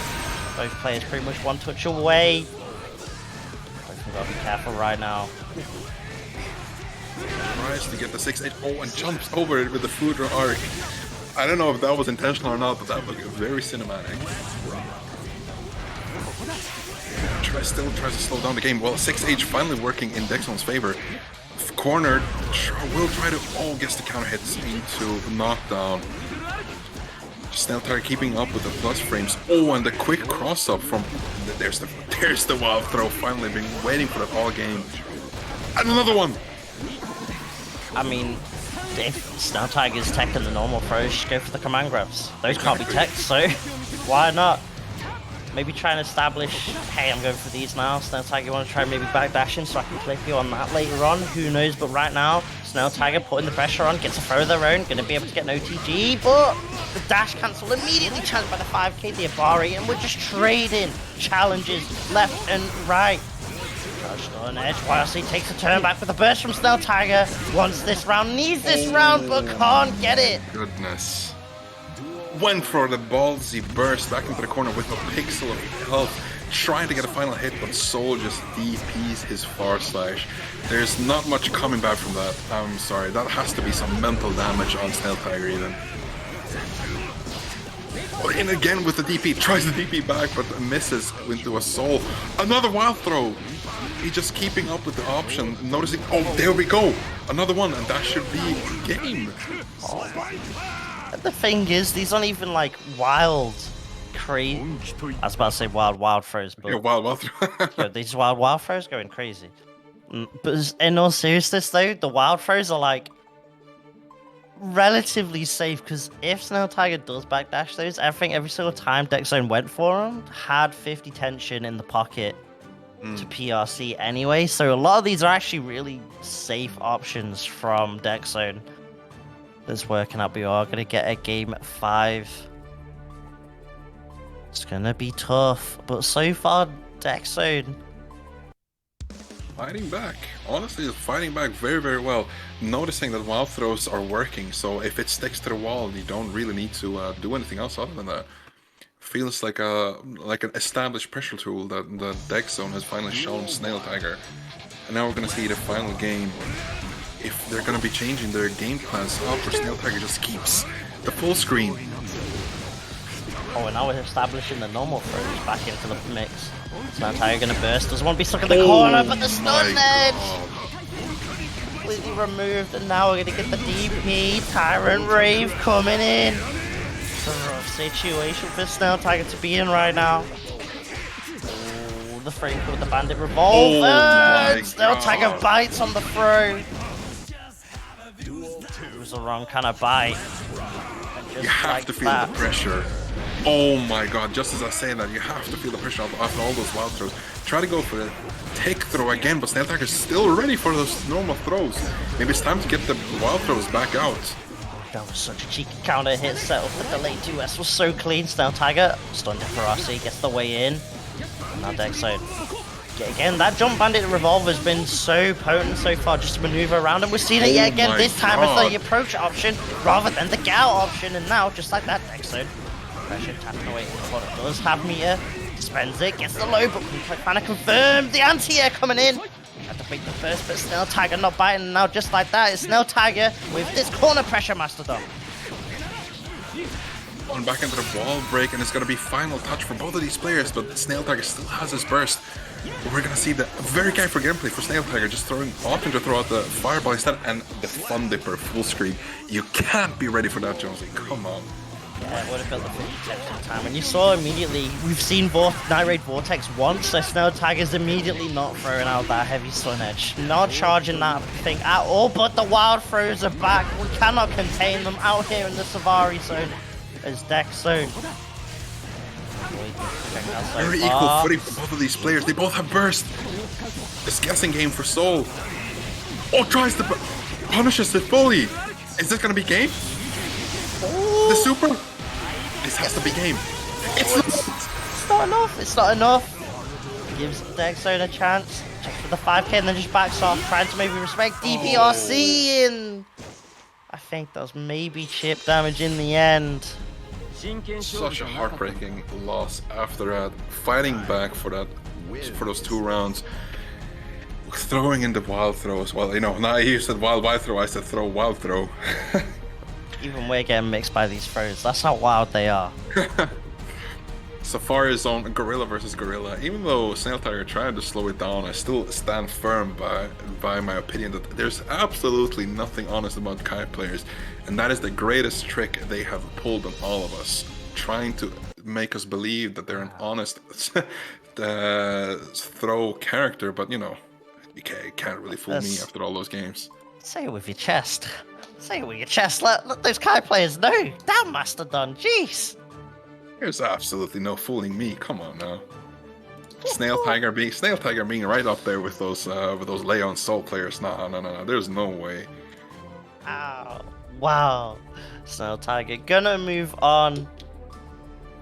Both players pretty much one touch away. Both got to be careful right now.
Tries to get the 6-8. Oh, and jumps over it with the Foudre arc. I don't know if that was intentional or not, but that was very cinematic. Still tries to slow down the game. Well, 6H finally working in DECKZONE's favor. Cornered, will try to, gets the counter hits into knockdown. Snailtiger keeping up with the plus frames. Oh, and the quick cross up from there's the wild throw. Finally been waiting for that all game. And another one.
I mean, if Snailtiger's tech and the normal throws, just go for the command grabs. Those can't be teched, so why not? Maybe try and establish, hey, I'm going for these now. Snailtiger want to try maybe backdashing so I can click you on that later on. Who knows? But right now, Snailtiger putting the pressure on, gets a throw of their own, going to be able to get an OTG, but the dash cancel immediately challenged by the 5k, the Abari, and we're just trading challenges left and right. Touched on edge, YRC takes a turn back with a burst from Snailtiger. Wants this round, needs this round, but can't get it.
Goodness. Went for the ballsy burst back into the corner with a pixel of health, trying to get a final hit, but Soul just DPs his far slash. There's not much coming back from that. I'm sorry, that has to be some mental damage on Snailtiger even. And again with the DP, tries the DP back, but misses into a Soul. Another wild throw. He's just keeping up with the option, noticing, there we go. Another one, and that should be game.
The thing is, these aren't even like wild, crazy. I was about to say wild throws, but
yeah, wild throw.
these wild throws going crazy. But in all seriousness, though, the wild throws are like relatively safe because if Snailtiger does backdash those, I think every single time DECKZONE went for him, had 50 tension in the pocket to PRC anyway. So a lot of these are actually really safe options from DECKZONE. That's working out. We are going to get a game 5. It's going to be tough, but so far, DECKZONE
Fighting back. Honestly, it's fighting back very, very well. Noticing that wild throws are working, so if it sticks to the wall, you don't really need to do anything else other than that. Feels like an established pressure tool that DECKZONE has finally shown Snailtiger. And now we're gonna see the final game. If they're gonna be changing their game plans up, or Snailtiger just keeps the full screen.
Oh, and now we're establishing the normal throws back into the mix. Snailtiger gonna burst, doesn't want to be stuck in the corner, but the stun edge! Completely removed, and now we're gonna get the DP. Tyrant Rave coming in. It's a rough situation for Snailtiger to be in right now. Oh, the frame with the bandit revolver! Snailtiger bites on the throw. It was the wrong kind of bite.
You have to feel the pressure. Oh my god, just as I say that, you have to feel the pressure after all those wild throws. Try to go for the take throw again, but Snailtiger is still ready for those normal throws. Maybe it's time to get the wild throws back out.
That was such a cheeky counter hit set up. The late 2S was so clean. Snailtiger stunned for RC, gets the way in. Now DECKZONE. Again, that jump bandit revolver has been so potent so far just to maneuver around, and we're seeing it yet again. This time it's the approach option rather than the gal option, and now just like that, DECKZONE. Pressure tapping away what it does have meter, spends it, gets the low, but trying to confirm the anti-air coming in. Had to beat the first, but Snailtiger not biting, and now just like that, it's Snailtiger with this corner pressure mastodon.
On back into the wall break, and it's going to be final touch for both of these players, but Snailtiger still has his burst. But we're going to see the very careful gameplay for Snailtiger, just opting to throw out the fireball instead, and the Fun Dipper full screen. You can't be ready for that, Jonesy. Come on.
Yeah, it would have built the 50 tension time. And you saw immediately, we've seen Night Raid Vortex once, so Snailtiger's immediately not throwing out that heavy stun edge. Not charging that thing at all, but the wild throws are back. We cannot contain them out here in the Savari zone as DECKZONE.
Very equal footing for both of these players. They both have burst. This guessing game for Soul. Oh, tries to punishes it fully. Is this going to be game? The super? This has to be game.
It's not enough. It's not enough. Gives DECKZONE a chance. Checks for the 5k and then just backs off, trying to maybe respect DPRC, and I think that was maybe chip damage in the end.
Such a heartbreaking loss after that. Fighting back for those 2 rounds. Throwing in the wild throws. Well, you know, now you said wild throw, I said throw wild throw.
Even we're getting mixed by these throws. That's how wild they are.
Safari's on Gorilla versus Gorilla. Even though Snailtiger tried to slow it down, I still stand firm by my opinion that there's absolutely nothing honest about kite players, and that is the greatest trick they have pulled on all of us, trying to make us believe that they're an honest throw character. But you know, you can't really fool me after all those games.
Say it with your chest. Say it with your chest. Let those kite players know. Damn, Mastodon. Jeez.
There's absolutely no fooling me. Come on now. Snailtiger being right up there with those Leon Soul players. No. There's no way.
Ow. Wow. Snailtiger gonna move on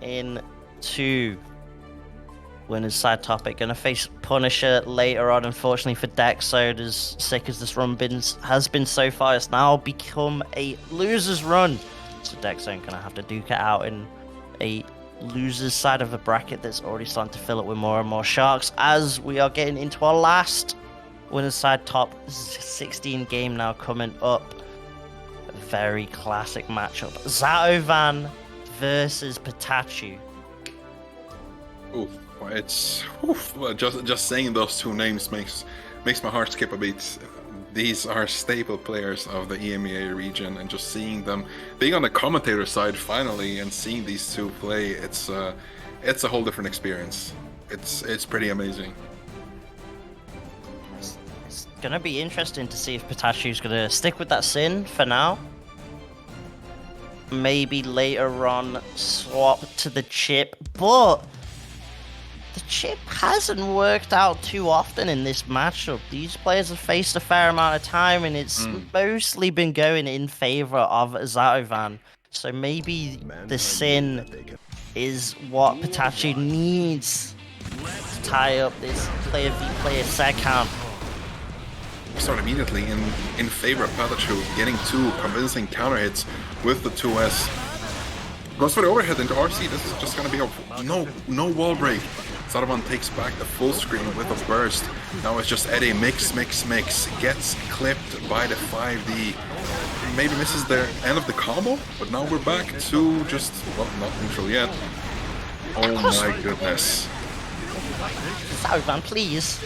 into winner's side topic. Gonna face Punisher later on. Unfortunately for DECKZONE, as sick as this run has been so far, it's now become a loser's run. So DECKZONE gonna have to duke it out in a loser's side of a bracket that's already starting to fill up with more and more sharks, as we are getting into our last winner's side top 16 game now coming up. A very classic matchup. Zato-VaN versus PataChu.
Oof. It's just saying those 2 names makes my heart skip a beat. These are staple players of the EMEA region, and just seeing them being on the commentator side finally and seeing these 2 play, it's a whole different experience. It's pretty amazing.
It's gonna be interesting to see if PataChu's gonna stick with that sin for now, maybe later on swap to the Chipp, but the Chipp hasn't worked out too often in this matchup. These players have faced a fair amount of time, and it's mostly been going in favor of Zato-VaN. So maybe the Sin is what PataChu needs to tie up this player v player set count.
We start immediately in favor of PataChu, getting 2 convincing counter hits with the 2S. Goes for the overhead into RC. This is just gonna be a no wall break. Zato-VaN takes back the full screen with a burst. Now it's just Eddie mix. Gets clipped by the 5D. Maybe misses the end of the combo, but now we're back to just, well, not neutral yet. Oh my goodness.
Zato-VaN, please.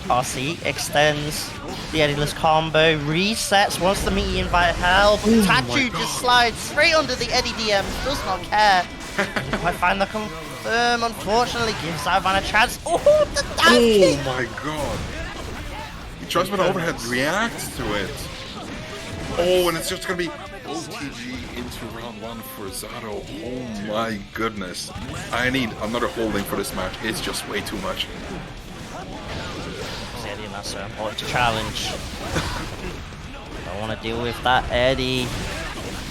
RC extends the Eddie-less combo, resets, wants the meaty invite help. PataChu just slides straight under the Eddie DM, does not care. Didn't quite find the confirm, unfortunately, gives Zato-VaN a chance. Oh, the down kick!
Oh my god. He tries with overhead, reacts to it. Oh, and it's just gonna be OTG into round 1 for Zato. Oh my goodness. I need another holding for this match. It's just way too much.
Eddie, and that's so important to challenge. Don't want to deal with that. Eddie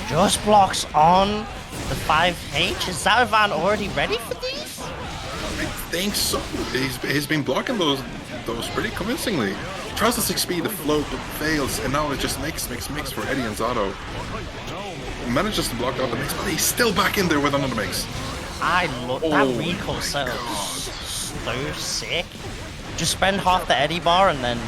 just blocks on the 5H. Is Zato-VaN already ready for these?
I think so. He's been blocking those pretty convincingly. Tries to 6-speed the float, but fails, and now it just mix for Eddie and Zato. Manages to block out the mix, but he's still back in there with another mix.
I love that recoil setup. So sick. Just spend half the Eddie bar and then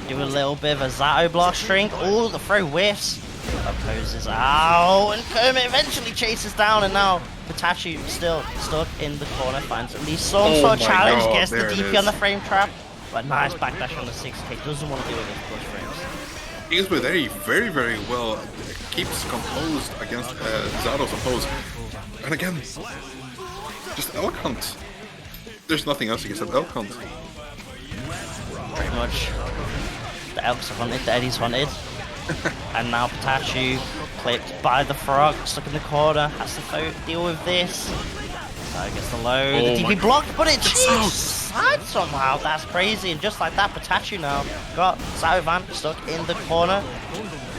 do a little bit of a Zato block string. Oh, the throw whiffs. Opposes out, and Kermit eventually chases down, and now PataChu still stuck in the corner, finds at least some sort of challenge, gets the DP on the frame trap, but nice backdash on the 6K, doesn't want to deal with his push frames.
He's with Eddie very well, keeps composed against Zato's oppose, and again, just elk hunt. There's nothing else against elk hunt.
Pretty much. The elks have hunted, the Eddie's hunted. And now PataChu clipped by the frog, stuck in the corner, has to deal with this. So I guess the low, the DP blocked, but it cheats side somehow. That's crazy. And just like that, PataChu now got Zato-VaN stuck in the corner.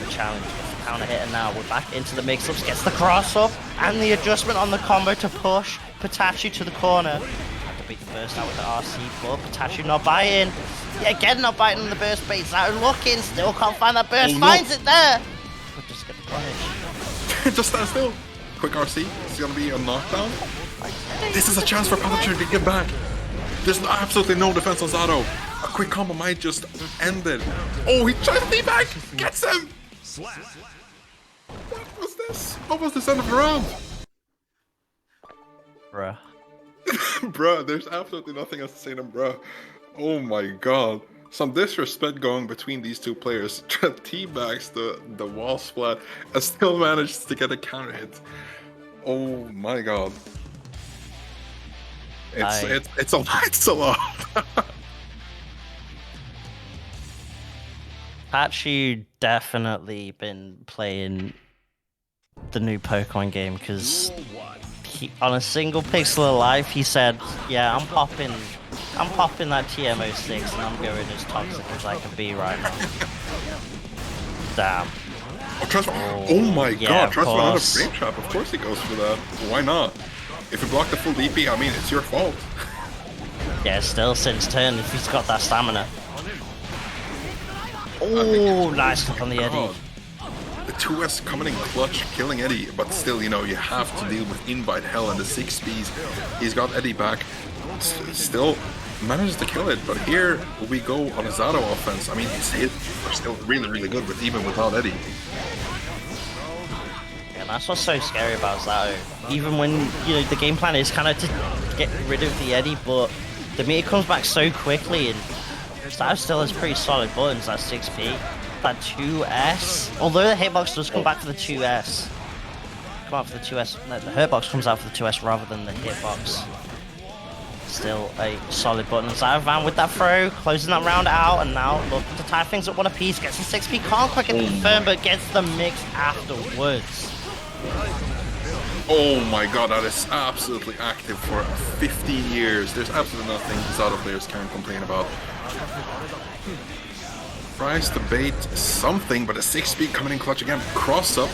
Challenge gets the counter hit, and now we're back into the mix-ups, gets the cross up, and the adjustment on the combo to push PataChu to the corner. Had to beat the burst out with the RC, but PataChu not biting. Yeah, again not biting on the burst bait. Zato looking, still can't find that burst, finds it there. But just get the punish.
Just stand still. Quick RC. It's gonna be a knockdown. This is a chance for PataChu to get back. There's absolutely no defense on Zato. A quick combo might just end it. Oh, he tries to be back. Gets him. What was this? What was this end of the round?
Bruh.
Bruh, there's absolutely nothing else to say than bruh. Oh my god. Some disrespect going between these two players. Teabags the wall splat and still manages to get a counter hit. Oh my god. It's a lot.
PataChu definitely been playing the new Pokemon game, because on a single pixel of life he said, yeah, I'm popping that TM06 and I'm going as toxic as I can be right now. Damn.
Oh my god, tries for another frame trap. Of course he goes for that. Why not? If you block the full DP, I mean, it's your fault.
Yeah, still since turn if he's got that stamina. Oh, nice stuff on the Eddie.
The 2S coming in clutch, killing Eddie, but still, you know, you have to deal with invite hell and the 6Ps. He's got Eddie back. Still manages to kill it, but here we go on a Zato offense. I mean, his hits are still really good, but even without Eddie.
Yeah, that's what's so scary about Zato. Even when, you know, the game plan is kind of to get rid of the Eddie, but the meter comes back so quickly, and Zato still has pretty solid buttons. That 6P, that 2S. Although the hitbox does come back for the 2S. Come out for the 2S. No, the hurtbox comes out for the 2S rather than the hitbox. Still a solid button. Zato-VaN with that throw, closing that round out, and now looking to tie things at one apiece. Gets the 6P, can't quite get the confirm, but gets the mix afterwards.
Oh my god, that is absolutely active for 15 years. There's absolutely nothing Zato players can complain about. Tries to bait something, but a 6-speed coming in clutch again. Cross up.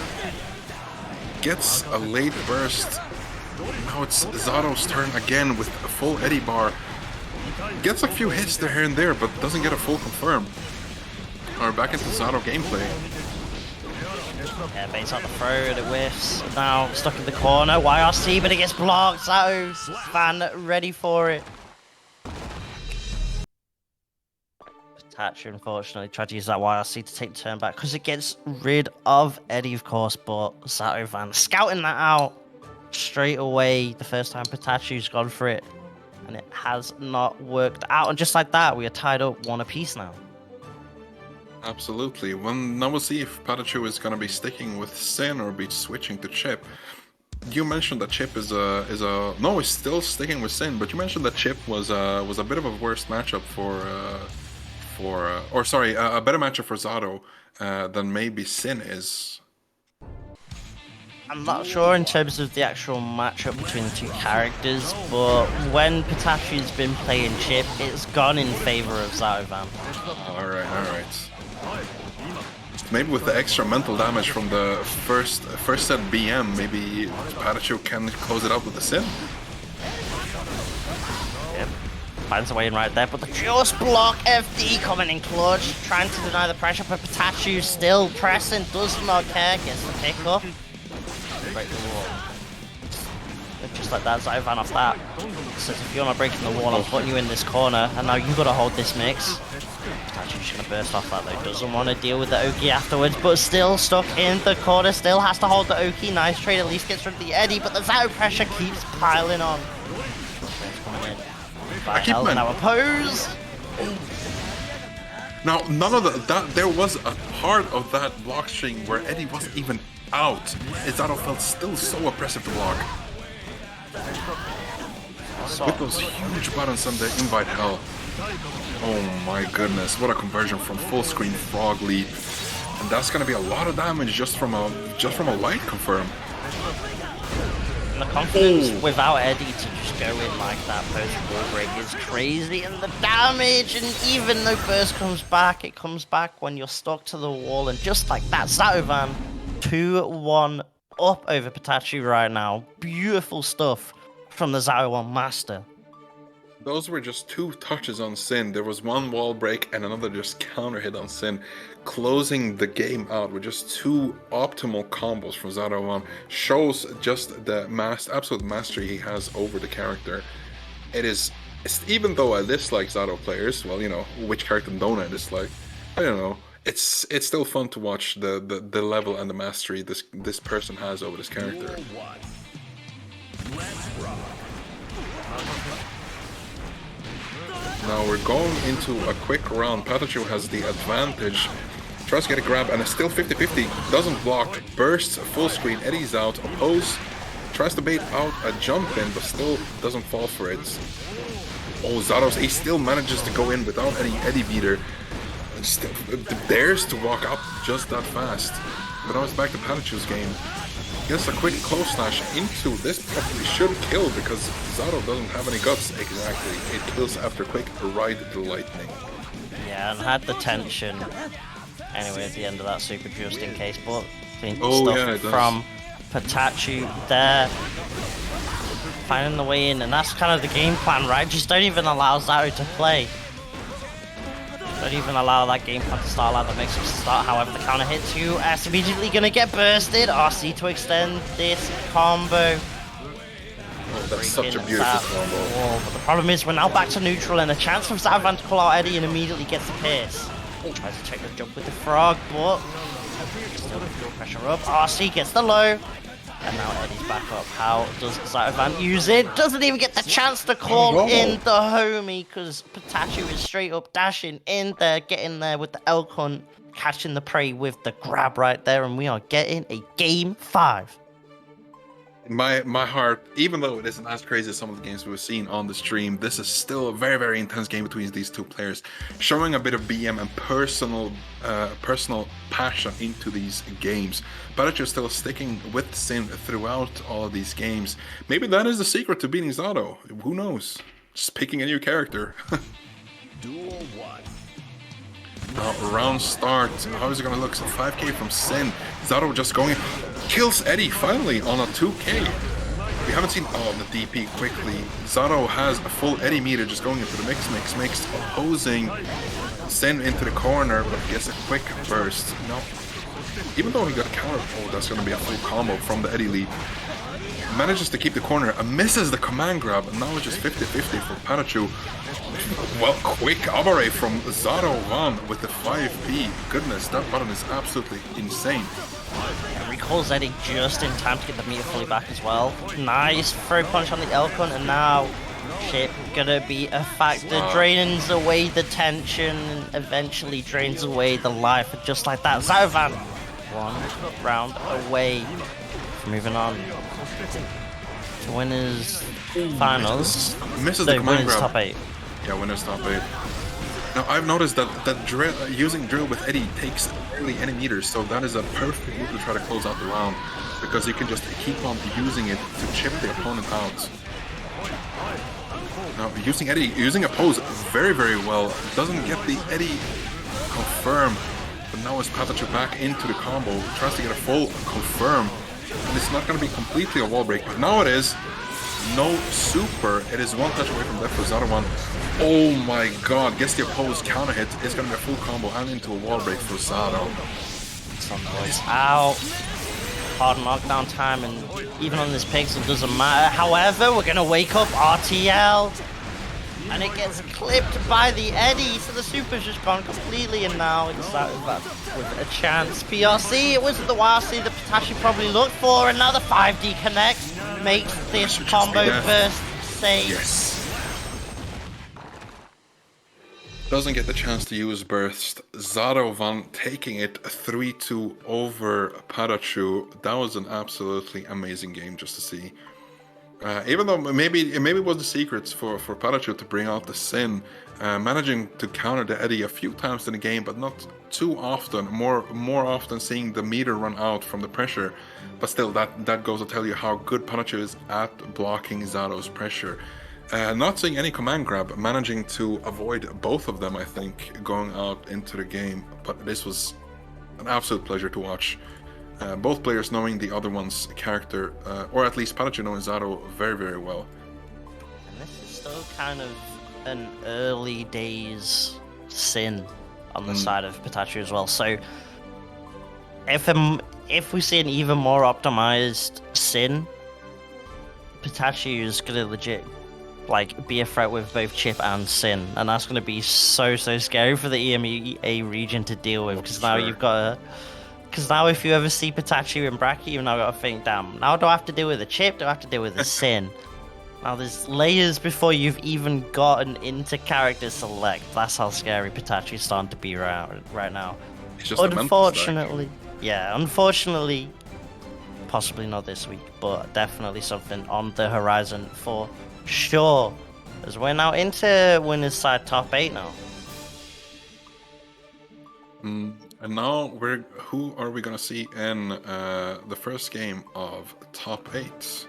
Gets a late burst. Now it's Zato's turn again with a full Eddie bar. Gets a few hits there here and there, but doesn't get a full confirm. We're back into Zato gameplay.
Yeah, baits on the throw, it whiffs. Now stuck in the corner. YRC, but it gets blocked. Zato-VaN ready for it. PataChu, unfortunately, tried to use that YRC to take the turn back because it gets rid of Eddie, of course, but Zato-VaN scouting that out straight away the first time PataChu's gone for it. And it has not worked out. And just like that, we are tied up 1 apiece now.
Absolutely. Well, now we'll see if PataChu is going to be sticking with Sin or be switching to Chipp. You mentioned that Chipp is no, he's still sticking with Sin, but you mentioned that Chipp was a bit of a worse matchup a better matchup for Zato than maybe Sin is.
I'm not sure in terms of the actual matchup between the two characters, but when PataChu's been playing Chipp, it's gone in favor of Zato-VaN.
Alright. Maybe with the extra mental damage from the first set BM, maybe PataChu can close it out with the Sin.
Yep. Finds a way in right there, but the just block FD coming in clutch, trying to deny the pressure, but PataChu still pressing, does not care, gets the pick up. Break the wall. Just like that, Zato-VaN off that. Says if you're not breaking the wall, I'm putting you in this corner, and now you've got to hold this mix. PataChu's gonna burst off that though, doesn't want to deal with the Oki afterwards, but still stuck in the corner, still has to hold the Oki. Nice trade, at least gets rid of the Eddie, but the Zato pressure keeps piling on. Coming in. By hell, now oppose.
Now, none of that there was a part of that block string where Eddie wasn't even out. Zato felt still so oppressive to block. With those huge buttons on the invite hell. Oh my goodness, what a conversion from full screen frog leap. And that's gonna be a lot of damage just from a light confirm.
And the confidence without Eddie to just go in like that post-wall break is crazy, and the damage, and even though burst comes back, it comes back when you're stuck to the wall, and just like that, Zato-VaN 2-1 up over PataChu right now. Beautiful stuff from the Zato-VaN master.
Those were just 2 touches on Sin. There was one wall break and another just counter hit on Sin, closing the game out with just 2 optimal combos from Zato-VaN. Shows just the absolute mastery he has over the character. It's even though I dislike Zato players, well, you know, which character don't I dislike? I don't know. It's still fun to watch the level and the mastery this person has over this character. Now we're going into a quick round. PataChu has the advantage. Tries to get a grab and it's still 50-50. Doesn't block. Bursts full screen. Eddie's out. Oppose. Tries to bait out a jump in, but still doesn't fall for it. Oh, he still manages to go in without any Eddie beater. Still dares to walk up just that fast. But now it's back to PataChu's game. Gets a quick close slash into this, probably should kill because Zato doesn't have any guts. Exactly. It kills after quick ride the lightning.
Yeah, and had the tension anyway at the end of that super just in case, but clean stuff from PataChu there. Finding the way in, and that's kind of the game plan, right? Just don't even allow Zato to play. Don't even allow that game plan to start, allow the mix-up to start. However, the counter hit to S immediately going to get bursted. RC to extend this combo.
That's such a beautiful combo.
Wall. But the problem is we're now back to neutral, and a chance from Zato-VaN to call out Eddie and immediately gets the pierce. Tries to check the jump with the frog, but still the pressure up. RC gets the low. And now Eddie's back up. How does Zato-VaN use it? Doesn't even get the chance to call in the homie because PataChu is straight up dashing in there, getting there with the elk hunt, catching the prey with the grab right there, and we are getting a game 5.
my heart, even though it isn't as crazy as some of the games we've seen on the stream, this is still a very, very intense game between these two players, showing a bit of BM and personal passion into these games. PataChu is still sticking with Sin throughout all of these games. Maybe that is the secret to beating Zato. Who knows? Just picking a new character.
Duel 1.
Now, round start. How is it gonna look? So 5k from Sin. Zato just going, kills Eddie finally on a 2k. We haven't seen the DP quickly. Zato has a full Eddie meter just going into the mix, opposing Sin into the corner, but gets a quick burst. No, even though he got a counter, that's gonna be a full combo from the Eddie lead. Manages to keep the corner and misses the command grab, and now it's just 50-50 for PataChu. Well, quick Urboi from Zato-VaN with the 5p. Goodness, that button is absolutely insane.
Recalls Eddie just in time to get the meter fully back as well. Nice throw punch on the Elkon, and now Chipp gonna be a factor. Drains away the tension and eventually drains away the life. And just like that, Zato-VaN 1 round away from moving on to winners finals.
Misses the command grab.
Top 8.
Yeah, winners top 8. Now I've noticed that using drill with Eddie takes barely any meters, so that is a perfect move to try to close out the round, because you can just keep on using it to chip the opponent out. Now using oppose very, very well. Doesn't get the Eddie confirm, but now it's PataChu back into the combo, tries to get a full confirm, and it's not going to be completely a wall break, but now it is. No super, it is one touch away from death for Zato-VaN. Oh my god, gets the opposed counter hit. It's gonna be a full combo and into a wall break for Zato.
Some boys out. Hard knockdown time, and even on this pixel doesn't matter. However, we're gonna wake up RTL, and it gets clipped by the Eddie, so the super's just gone completely, and now it's Zato-VaN with a chance. PRC, it wasn't the YRC that PataChu probably looked for, and now the 5D connect makes this combo burst safe.
Yes. Doesn't get the chance to use burst. Zato-VaN taking it 3-2 over PataChu. That was an absolutely amazing game just to see. Even though maybe it was the secrets for PataChu to bring out the Sin, managing to counter the Eddie a few times in the game, but not too often. More often seeing the meter run out from the pressure. But still, that goes to tell you how good PataChu is at blocking Zato's pressure. Not seeing any command grab, managing to avoid both of them, I think, going out into the game. But this was an absolute pleasure to watch. Both players knowing the other one's character, or at least PataChu knowing Zato very, very well.
And this is still kind of an early days Sin on the side of PataChu as well. So if we see an even more optimized Sin, PataChu is gonna legit be a threat with both Chipp and Sin, and that's gonna be so scary for the EMEA region to deal with, because now you've got because now if you ever see PataChu in bracket, you've now got to think, damn, now do I have to deal with a Chipp? Do I have to deal with a Sin? Now there's layers before you've even gotten into character select. That's how scary PataChu's starting to be right now. Unfortunately, unfortunately, possibly not this week, but definitely something on the horizon for sure. As we're now into winners side top 8 now.
And now who are we gonna see in the first game of top 8?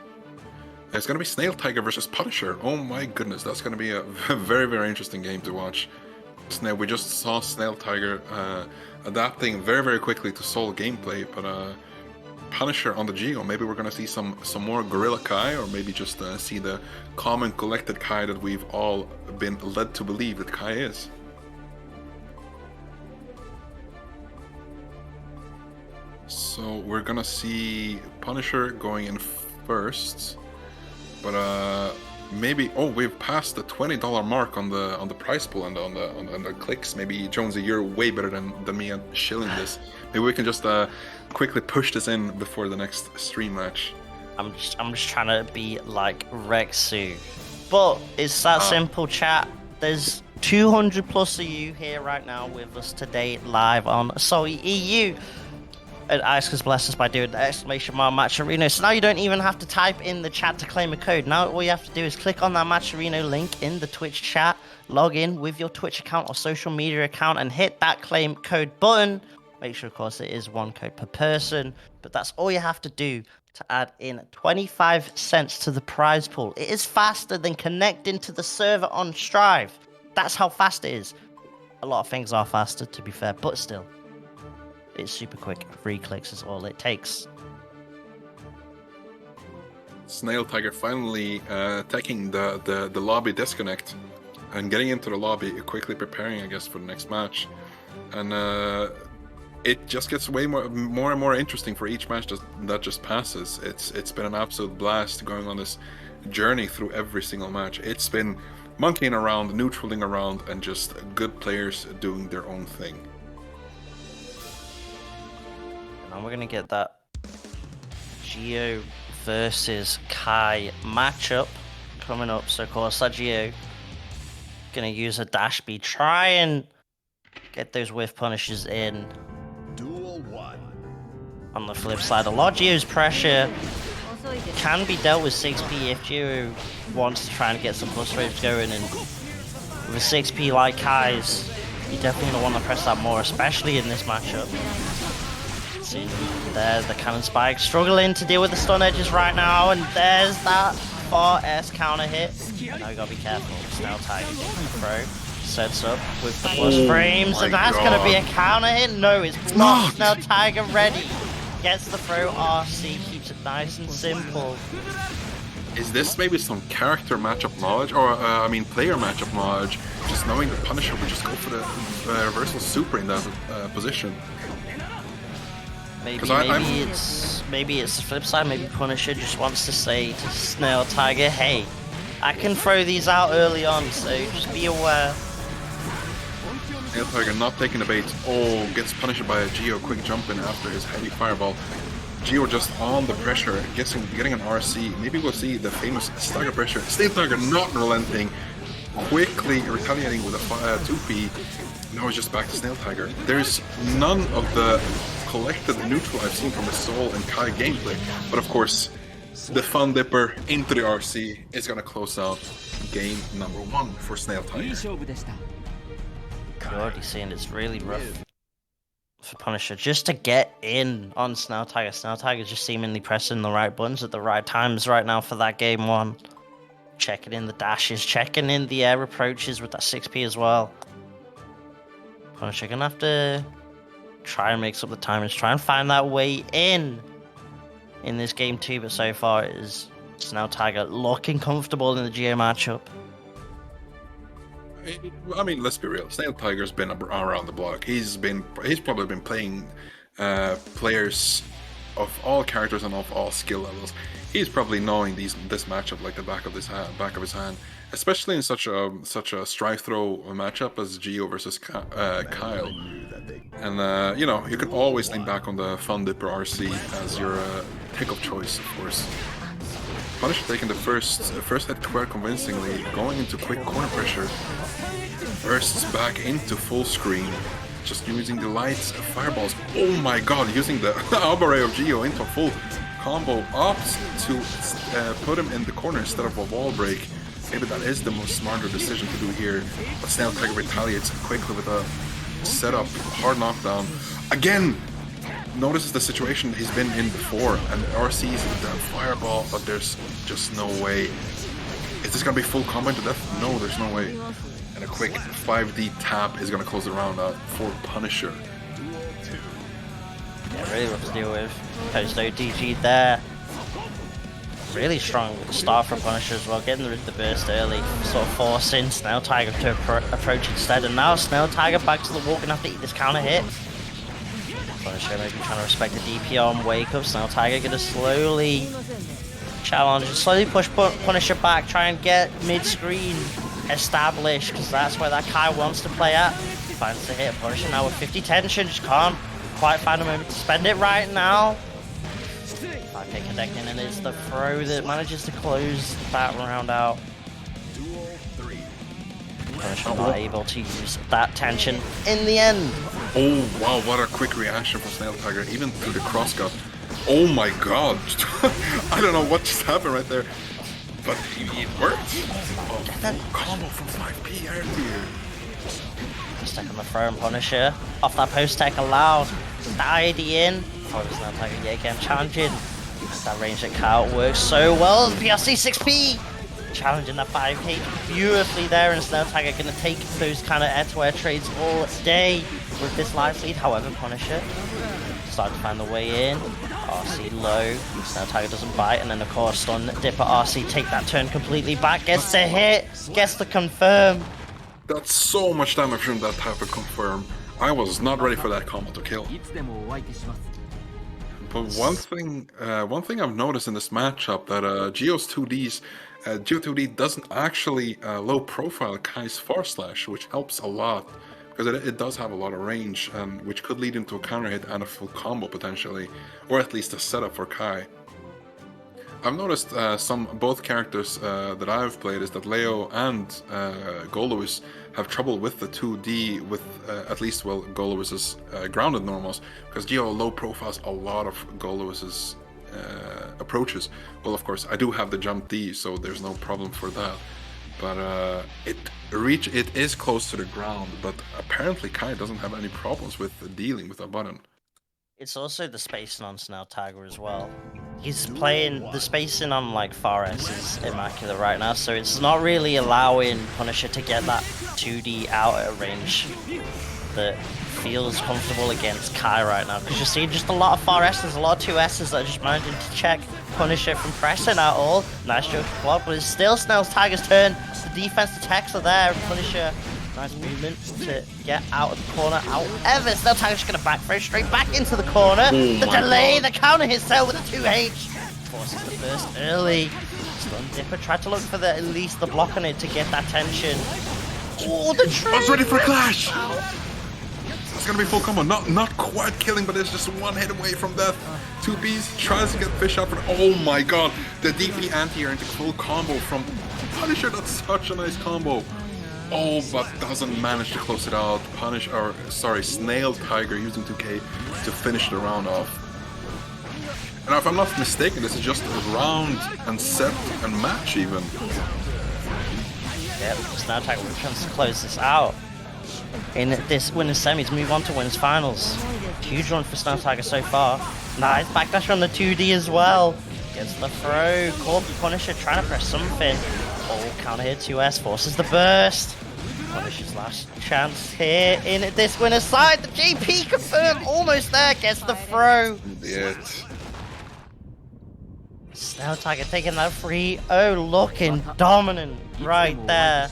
It's gonna be Snailtiger versus Punisher. Oh my goodness, that's gonna be a very, very interesting game to watch. We just saw Snailtiger adapting very, very quickly to Soul gameplay, but Punisher on the Gigo, maybe we're gonna see some more Gorilla Kai, or maybe just see the calm and collected Kai that we've all been led to believe that Kai is. So we're gonna see Punisher going in first, but maybe we've passed the $20 mark on the prize pool and on the clicks. Maybe Jonesy, you're way better than me at shilling this. Maybe we can just quickly push this in before the next stream match.
I'm just trying to be like Rexu, but it's that simple, chat. There's 200 plus of you here right now with us today live on SaltyEU. And Ice has blessed us by doing the exclamation mark Matcherino. So now you don't even have to type in the chat to claim a code. Now all you have to do is click on that Matcherino link in the Twitch chat, log in with your Twitch account or social media account, and hit that claim code button. Make sure, of course, it is one code per person. But that's all you have to do to add in 25 cents to the prize pool. It is faster than connecting to the server on Strive. That's how fast it is. A lot of things are faster, to be fair, but still. It's super quick. 3 clicks is all it takes.
Snailtiger finally taking the lobby disconnect and getting into the lobby, quickly preparing, I guess, for the next match. And it just gets way more and more interesting for each match that just passes. It's been an absolute blast going on this journey through every single match. It's been monkeying around, neutraling around, and just good players doing their own thing.
And we're going to get that Geo versus Kai matchup coming up. So, of course, that Geo going to use a dash speed, try and get those whiff punishes in.
Duel 1.
On the flip side, a lot of Geo's pressure can be dealt with 6p if Geo wants to try and get some plus waves going. And with a 6p like Kai's, you definitely don't want to press that more, especially in this matchup. See, there's the cannon spike, struggling to deal with the stun edges right now, and there's that far S counter hit. Now you gotta be careful. Snailtiger getting the throw, sets up with the plus frames, and that's gonna be a counter hit. No, it's blocked. Snailtiger ready. Gets the throw, RC, keeps it nice and simple.
Is this maybe some character matchup knowledge, or player matchup knowledge? Just knowing the Punisher would just go for the reversal super in that position.
Maybe it's the flip side. Maybe Punisher just wants to say to Snailtiger, hey, I can throw these out early on, so just be aware.
Snailtiger not taking the bait. Oh, gets punished by a Geo quick jump in after his heavy fireball. Geo just on the pressure, getting an RC. Maybe we'll see the famous stagger pressure. Snailtiger not relenting, quickly retaliating with a 2p. Now it's just back to Snailtiger. There's none of the collected neutral I've seen from the Soul and Kai gameplay, but of course, the Fun Dipper into the RC is gonna close out game number 1 for Snailtiger.
You're already seeing it's really rough for Punisher just to get in on Snailtiger. Snailtiger's just seemingly pressing the right buttons at the right times right now for that game 1. Checking in the dashes, checking in the air approaches with that 6p as well. Punisher gonna have to try and mix up the timings, try and find that way in this game 2, but so far it is Snailtiger looking comfortable in the Geo matchup.
I mean, let's be real. Snailtiger's been around the block. He's probably been playing players of all characters and of all skill levels. He's probably knowing this matchup like the back of his hand, especially in such a strive throw matchup as Geo versus Kyle. And you know, you can always lean back on the Fun Dipper RC as your pick of choice, of course. Punisher taking the first hit quite convincingly, going into quick corner pressure. Bursts back into full screen, just using the lights, fireballs. Oh my god, using the Urboi of Geo into a full combo, opts to put him in the corner instead of a wall break. Maybe that is the most smarter decision to do here, but Snailtiger retaliates quickly with a setup, hard knockdown. Again, notices the situation he's been in before, and RCs with the fireball, but there's just no way. Is this gonna be full combo to death? No, there's no way. And a quick 5D tap is gonna close the round out for Punisher.
Yeah, really rough to deal with. Post-O DG there. Really strong start from Punisher as well, getting the burst early, sort of forcing Snailtiger to approach instead. And now Snailtiger back to the wall, gonna have to eat this counter hit. Punisher maybe trying to respect the DP on wake up. Snailtiger gonna slowly challenge, slowly push Punisher back, try and get mid-screen established, because that's where that Kai wants to play at. Finds the hit. Punisher now with 50 tension, just can't quite find a moment to spend it right now. 5k connecting, and it's the throw that manages to close that round out.
Duel 3.
Punisher not able to use that tension in the end.
Oh wow, what a quick reaction from Snailtiger, even through the crosscut. Oh my god. I don't know what just happened right there. But it worked. Oh, full combo from 5P air tier.
Stuck on the throw and Punisher. Off that post tech allowed. The ID in. Oh, it's Snailtiger yet again challenging. That range that Kyle works so well. PRC 6P. Challenging that 5K beautifully there, and Snailtiger going to take those kind of air-to-air trades all day with this live lead. However, Punisher starting to find the way in. RC low, Snailtiger doesn't bite, and then of course Stun Dipper RC take that turn completely back, gets the hit, gets the confirm.
That's so much damage from that type of confirm. I was not ready for that combo to kill. But one thing I've noticed in this matchup that Geo's 2Ds, Geo 2D doesn't actually low profile Kai's far slash, which helps a lot because it does have a lot of range, and which could lead into a counter hit and a full combo potentially, or at least a setup for Kai. I've noticed both characters that I've played is that Leo and Goldlewis have trouble with the 2D with at least, well, Goldlewis's grounded normals, because Geo low profiles a lot of Goldlewis's approaches. Well, of course, I do have the jump D, so there's no problem for that. But it is close to the ground, but apparently Kai doesn't have any problems with dealing with a button.
It's also the spacing on Snailtiger as well. He's playing the spacing on like far S is immaculate right now, so it's not really allowing Punisher to get that 2D out at range that feels comfortable against Kai right now, because you're seeing just a lot of far S's, a lot of 2S's that are just managing to check Punisher from pressing at all. Nice joke to block, but it's still Snailtiger's turn. The defense attacks are there. Punisher, nice movement to get out of the corner. However, Snailtiger's just going to back throw straight back into the corner. The delay, the counter hit cell with the 2H. Forces the burst early. Stun Dipper tried to look for at least the block on it to get that tension. Oh, the tree!
I was ready for a clash! It's gonna be full combo, not quite killing, but it's just one hit away from death. 2Bs tries to get fish out, but oh my god, the DP anti-air into full combo from Punisher. That's such a nice combo. Oh, but doesn't manage to close it out. Snailtiger using 2K to finish the round off. And if I'm not mistaken, this is just a round and set and match even.
Yep, Snailtiger returns to close this out. In this winners semis, move on to winners finals. Huge run for Snailtiger so far. Nice backdash on the 2D as well. Gets the throw. Caught Punisher trying to press something. Oh, counter hit 2S forces the burst. Punisher's last chance here in this winner's side. The GP confirmed, almost there. Gets the throw.
Yes.
Snailtiger taking that 3-0, looking dominant right there.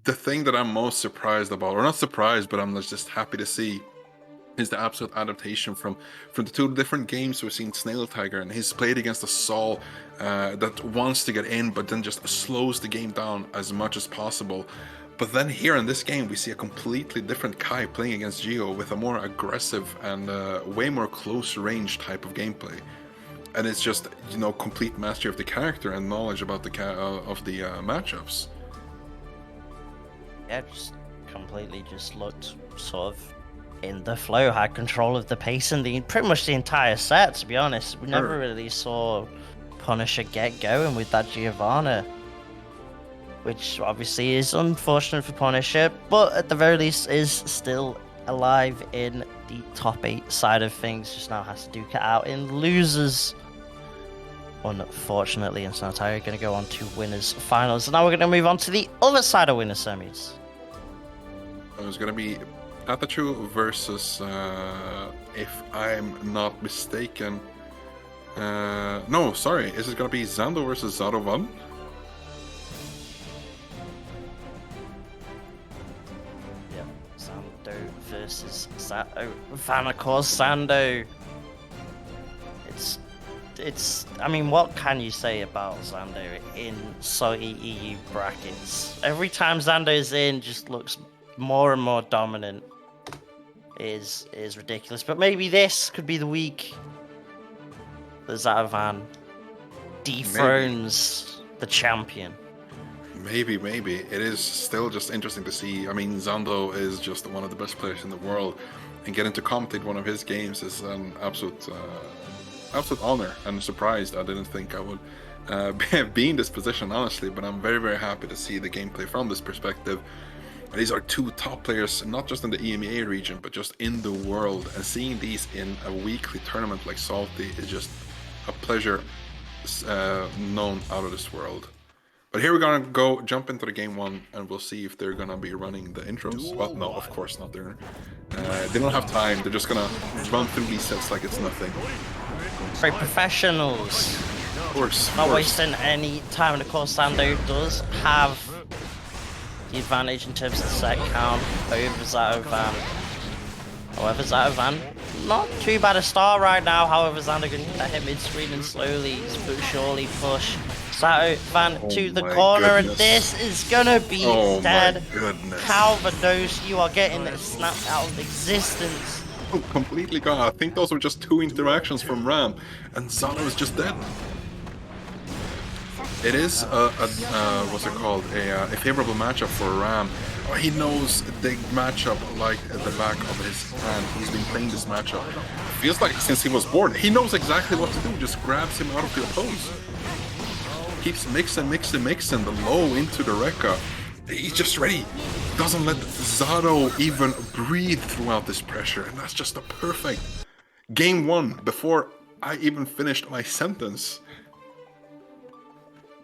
The thing that I'm most surprised about, or not surprised, but I'm just happy to see, is the absolute adaptation from the two different games we've seen Snailtiger, and he's played against a Sol that wants to get in, but then just slows the game down as much as possible. But then here in this game, we see a completely different Kai playing against Geo with a more aggressive and way more close range type of gameplay. And it's just, you know, complete mastery of the character and knowledge about the matchups.
Yeah, just completely just looked sort of in the flow, had control of the pace and pretty much the entire set, to be honest. We never really saw Punisher get going with that Giovanna, which obviously is unfortunate for Punisher, but at the very least is still alive in the top 8 side of things. Just now has to duke it out in losers, unfortunately, and Snailtiger going to go on to winners finals. And now we're going to move on to the other side of winners semis.
It's going to be PataChu versus, if I'm not mistaken, no, sorry, is it going to be Zando versus Zato-VaN?
Yeah, Zando versus Zato-VaN, of course. Zando. It's, I mean, what can you say about Zando in SaltyEU brackets? Every time Zando's in, just looks more and more dominant. Is ridiculous. But maybe this could be the week that Zato-VaN dethrones the champion.
Maybe. It is still just interesting to see. I mean, Zando is just one of the best players in the world, and getting to commentate one of his games is an absolute honor, and surprised. I didn't think I would be in this position, honestly, but I'm very, very happy to see the gameplay from this perspective. These are two top players, not just in the EMEA region, but just in the world, and seeing these in a weekly tournament like Salty is just a pleasure known out of this world. But here we're gonna jump into the game one, and we'll see if they're gonna be running the intros. Well, no, of course not. They don't have time. They're just gonna run through these sets like it's nothing.
Very professionals.
Of course.
Not wasting any time, and of course Zando does have the advantage in terms of the set count over Zato-VaN. However, Zato-VaN, not too bad a start right now. However, Zando can hit mid-screen and slowly but surely push Zato-VaN to the corner,
goodness.
and this is gonna be dead.
My goodness.
Calvados, you are getting snapped out of existence.
Oh, completely gone. I think those were just two interactions from Ram, and Zano is just dead. It is what's it called? A favorable matchup for Ram. He knows the matchup like at the back of his hand. He's been playing this matchup. Feels like since he was born. He knows exactly what to do. Just grabs him out of the oppose. Keeps mixing the low into the Rekka. He's just ready. Doesn't let Zato even breathe throughout this pressure. And that's just a perfect game one before I even finished my sentence.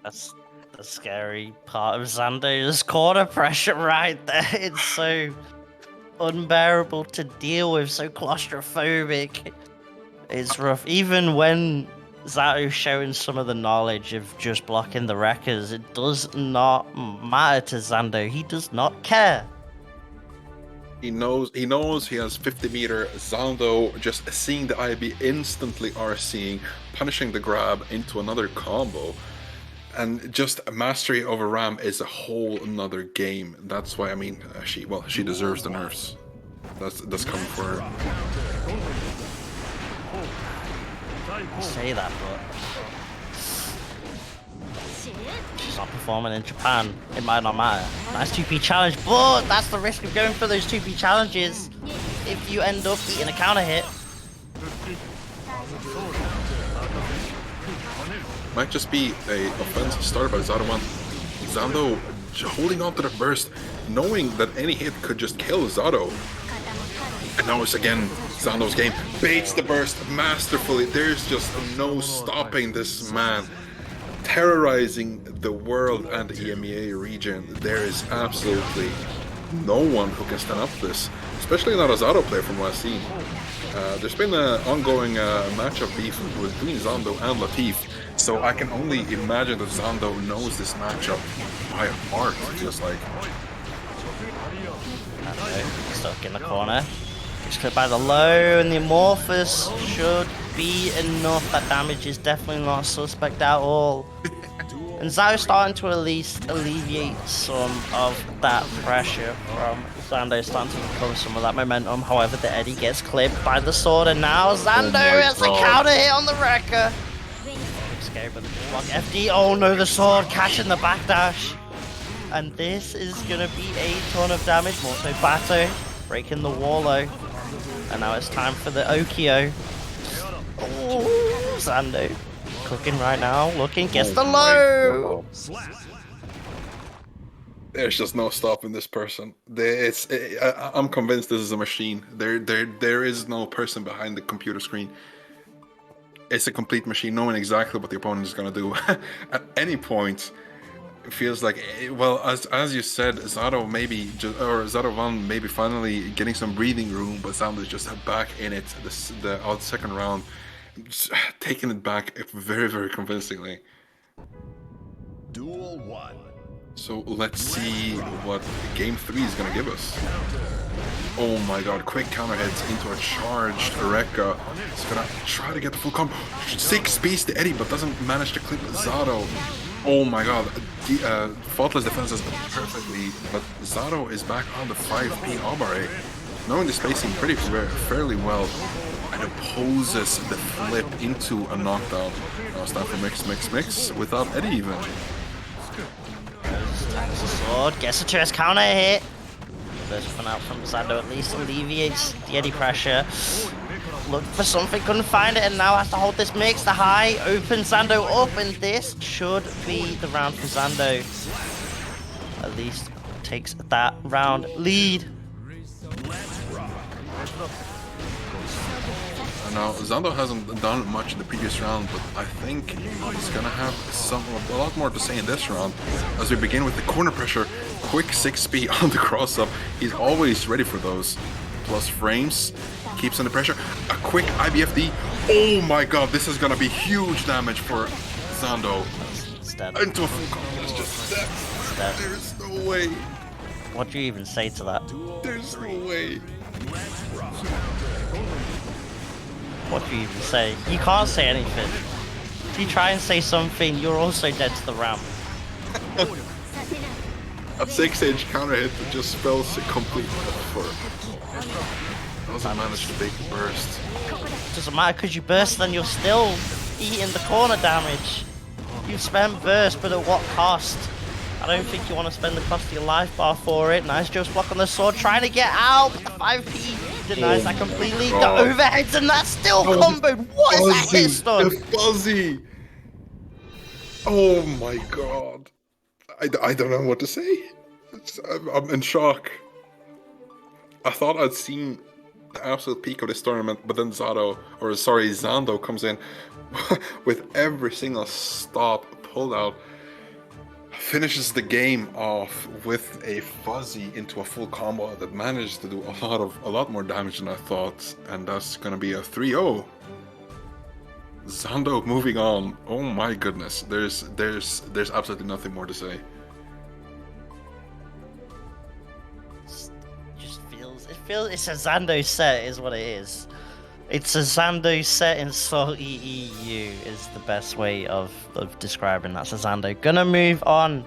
That's the scary part of Zando's corner pressure right there. It's so unbearable to deal with, so claustrophobic. It's rough. Even when Zato's showing some of the knowledge of just blocking the wreckers, it does not matter to Zando. He does not care.
He knows he has 50 meter. Zando just seeing the IB instantly RCing, punishing the grab into another combo. And just mastery over Ram is a whole another game. That's why, I mean, she deserves the nerfs. That's coming for her.
I say that, but she's not performing in Japan. It might not matter. Nice 2P challenge, but that's the risk of going for those 2P challenges. If you end up eating a counter hit.
Might just be a offense started by Zato-VaN. Zando holding on to the burst, knowing that any hit could just kill Zato. And now it's again Zando's game. Baits the burst masterfully. There's just no stopping this man. Terrorizing the world and the EMEA region. There is absolutely no one who can stand up to this. Especially not a Zato player from what I've seen. There's been an ongoing matchup beef between Zando and Latif. So I can only imagine that Zando knows this matchup by heart, just like.
Stuck in the corner. Just clipped by the low, and the Amorphous should be enough. That damage is definitely not suspect at all. And Zato's starting to at least alleviate some of that pressure from Zando, starting to recover some of that momentum. However, the Eddie gets clipped by the sword, and now Zando has a counter hit on the Wrecker. Scary, but the block FD. Oh no, the sword catching the backdash. And this is gonna be a ton of damage. More so Bato breaking the Warlow. And now it's time for the Okio. Oh, Zando cooking right now. Looking, gets the low.
There's just no stopping this person. I'm convinced this is a machine. There is no person behind the computer screen. It's a complete machine, knowing exactly what the opponent is going to do. At any point, it feels like, well, as you said, Zato-VaN maybe finally getting some breathing room, but Zando is just back in it. The second round, taking it back very, very convincingly.
Duel 1.
So let's see what game 3 is going to give us. Oh my god, quick counter hits into a charged Rekka. He's gonna try to get the full combo. 6 piece to Eddie, but doesn't manage to clip Zato. Oh my god, faultless defenses perfectly, but Zato is back on the 5P Urboi, knowing the spacing fairly well, and opposes the flip into a knockdown. Now it's time for mix without Eddie even.
Tags the sword, gets a chest counter hit. First one out from Zando at least alleviates the eddy pressure. Looked for something, couldn't find it, and now has to hold this mix. The high opens Zando up, and this should be the round for Zando. At least takes that round lead.
Now, Zando hasn't done much in the previous round, but I think he's gonna have a lot more to say in this round. As we begin with the corner pressure, quick 6p on the cross-up. He's always ready for those. Plus frames, keeps under pressure. A quick IBFD. Oh my god, this is gonna be huge damage for Zando.
It's dead.
Into a full combo, it's just dead.
It's dead.
There's no way.
What do you even say to that?
There's no way.
What do you even say? You can't say anything. If you try and say something, you're also dead to the ramp.
A 6-inch counter hit that just spells a complete for. Doesn't manage to make a burst.
Doesn't matter because you burst, then you're still eating the corner damage. You've spent burst, but at what cost? I don't think you want to spend the cost of your life bar for it. Nice just block on the sword, trying to get out. 5p denies that completely. The overheads, and that's still comboed. What is that hit stun?
The fuzzy. Oh my god. I don't know what to say. I'm in shock. I thought I'd seen the absolute peak of this tournament, but then Zando comes in with every single stop pulled out. Finishes the game off with a fuzzy into a full combo that managed to do a lot more damage than I thought, and that's gonna be a 3-0. Zando moving on. Oh my goodness, there's absolutely nothing more to say.
It feels it's a Zando set is what it is. It's a Zando set in SaltyEU is the best way of describing that's a Zando. Gonna move on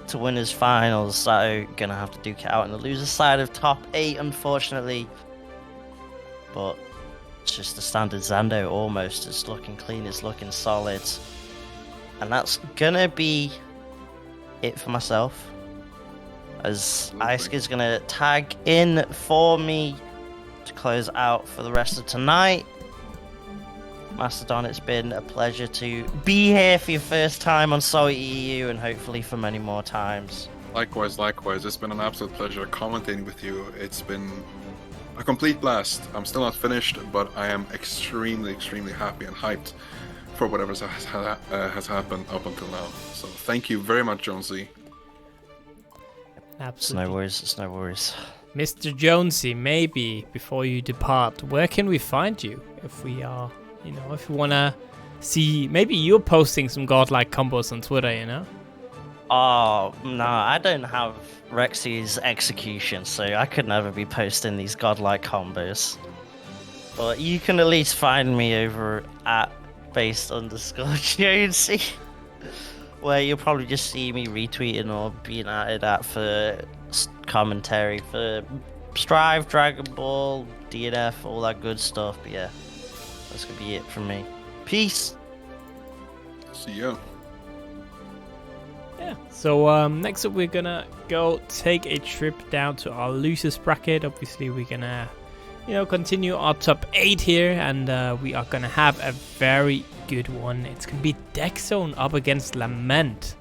to winners finals, so gonna have to duke it out on the loser side of top 8 unfortunately. But it's just the standard Zando almost. It's looking clean, it's looking solid. And that's gonna be it for myself. As Ice is gonna tag in for me to close out for the rest of tonight. Mastodon, it's been a pleasure to be here for your first time on SaltyEU and hopefully for many more times.
Likewise. It's been an absolute pleasure commentating with you. It's been a complete blast. I'm still not finished, but I am extremely happy and hyped for whatever has happened up until now. So thank you very much, Jonesy.
Absolutely.
It's no worries.
Mr. Jonesy, maybe before you depart, where can we find you if we are, if you want to see, maybe you're posting some godlike combos on Twitter,
Oh, no, I don't have Rexy's execution, so I could never be posting these godlike combos. But you can at least find me over at @based_Jonesy, where you'll probably just see me retweeting or being added at for commentary for Strive, Dragon Ball, DNF, all that good stuff. But yeah, that's gonna be it from me. Peace.
See ya.
Yeah. So next up, we're gonna go take a trip down to our losers bracket. Obviously, we're gonna, continue our top 8 here, and we are gonna have a very good one. It's gonna be DECKZONE up against Lament.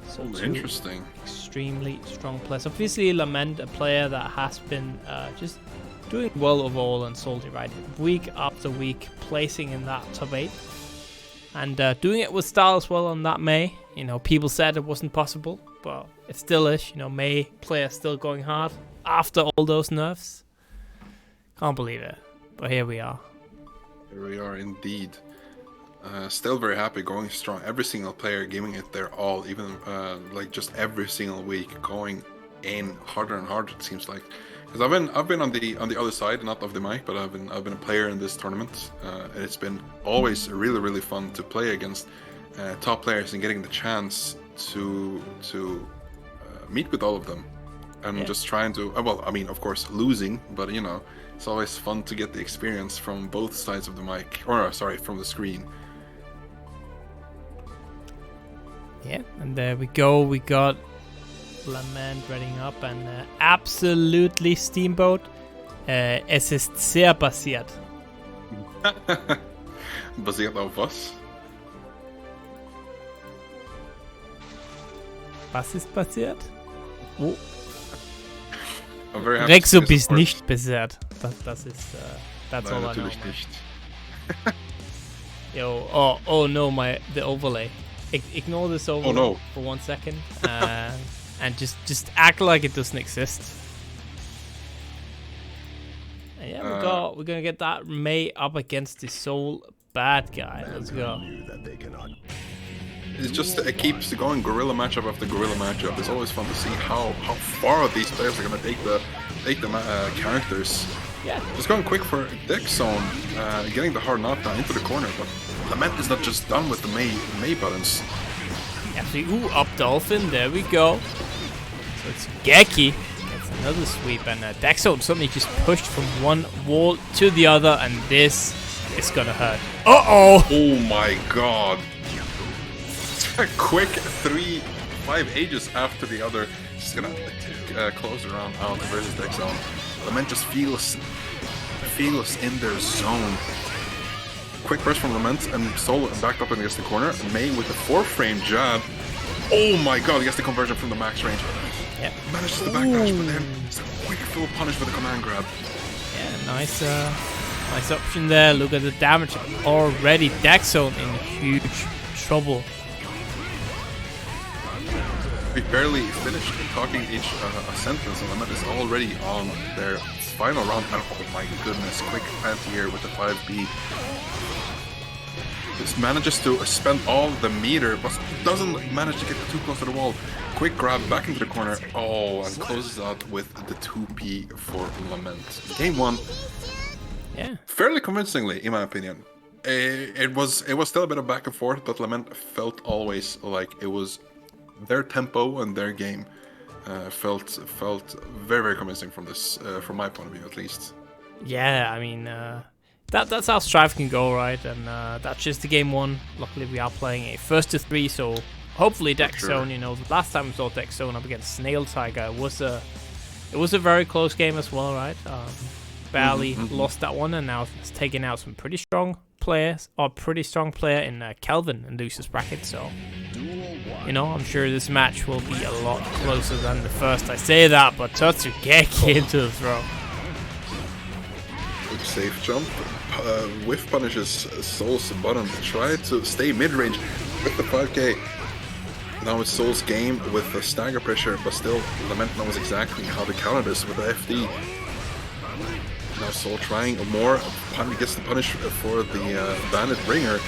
So
Interesting.
Extremely strong players. Obviously, Lament, a player that has been just doing well overall on Salty, right? Week after week, placing in that top 8. And doing it with style as well on that May. People said it wasn't possible, but it still is. May players still going hard after all those nerfs. Can't believe it. But here we are.
Here we are indeed. Still very happy, going strong. Every single player giving it their all, even just every single week, going in harder and harder. It seems like, because I've been on the other side, not of the mic, but I've been a player in this tournament. And it's been always really fun to play against top players and getting the chance to meet with all of them, and just trying to. Of course, losing, but it's always fun to get the experience from both sides of the mic, or from the screen.
Yeah, and there we go. We got Lament reading up and absolutely Steamboat. Es ist sehr basiert.
Basiert auf was?
Was ist passiert? Oh.
I'm very happy
Rex,
to
du
see
bist
support.
nicht besetzt. Das ist, that's
Nein,
all I know.
natürlich nicht.
Yo, oh no, the overlay. Ignore this overlay
no.
for 1 second, and just act like it doesn't exist. And yeah, we're gonna get that May up against the Soul bad guy. Let's go.
Knew that they cannot.
It keeps going gorilla matchup after gorilla matchup. It's always fun to see how far these players are gonna take the characters.
Yeah.
Just going quick for DECKZONE, getting the hard knockdown into the corner, but Lament is not just done with the May buttons.
Actually, up Dolphin. There we go. So it's Geki. Gets another sweep, and DECKZONE suddenly just pushed from one wall to the other, and this is gonna hurt. Uh-oh!
Oh my god! A quick 3-5 ages after the other. Just gonna close the round out versus DECKZONE. Lament just feels in their zone. Quick burst from Lament and Soul backed up against the corner. May with the 4-frame jab. Oh my god, he gets the conversion from the max range.
Yep.
Manages the backdash, but then it's a quick full punish with a command grab.
Yeah, nice option there. Look at the damage already. DECKZONE in huge trouble.
We barely finished talking each sentence, and Lament is already on their final round. And oh my goodness, quick anti-air with the 5B. Just manages to spend all the meter, but doesn't manage to get too close to the wall. Quick grab back into the corner. Oh, and closes out with the 2P for Lament. Game 1.
Yeah.
Fairly convincingly, in my opinion. It was still a bit of back and forth, but Lament felt always like it was their tempo and their game felt very, very convincing from this, from my point of view at least.
Yeah, I mean, that's how Strive can go, right? And that's just the game 1. Luckily, we are playing a 1st-to-3, so hopefully DECKZONE.
Sure.
You know, the last time we saw DECKZONE up against Snailtiger, it was a very close game as well, right? Barely lost that one, and now it's taking out some pretty strong players, or pretty strong player in Kelvin in Lucius bracket. So, you know, I'm sure this match will be a lot closer than the first. I say that, but Tatsugeki into the throw.
Good safe jump. Whiff punishes Soul's button. Try to stay mid-range with the 5k. Now it's Soul's game with the stagger pressure, but still Lament knows exactly how to counter this with the FD. Now Soul trying more. Gets the punish for the Bandit Bringer.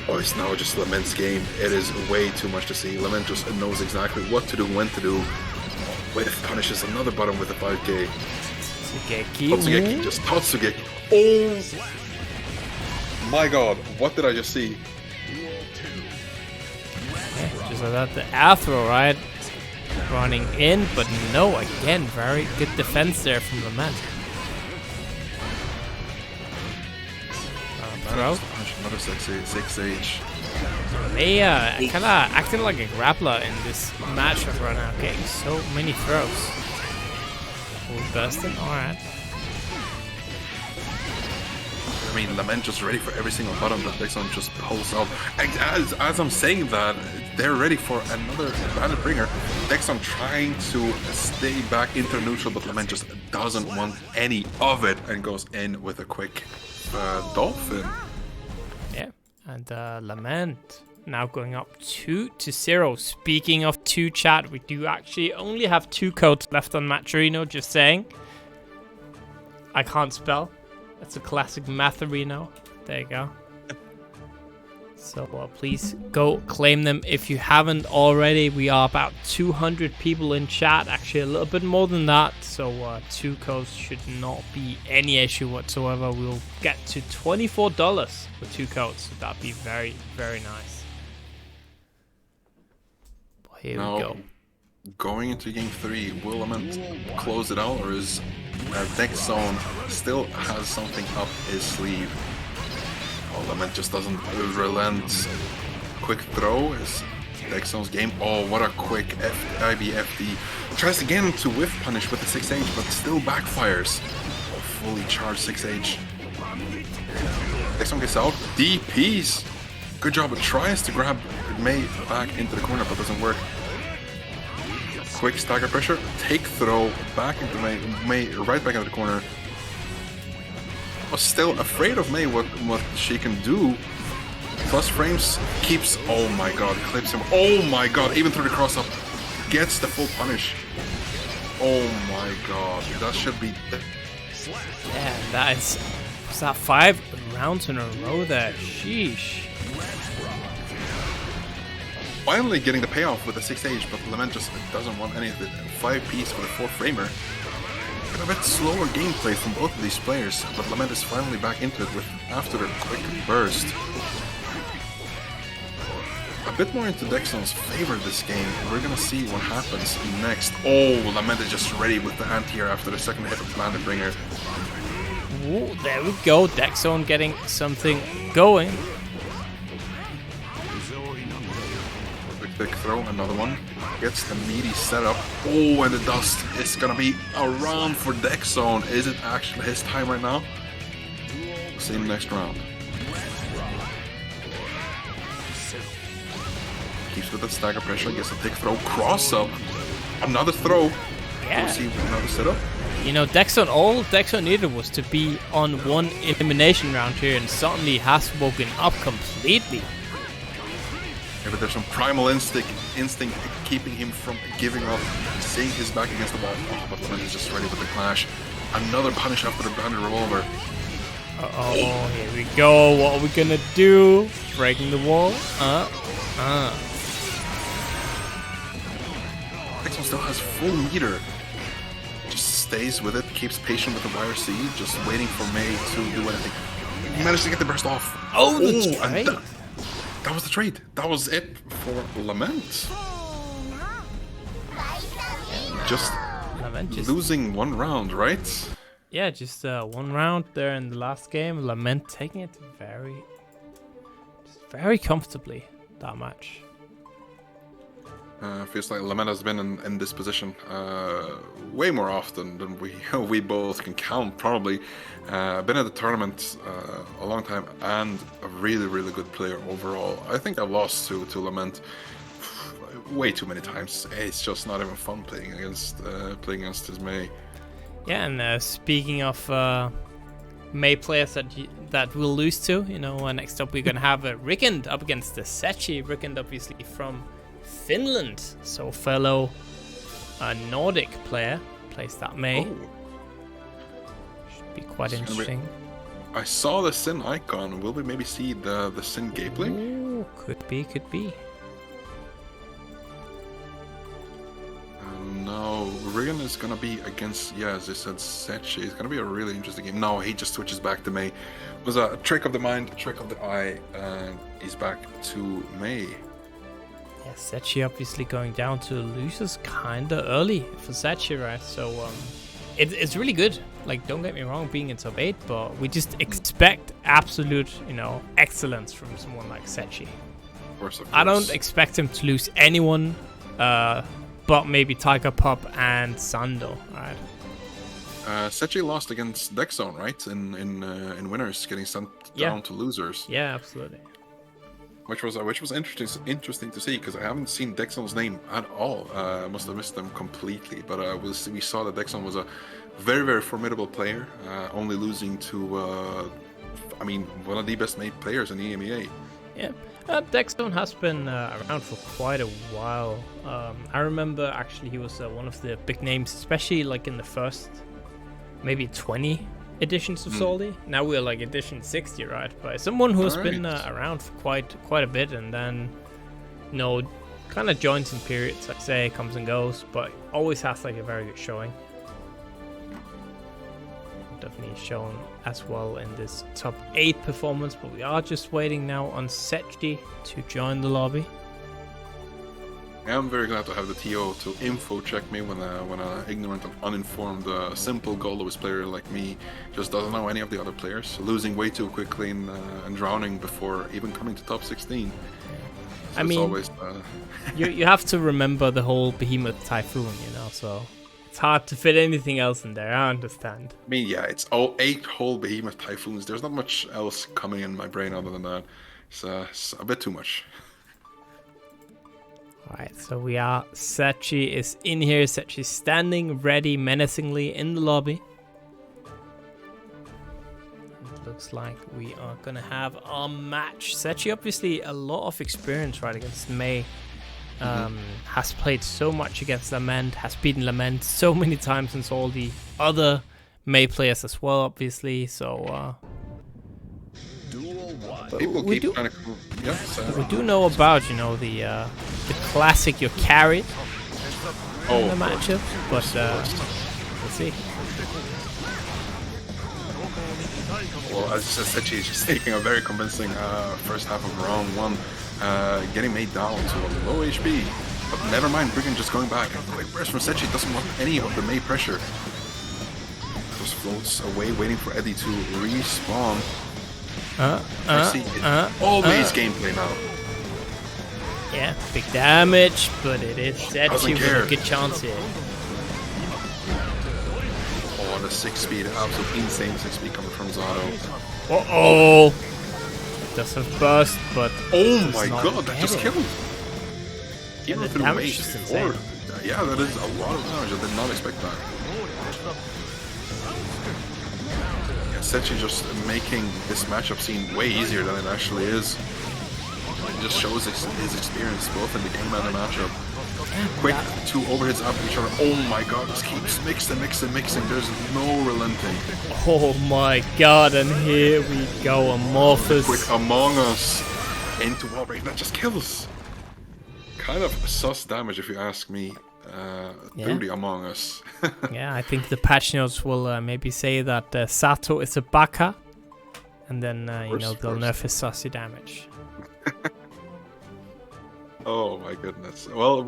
Oh, it's now just Lament's game. It is way too much to see. Lament just knows exactly what to do, when to do. Whiff punishes another button with the 5k. Tatsugeki, just Tatsugeki. Oh my god, what did I just see?
Yeah, just like that, the Afro, right? Running in, but no, again, very good defense there from Lament. Throw.
Another 6H.
They kind of acting like a grappler in this matchup right now, getting so many throws. Bursting, alright.
I mean, Lament just ready for every single button that DECKZONE just pulls out. As I'm saying that, they're ready for another Bandit Bringer. DECKZONE trying to stay back into neutral, but Lament just doesn't want any of it and goes in with a quick Dolphin.
Yeah, and Lament now going up 2-0. Speaking of 2 chat, we do actually only have 2 codes left on Matcherino, just saying. I can't spell. That's a classic Matherino. There you go. So please go claim them if you haven't already. We are about 200 people in chat, actually a little bit more than that. So 2 codes should not be any issue whatsoever. We'll get to $24 for 2 codes. So that'd be very, very nice. Here we go.
Going into game 3, will Lament close it out, or is DECKZONE still has something up his sleeve? Oh, Lament just doesn't relent. Quick throw is DECKZONE's game. Oh, what a quick IBFD. Tries again to whiff punish with the 6H, but still backfires. Oh, fully charged 6H. DECKZONE gets out. DPs. Good job. It tries to grab Mei back into the corner, but doesn't work. Quick stagger pressure. Take throw back into Mei. Mei right back into the corner. Was still afraid of Mei, what she can do. Plus frames keeps. Oh my god, clips him. Oh my god, even through the cross up. Gets the full punish. Oh my god, that should be.
Yeah, that is. Was that 5 rounds in a row there? Sheesh.
Finally getting the payoff with the 6H, but Lament just doesn't want any of it. 5-piece for the 4-framer. A bit slower gameplay from both of these players, but Lament is finally back into it with after a quick burst. A bit more into DECKZONE's favor this game. We're gonna see what happens next. Oh, Lament is just ready with the anti-air after the second hit of Planet Bringer.
Ooh, there we go. DECKZONE getting something going.
Quick throw, another one. Gets the meaty setup. Oh, and the dust is gonna be around for DECKZONE. Is it actually his time right now? See him next round. Keeps with the stagger pressure, gets a big throw, cross up, another throw.
Yeah.
We'll see another setup.
You know, DECKZONE, all DECKZONE needed was to be on one elimination round here, and suddenly has woken up completely.
Yeah, but there's some primal instinct keeping him from giving up, seeing his back against the wall. Oh, but Lament is just ready with the clash. Another punish after the banded revolver.
Uh-oh, here we go. What are we gonna do? Breaking the wall?
DECKZONE still has full meter. Just stays with it, keeps patient with the YRC, just waiting for Mei to do anything. He managed to get the burst off.
Oh, the
and
trade.
that was the trade. That was it for Lament. Just
Lament just,
losing one round, right?
yeah, just one round there in the last game. Lament taking it very comfortably, that match.
Feels like Lament has been in this position way more often than we both can count, probably. Been at the tournament a long time and a really, really good player overall. I think I've lost to Lament way too many times. It's just not even fun playing against his Mei.
Yeah, and speaking of Mei players that we'll lose to, you know, next up we're gonna have Rygand up against the Setchi. Rygand obviously from Finland, so fellow Nordic player plays that Mei.
Oh.
Should be quite interesting.
I saw the Sin icon. Will we maybe see the Sin gameplay?
Ooh, could be.
No, Rygand is gonna be against, yeah, as I said, Setchi. It's gonna be a really interesting game. No, he just switches back to Mei. It was a trick of the mind, a trick of the eye, and he's back to Mei.
Yeah, Setchi obviously going down to losers kinda early for Setchi, right? So it's really good. Like, don't get me wrong, being in top 8, but we just expect absolute, you know, excellence from someone like Setchi.
Of course.
I don't expect him to lose anyone, but maybe Tiger Pop and Zando, right?
Setchi lost against DECKZONE, right? In winners, getting sent down to losers.
Yeah, absolutely.
Which was interesting to see, because I haven't seen DECKZONE's name at all. I must have missed them completely. But we saw that DECKZONE was a very, very formidable player, only losing to, one of the best made players in the EMEA.
Yeah, DECKZONE has been around for quite a while. I remember actually he was one of the big names, especially like in the first maybe 20 editions of Salty. Now we're like edition 60, right? But someone who's been around for quite a bit, and then, you know, kind of joins in periods, I'd say, comes and goes, but always has like a very good showing. Definitely shown as well in this top 8 performance, but we are just waiting now on Setchi to join the lobby.
I'm very glad to have the TO to info check me when an ignorant and uninformed simple Goldlewis player like me just doesn't know any of the other players, losing way too quickly and drowning before even coming to top 16.
I mean,
always,
you have to remember the whole Behemoth Typhoon, you know, so it's hard to fit anything else in there, I understand.
I mean, yeah, it's all 8 whole Behemoth Typhoons. There's not much else coming in my brain other than that. It's a bit too much.
Alright, so we are... Setchi is in here. Setchi standing ready menacingly in the lobby. It looks like we are going to have a match. Setchi, obviously, a lot of experience right against Mei. Has played so much against Lament, has beaten Lament so many times against all the other Mei players as well, obviously. So,
People
we
keep trying to... Yeah,
we do know about, you know, the classic you're carried in the matchup, but we'll see.
Well, as you said, Setchi is just taking a very convincing first half of round 1, getting made down to a low HP. But never mind, Rygand just going back. Quick burst from Setchi, doesn't want any of the Mei pressure. Just floats away, waiting for Eddie to respawn. All Mei's gameplay now.
Yeah, big damage, but it is Setchi with a good chance here.
Oh, the 6-speed, absolutely insane 6-speed coming from Zato.
Uh-oh! Does have burst, but...
Oh my god, that just killed! Even
the
through
damage
Mei's
is insane.
Yeah, that is a lot of damage. I did not expect that. Yeah, Setchi just making this matchup seem way easier than it actually is. It just shows his experience both in the game and the matchup. Quick 2 overhits after each other. Oh my god, just keeps mixing. There's no relenting.
Oh my god, and here we go, Amorphous.
Quick Among Us into wall break. That just kills. Kind of sus damage if you ask me. Through the Among Us.
Yeah, I think the patch notes will maybe say that Sato is a baka, and then you know, they'll nerf his sussy damage.
Oh my goodness. Well,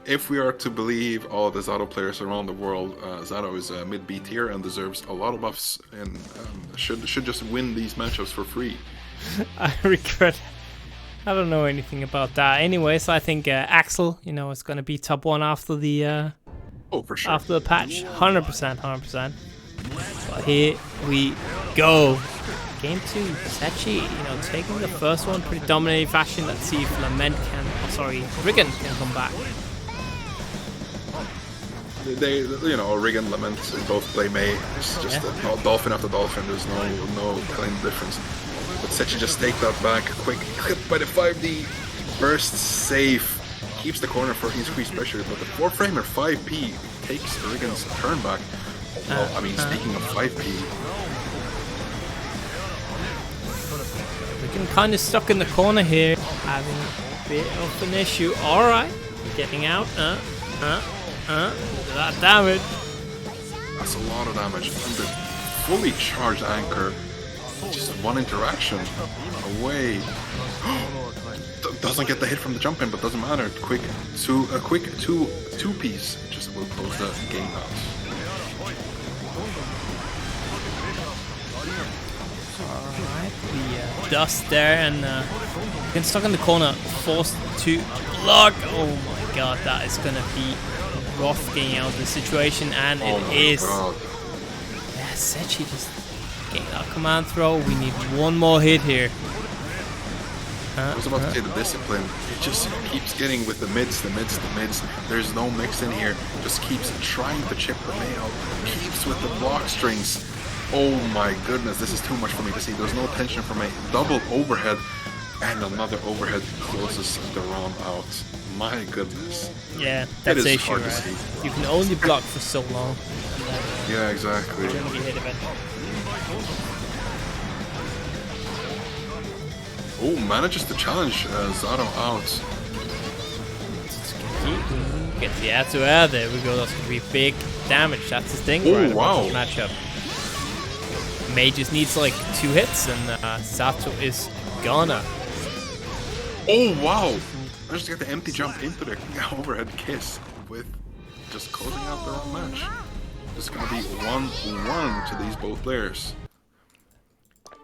if we are to believe all the Zato players around the world, Zato is mid B tier and deserves a lot of buffs and should just win these matchups for free.
I regret. I don't know anything about that. Anyways, I think Axel, you know, is gonna be top 1 after the
for sure.
after the patch, 100%. So here we go. Game 2, Setchi, you know, taking the first one pretty dominating fashion. Let's see if Lament can, Rygand can come back.
They, you know, Rygand, Lament, they both play Mei. It's just dolphin after dolphin. There's no telling the difference. But Setchi just take that back. Quick hit by the 5D. Burst safe. Keeps the corner for increased pressure. But the 4-framer 5P takes Rygand's turn back. Well, I mean, speaking of 5P,
Rygand kind of stuck in the corner here, having a bit of an issue. Alright, getting out. That damage.
that's a lot of damage. And the fully charged anchor, just one interaction away. Doesn't get the hit from the jump in, but doesn't matter. A quick two piece just will close the game out.
Alright, the dust there, and getting stuck in the corner, forced to block. Oh my god, that is gonna be rough getting out of the situation, and it is.
God.
Yeah, Setchi just getting that command throw. We need one more hit here.
I was about to say the discipline. It just keeps getting with the mids. There's no mix in here. Just keeps trying to chip the mail. Keeps with the block strings. Oh my goodness, this is too much for me to see. There's no tension from a double overhead. And another overhead closes the ROM out. My goodness.
Yeah, that's the issue,
hard to
right?
see.
You can only block for so long.
Yeah, exactly.
You're gonna get hit eventually.
Oh, manages to challenge Zato out.
Get the air to air. There we go. That's gonna be big damage. That's the thing.
Oh,
right
wow.
About this matchup. Mei just needs like 2 hits, and Zato is gonna.
Oh, wow. Managed to get the empty jump into the overhead kiss with just closing out their own match. It's gonna be 1-1 to these both players.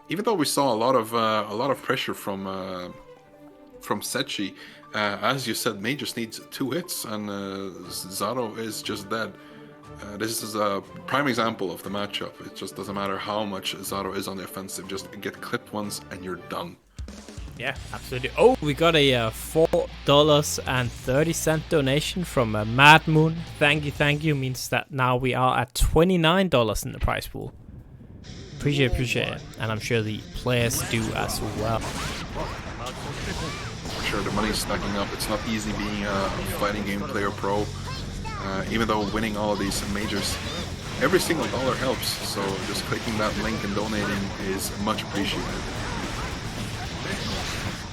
Even though we saw a lot of pressure from from Setchi. As you said, May just needs 2 hits, and Zato is just dead. This is a prime example of the matchup. It just doesn't matter how much Zato is on the offensive. Just get clipped once, and you're done.
Yeah, absolutely. Oh, we got a $4.30 donation from Mad Moon. Thank you. Means that now we are at $29 in the prize pool. Appreciate it. And I'm sure the players do as well.
For sure, the money's stacking up. It's not easy being a fighting game player pro. Even though winning all of these majors, every single dollar helps. So just clicking that link and donating is much appreciated.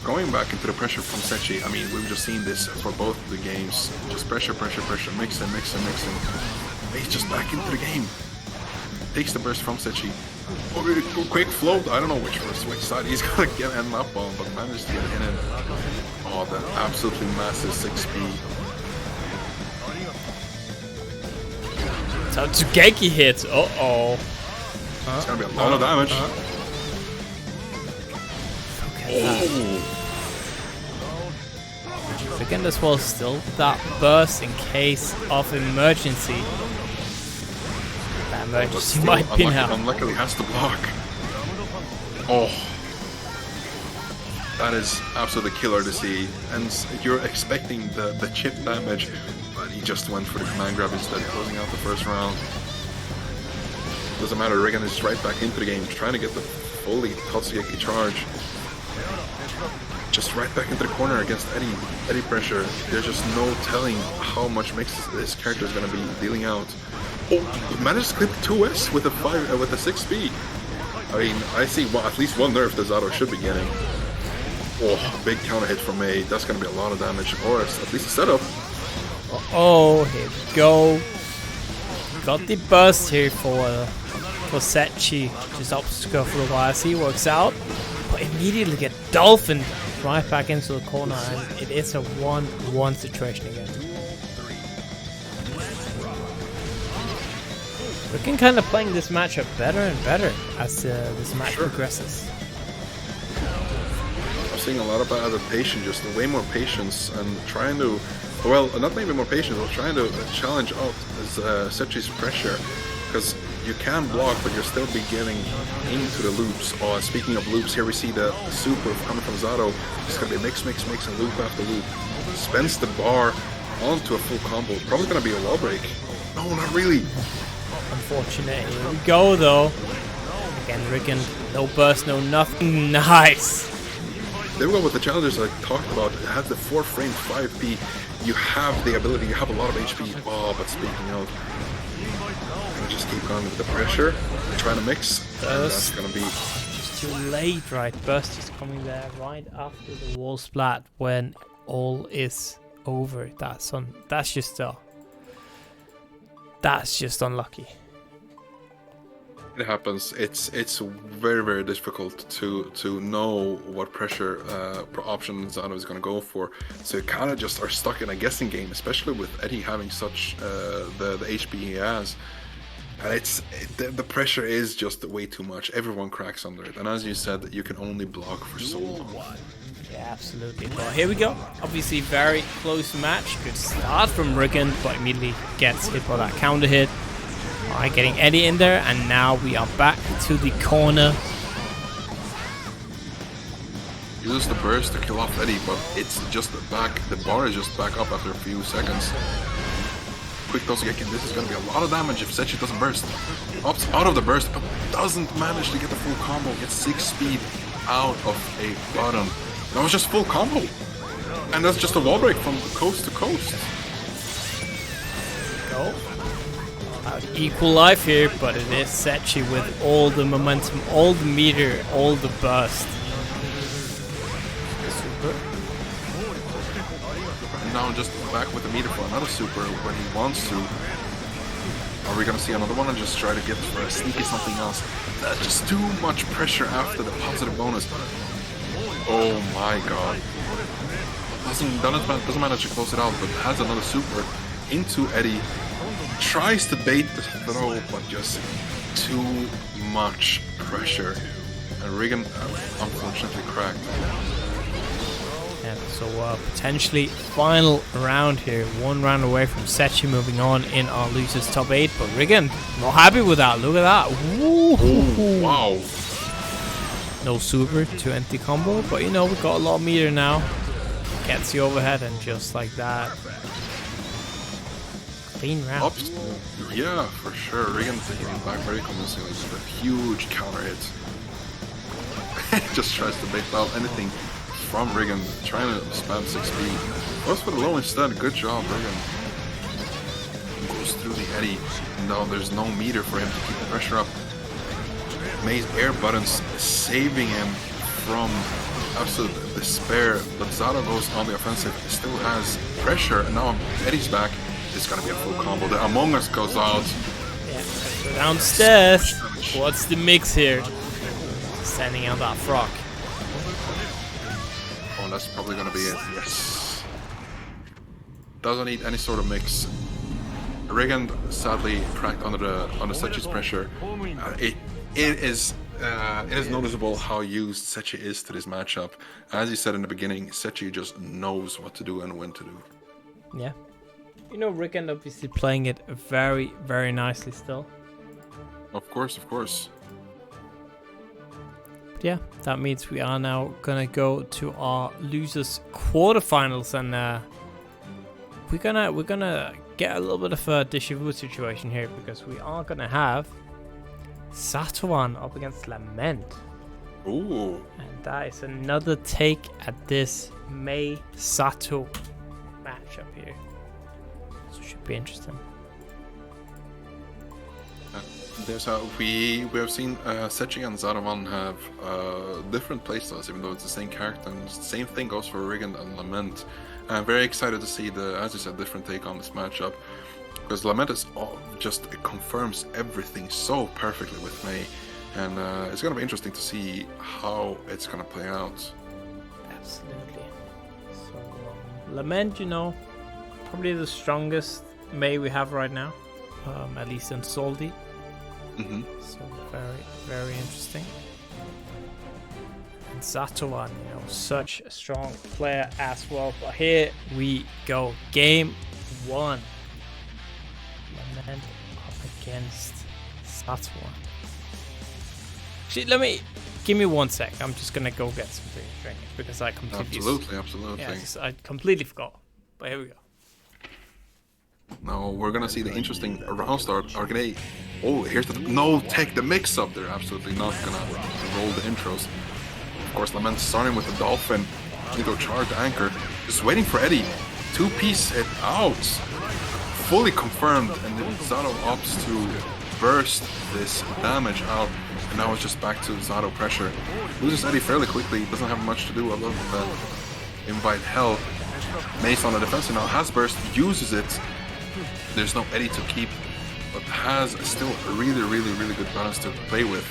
Going back into the pressure from Setchi, I mean, we've just seen this for both of the games. Just pressure, mixing. He's just back into the game. Takes the burst from Setchi. Oh, quick float. I don't know which side he's gonna end up on, but managed to get in it. Oh, that absolutely massive 6-speed.
Tatsugeki hits. Uh-oh.
It's gonna be a lot of damage.
Rygand as well, still that burst in case of emergency. That emergency might be now.
Unluckily has to block. Oh, that is absolutely killer to see. And you're expecting the chip damage, but he just went for the command grab instead, closing out the first round. Doesn't matter, Rygand is right back into the game, trying to get the fully Tatsugeki charge. Just right back into the corner against Eddie pressure. There's just no telling how much mix this character is going to be dealing out. Oh, managed to clip 2S with a 6-speed. I mean, I see at least one nerf that Zato should be getting. Oh, big counter hit from May. That's going to be a lot of damage, or at least a setup.
Oh, here we go. Got the burst here for Setchi. Just obscure for a while as he works out. But immediately get Dolphin right back into the corner, and it is a 1-1 situation again. Looking kind of playing this matchup better and better as this match progresses.
I'm seeing a lot of adaptation, just way more patience, and trying to, well, not maybe more patience, but trying to challenge out Setchi's pressure, because you can block, but you're still getting into the loops. Oh, speaking of loops, here we see the super coming from Zato. It's gonna be mix, and loop after loop. Spends the bar onto a full combo. Probably gonna be a wall break. No, not really.
Unfortunate. Here we go, though. Again, Rygand, no burst, no nothing. Nice.
There we go with the challenges I talked about. It has the 4-frame 5P. You have the ability, you have a lot of HP. Oh, but speaking of, just keep going with the pressure, trying to mix, and that's gonna be
just too late, right? Burst is coming there right after the wall splat when all is over. That's just unlucky.
It happens. It's very difficult to know what pressure option Zando is going to go for. So you kind of just are stuck in a guessing game, especially with Eddie having such the HP he has. And the pressure is just way too much. Everyone cracks under it, and as you said, you can only block for so long.
Yeah, absolutely. Well, here we go. Obviously, very close match. Good start from Rygand, but immediately gets hit by that counter hit. Alright, getting Eddie in there, and now we are back to the corner.
Uses the burst to kill off Eddie, but it's just back. The bar is just back up after a few seconds. Quick Tatsugeki, this is going to be a lot of damage if Setchi doesn't burst. Opts out of the burst, but doesn't manage to get the full combo. Gets 6 speed out of a bottom. That was just full combo. And that's just a wall break from coast to coast.
Go. Equal life here, but it is Setchi with all the momentum, all the meter, all the burst. Super.
And now just back with the meter for another super when he wants to. Are we gonna see another one and just try to get sneaky something else? That's just too much pressure after the positive bonus. Oh my god. Doesn't manage to close it out, but has another super into Eddie. Tries to bait the throw, but just too much pressure. And Rygand unfortunately cracked.
And so potentially final round here. 1 round away from Setchi moving on in our losers top 8. But Rygand, not happy with that. Look at that. Woo.
Oh, wow.
No super to empty combo. But you know, we've got a lot of meter now. Gets the overhead and just like that. Clean round.
Ups. Yeah, for sure. Rygand hitting back very convincingly with a huge counter hit. Just tries to bait out anything from Rygand, trying to spam 6B. Goes for the low instead. Good job, Rygand. Goes through the eddy. No, there's no meter for him to keep the pressure up. May's air buttons saving him from absolute despair, but Zato goes on the offensive, still has pressure, and now Eddie's back. It's gonna be a full combo. The Among Us goes out.
Yeah, go downstairs. What's the mix here? Sending out that frog.
Oh, that's probably gonna be it. Yes. Doesn't need any sort of mix. Rygand sadly cracked under Setchi's pressure. It is noticeable how used Setchi is to this matchup. As you said in the beginning, Setchi just knows what to do and when to do.
Yeah. You know, Rygand obviously playing it very, very nicely still.
Of course, of course.
But yeah, that means we are now gonna go to our losers quarterfinals, and we're gonna get a little bit of a déjà vu situation here, because we are gonna have Zato-VaN up against Lament.
Ooh.
And that is another take at this May Zato matchup here. So it should be interesting.
We have seen Setchi and Zato-VaN have different playstyles, even though it's the same character, and the same thing goes for Rygand and Lament. I'm very excited to see as you said, different take on this matchup, because Lament is it confirms everything so perfectly with May, and it's gonna be interesting to see how it's gonna play out.
Absolutely. So Lament, you know, probably the strongest May we have right now, at least in Salty. So very, very interesting. And Zato-VaN, you know, such a strong player as well. But here we go, game 1. Lament up against Zato-VaN. Actually, give me 1 sec. I'm just gonna go get something to drink because I completely
Absolutely.
Yeah, I completely forgot. But here we go.
Now we're gonna see the interesting round start. Oh, here's no tech, the mix up. They're absolutely not gonna roll the intros. Of course, Lament starting with the Dolphin into a charged anchor, just waiting for Eddie. 2-piece hit out, fully confirmed, and then Zato opts to burst this damage out, and now it's just back to Zato pressure. Loses Eddie fairly quickly, doesn't have much to do other than invite hell. Mace on the defensive now has burst, uses it. There's no Eddie to keep, but has still a really, really, really good balance to play with.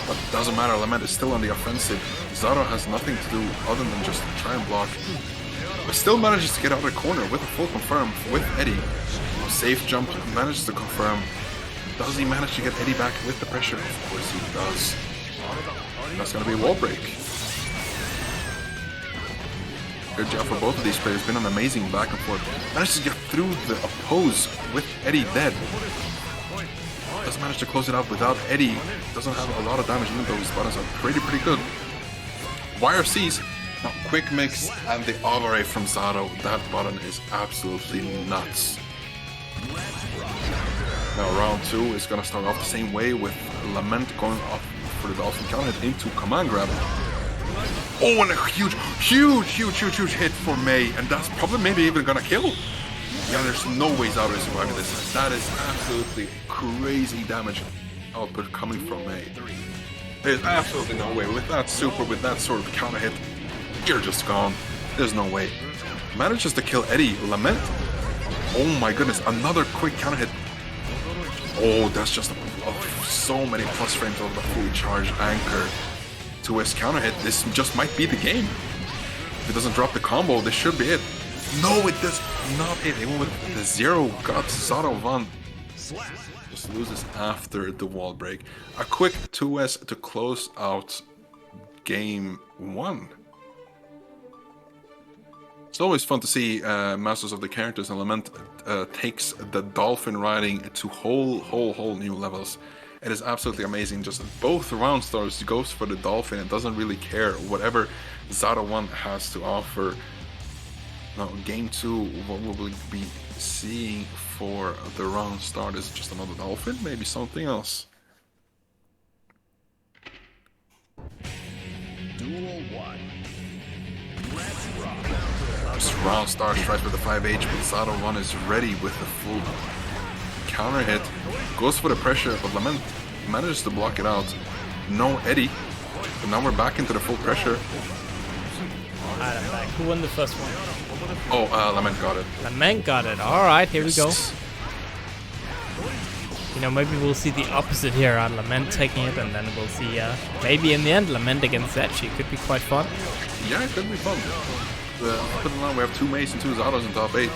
But doesn't matter, Lament is still on the offensive. Zato has nothing to do other than just try and block, but still manages to get out of the corner with a full confirm with Eddie. Safe jump, manages to confirm. Does he manage to get Eddie back with the pressure? Of course he does. That's gonna be a wall break. Good job for both of these players. Been an amazing back and forth. Manages to get through the oppose with Eddie dead. Doesn't manage to close it out without Eddie. Doesn't have a lot of damage, even though his buttons are pretty good. YRCs. Now, quick mix and the Avare from Zato. That button is absolutely nuts. Now round 2 is gonna start off the same way with Lament going up for the Dolphin counter hit into command grab. Oh, and a huge hit for May, and that's probably maybe even gonna kill. Yeah, there's no ways out of surviving this. That is absolutely crazy damage output coming from May. There's absolutely no way. With that super, with that sort of counter hit, you're just gone. There's no way. Manages to kill Eddie. Lament. Oh my goodness, another quick counter hit. Oh, that's just so many plus frames over the fully charged anchor. To his counter hit, this just might be the game. If it doesn't drop the combo, this should be it. No, it does not hit. Even with the 0 guts, Zato-VaN just loses after the wall break. A quick 2S to close out game 1. It's always fun to see Masters of the Characters and Lament takes the dolphin riding to whole new levels. It is absolutely amazing. Just both round stars goes for the dolphin and doesn't really care whatever Zato-VaN has to offer. Now, game 2, what will we be seeing for the round start? Is it just another dolphin? Maybe something else.
Duel 1. Let's rock.
This round start tries with the 5H, but Zato-VaN is ready with the full counter hit. Goes for the pressure, but Lament manages to block it out. No Eddie. But now we're back into the full pressure.
Alright, I'm back. Who won the first one?
Oh, Lament got it.
Lament got it. Alright, here we go. You know, maybe we'll see the opposite here. Lament taking it, and then we'll see, maybe in the end, Lament against Setchi. Could be quite fun.
Yeah, it could be fun. Up and down, we have 2 Mace and 2 Zatos in top 8.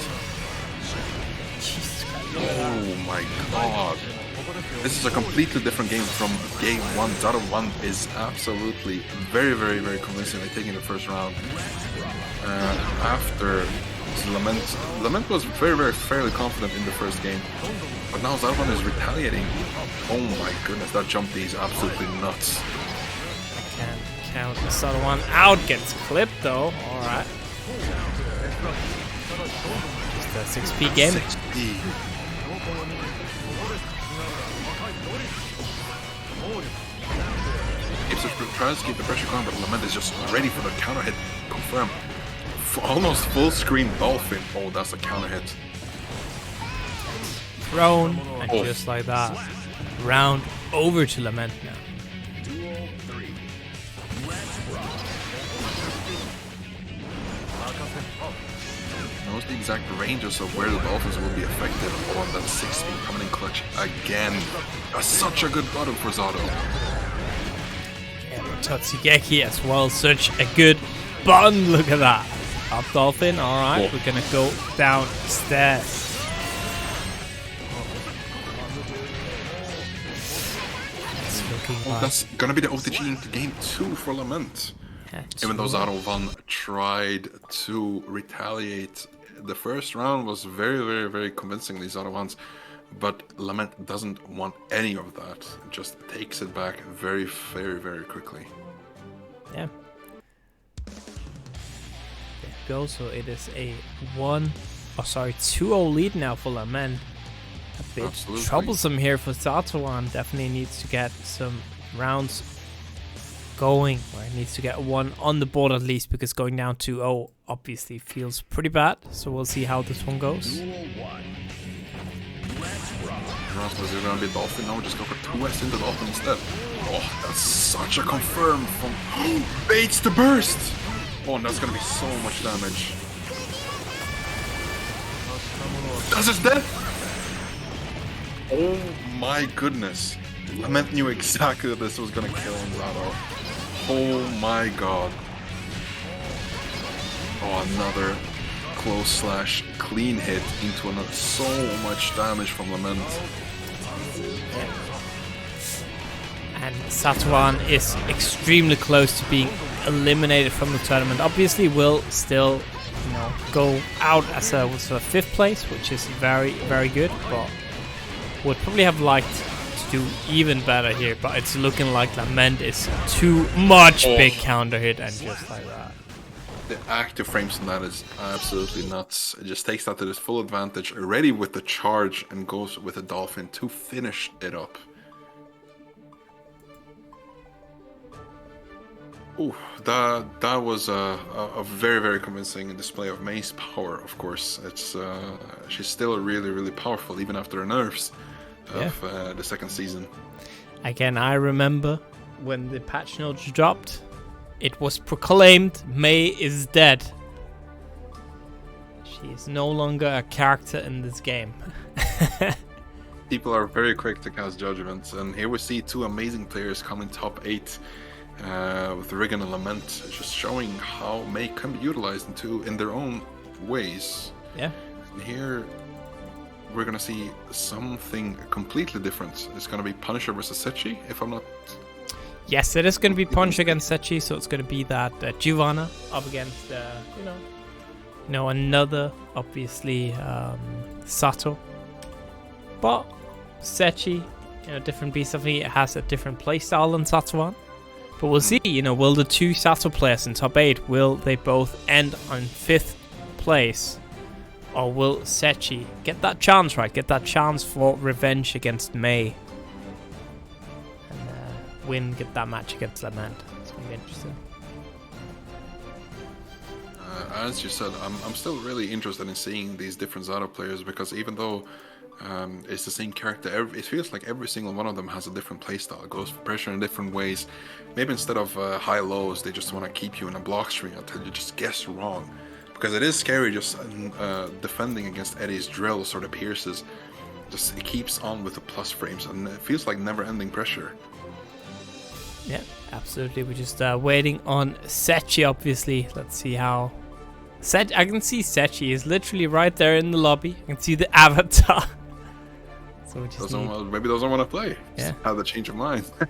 Jesus Christ.
Oh my god. This is a completely different game from game 1. Zato-VaN is absolutely very convincingly taking the first round. After Lament was fairly confident in the first game. But now Zato-VaN is retaliating. Oh my goodness, that jump D is absolutely nuts.
Can't count Zato-VaN out. Gets clipped though. Alright. Just a 6p game.
6p. Tries to keep the pressure going, but Lament is just ready for the counter hit. Confirm. Almost full screen dolphin. Oh, that's a counter hit.
Thrown, and just like that, round over to Lament now.
Duel 3. Let's rock.
Knows the exact ranges of where the Dolphins will be affected on that 6-speed coming in clutch again. Such a good bottom for Zato.
Yeah, Tatsugeki as well, such a good button. Look at that. Up Dolphin, alright, we're gonna go downstairs. It's looking like...
That's gonna be the OTG into game 2 for Lament.
Yeah,
Even though Zato-VaN tried to retaliate, the first round was very convincingly Zato-VaN's, but Lament doesn't want any of that. Just takes it back very quickly.
Yeah. There we go, so it is a 2-0 lead now for Lament. A bit
Absolutely.
troublesome here for Zato-VaN. Definitely needs to get some rounds going, or he needs to get one on the board at least, because going down 2-0 obviously feels pretty bad. So we'll see how this one goes.
Duel 1. Let's rock.
Was it gonna be Dolphin? No, just go for 2S into Dolphin instead. Oh, that's such a confirm from Bates to burst! Oh, and that's gonna be so much damage. That's his death! Oh my goodness. Lament knew exactly that this was gonna kill Zato. Oh my god. Oh, another close / clean hit into another. So much damage from Lament.
And Zato-VaN is extremely close to being eliminated from the tournament. Obviously will still, you know, go out as a sort of 5th place, which is very good, but would probably have liked to do even better here. But it's looking like Lament is too much big counter hit, and just like that.
The active frames on that is absolutely nuts. It just takes that to its full advantage, ready with the charge, and goes with a Dolphin to finish it up. Ooh, that was a very convincing display of May's power. Of course, it's she's still really powerful even after her nerfs of the second season.
Again, I remember when the patch notes dropped, it was proclaimed May is dead. She is no longer a character in this game.
People are very quick to cast judgments, and here we see 2 amazing players coming top 8. With Rygand and Lament, just showing how May can be utilized in their own ways.
Yeah.
And here we're gonna see something completely different. It's gonna be Punisher versus Setchi, if I'm not...
Yes, it is going to be Punch against Setchi, so it's going to be that Giovanna up against, you know, another obviously Zato, but Setchi, you know, different beast of it has a different playstyle than Zato-VaN. But we'll see, you know, will the two Zato players in top 8, will they both end on 5th place? Or will Setchi get that chance, right? Get that chance for revenge against May. And get that match against Lament. It's going to be interesting.
As you said, I'm still really interested in seeing these different Zato players, because even though it's the same character, it feels like every single one of them has a different playstyle. It goes for pressure in different ways. Maybe instead of high-lows, they just want to keep you in a block string until you just guess wrong. Because it is scary just defending against Eddie's drills or the pierces. Just it keeps on with the plus frames, and it feels like never-ending pressure.
Yeah, absolutely. We're just waiting on Setchi, obviously. Let's see how... I can see Setchi is literally right there in the lobby. I can see the avatar. So we just
maybe doesn't want to play.
Yeah.
Just have the change of mind.
Yeah,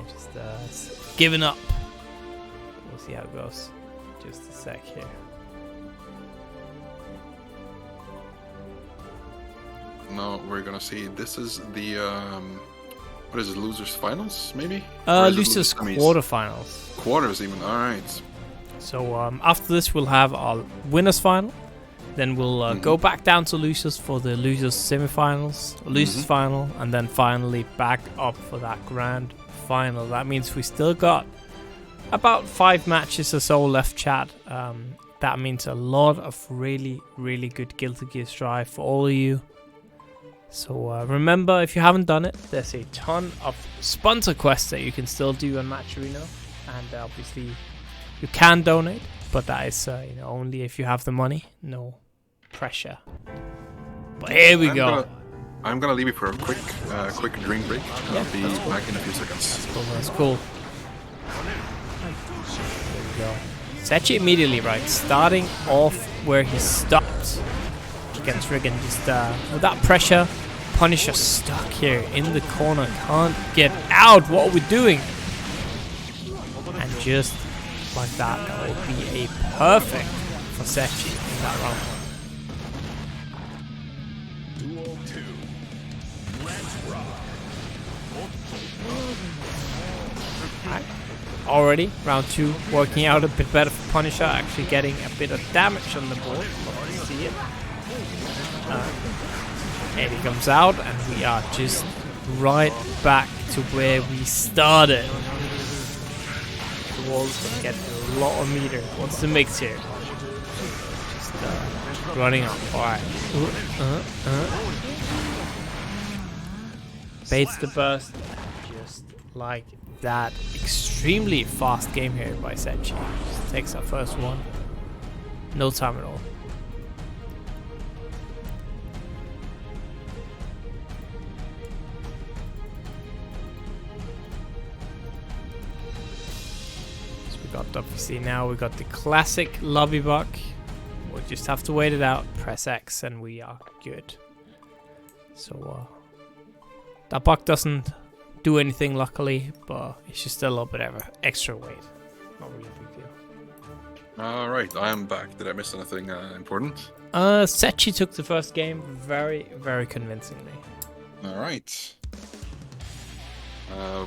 just giving up. We'll see how it goes. Just a sec here.
No, we're gonna see. This is the what is it? Losers finals, maybe?
Losers quarterfinals.
Quarters, even. All right.
So after this, we'll have our winners final. Then we'll go back down to losers for the losers semifinals, losers final, and then finally back up for that grand final. That means we still got about 5 matches or so left, chat. That means a lot of really, really good Guilty Gear Strive for all of you. So remember, if you haven't done it, there's a ton of sponsor quests that you can still do on Match Arena, and obviously you can donate, but that is only if you have the money. No pressure. But here we go.
I'm gonna leave you for a quick drink break. I'll be back in a few seconds.
That's cool. There we go. Setchi immediately, right, starting off where he stopped against Rygand, just without pressure. Punisher stuck here in the corner, can't get out. What are we doing? And just like that, that will be a perfect for Setchi in that round.
Duel 2. Let's rock.
Right. Already, round 2 working out a bit better for Punisher, actually getting a bit of damage on the board. See it. And he comes out, and we are just right back to where we started. The wall's gonna get a lot of meter. What's the mix here? Just running up. Alright. Baits the burst. Just like that. Extremely fast game here by Setchi. Just takes our first one. No time at all. Obviously now we got the classic lobby buck. We'll just have to wait it out, press X, and we are good. So that buck doesn't do anything luckily, but it's just a little bit of extra weight. Not really a big deal.
Alright, I am back. Did I miss anything important?
Setchi took the first game very, very convincingly.
Alright.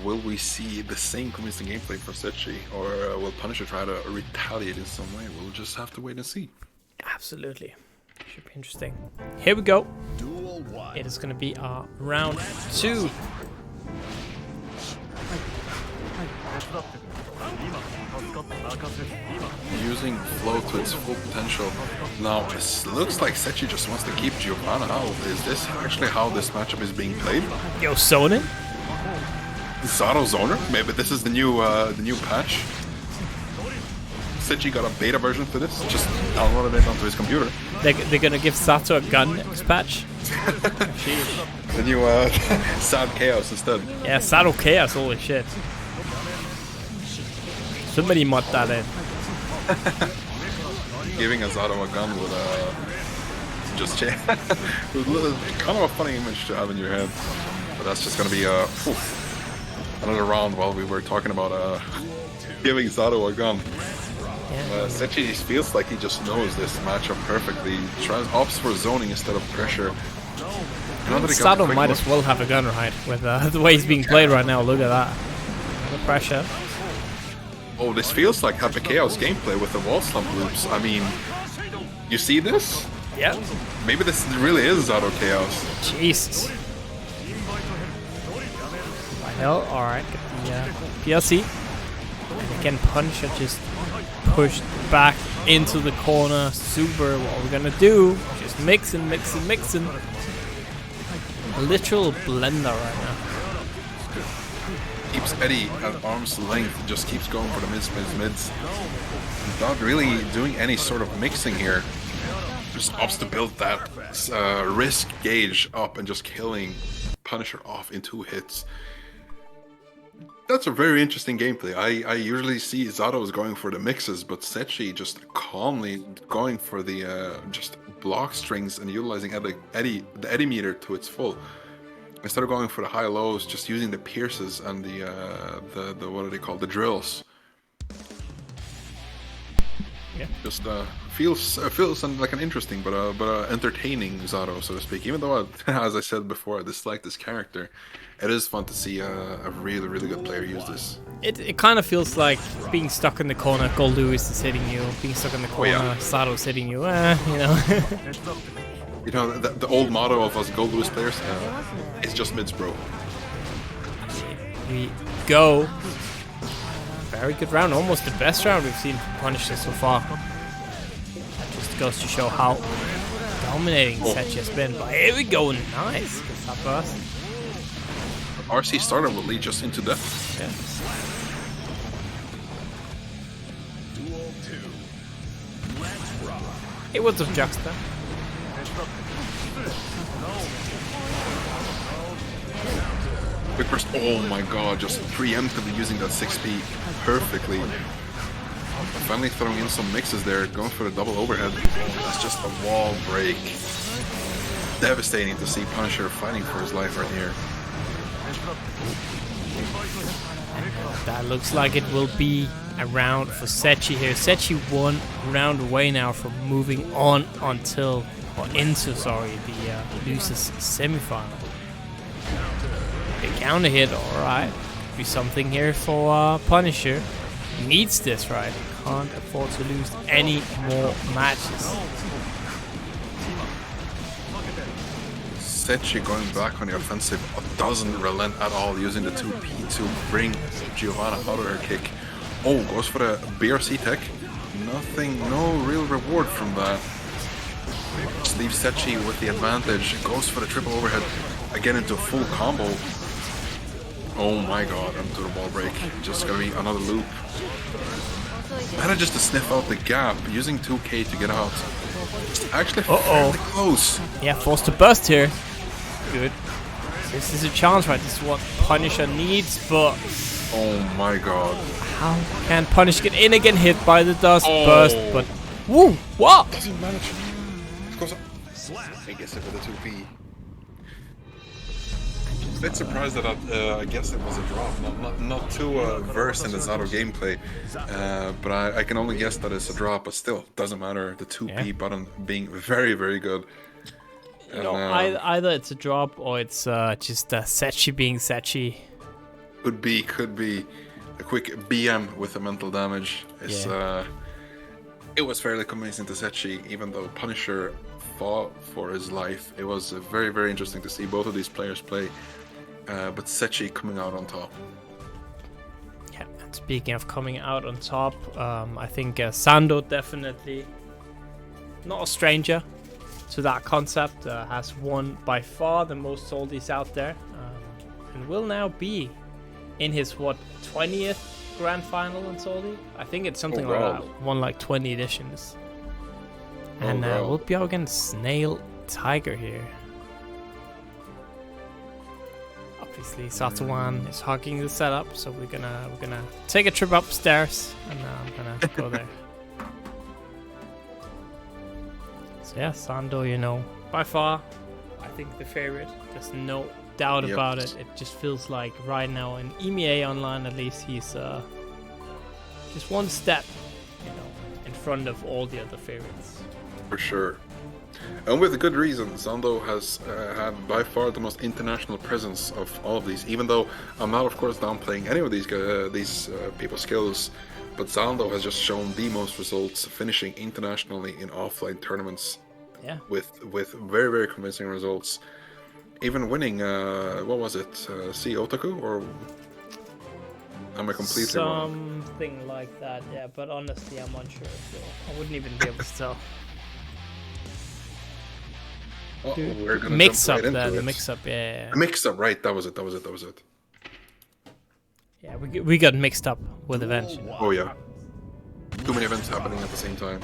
Will we see the same convincing gameplay for Setchi, or will Punisher try to retaliate in some way? We'll just have to wait and see.
Absolutely. Should be interesting. Here we go.
Duel 1.
It is going to be our round 2.
Using flow to its full potential. Now, it looks like Setchi just wants to keep Giovanna out. Is this actually how this matchup is being played?
Yo, Sonin?
Zato-Zoner? Maybe this is the new patch. Setchi got a beta version for this. Just downloaded it onto his computer.
They're gonna give Zato a gun next patch.
The new Sad Chaos instead.
Yeah, Saddle Chaos. Holy shit! Somebody mod that in.
Giving a Zato a gun with just kind of a funny image to have in your head. But that's just gonna be another round while we were talking about giving Zato a gun. Setchi feels like he just knows this matchup perfectly. Opts for zoning instead of pressure.
Zato might as well have a gun, right? With the way he's being played right now. Look at that. The pressure.
Oh, this feels like Happy Chaos gameplay with the wall slump loops. I mean, you see this?
Yeah.
Maybe this really is Zato Chaos.
Jesus. Hell, alright. Get the PLC. And again, Punisher just pushed back into the corner. Super. What we're gonna do? Just mixing. A literal blender right now.
Keeps Eddie at arm's length, just keeps going for the mids. Not really doing any sort of mixing here. Just opts to build that risk gauge up and just killing Punisher off in 2 hits. That's a very interesting gameplay. I usually see Zato's going for the mixes, but Setchi just calmly going for the just block strings and utilizing the Eddie meter to its full. Instead of going for the high lows, just using the pierces and the what are they called? The drills.
Yeah.
Just feels like an interesting but entertaining Zato, so to speak. Even though, as I said before, I dislike this character, it is fun to see a really good player use this.
It kind of feels like being stuck in the corner. Goldlewis is hitting you. Being stuck in the corner. Zato's hitting you. You know.
You know, the old motto of us Goldlewis players, it's just mids, bro.
We go. Very good round, almost the best round we've seen from Punisher so far. That just goes to show how dominating Setchi has been. But here we go, nice. Good stop burst.
RC starter will lead just into death.
Yeah.
Duel 2. Let's rock.
It was a Justa.
Quick burst, oh my god, just preemptively using that 6P perfectly. Finally throwing in some mixes there, going for the double overhead. That's just a wall break. Devastating to see Punisher fighting for his life right here.
That looks like it will be a round for Setchi here. Setchi 1 round away now from moving on into the losers semifinal. Big counter hit, alright. Be something here for Punisher. Needs this, right? Can't afford to lose any more matches.
Setchi going back on the offensive doesn't relent at all, using the 2P to bring Giovanna out of her kick. Oh, goes for the BRC tech. Nothing, no real reward from that. Just leaves Setchi with the advantage. Goes for the triple overhead. Again into full combo. Oh my god, into the ball break. Just gonna be another loop. Manages to sniff out the gap, using 2K to get out. It's actually fairly close.
Yeah, forced to burst here. Good. This is a chance, right? This is what Punisher needs, but...
Oh my god.
How can Punish get in again? Hit by the dust burst, but... Woo! What?
Doesn't manage. Goes up. I guess it with a 2P. A bit surprised that I guess it was a drop. Not too versed in the Zato gameplay, but I can only guess that it's a drop. But still, doesn't matter. The 2P button being very good.
You know, either it's a drop or it's just Setchi being Setchi.
Could be a quick BM with the mental damage. It's it was fairly convincing to Setchi, even though Punisher fought for his life. It was very interesting to see both of these players play. But Setchi coming out on top.
Yeah, and speaking of coming out on top, I think Zando definitely not a stranger to that concept. Has won by far the most soldies out there, and will now be in his 20th grand final in Soldi. I think it's something like that. Won like 20 editions, and we'll be out against Snailtiger here. Obviously, Zato-VaN is hogging the setup, so we're gonna take a trip upstairs, and I'm gonna go there. So yeah, Zando, you know, by far, I think the favorite. There's no doubt about it. It just feels like right now in EMEA Online, at least, he's just one step, you know, front of all the other favorites.
For sure. And with good reason. Zando has had by far the most international presence of all of these. Even though I'm not, of course, downplaying any of these people's skills, but Zando has just shown the most results, finishing internationally in offline tournaments.
Yeah.
With very, very convincing results. Even winning, what was it? Otaku? Or am I completely wrong?
Something like that, yeah. But honestly, I'm unsure. So I wouldn't even be able to tell.
Oh, we're gonna
mix
jump
up
right
there,
into
the
it.
mix up, yeah.
The mix up, right? That was it.
Yeah, we got mixed up with events. You know?
Oh yeah. Too many events happening at the same time.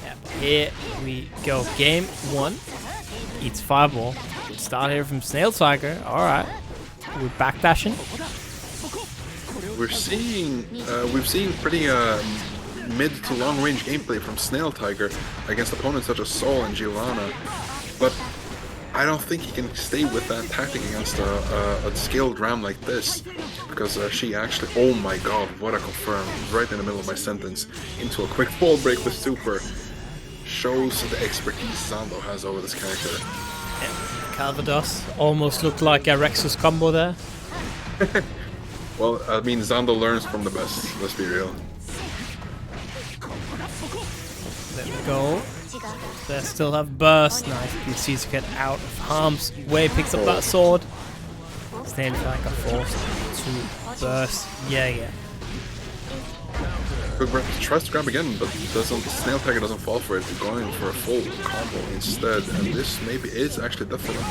Yeah, here we go. Game 1. Eats fireball. Start here from Snailtiger. Alright. We're backdashing.
We've seen pretty mid to long range gameplay from Snailtiger against opponents such as Sol and Giovanna, but I don't think he can stay with that tactic against a skilled Ram like this, because she actually, oh my god, what a confirm, right in the middle of my sentence, into a quick wall break with super, shows the expertise Zando has over this character.
Yeah, Calvados almost looked like a Rexus combo there.
Well, I mean, Zando learns from the best, let's be real.
There we go. They still have burst. Nice. PCs to get out of harm's way. Picks up that sword. Snailtiger forced to burst. Yeah.
Tries to grab again, but Snailtiger doesn't fall for it, going for a full combo instead, and this maybe is actually definitely.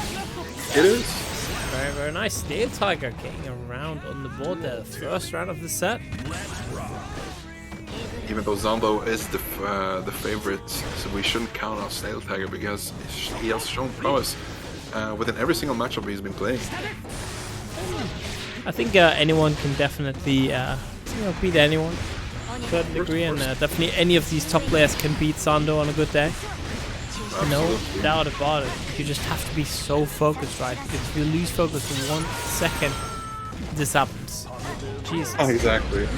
It is.
Very, very nice. Snailtiger getting around on the board there. The first round of the set.
Even though Zando is the favorite, so we shouldn't count out Snailtiger because he has shown prowess within every single matchup he's been playing.
I think anyone can definitely beat anyone to a degree, and definitely any of these top players can beat Zando on a good day. No doubt about it. You just have to be so focused, right? Because if you lose focus for 1 second, this happens. Jesus.
Oh, exactly.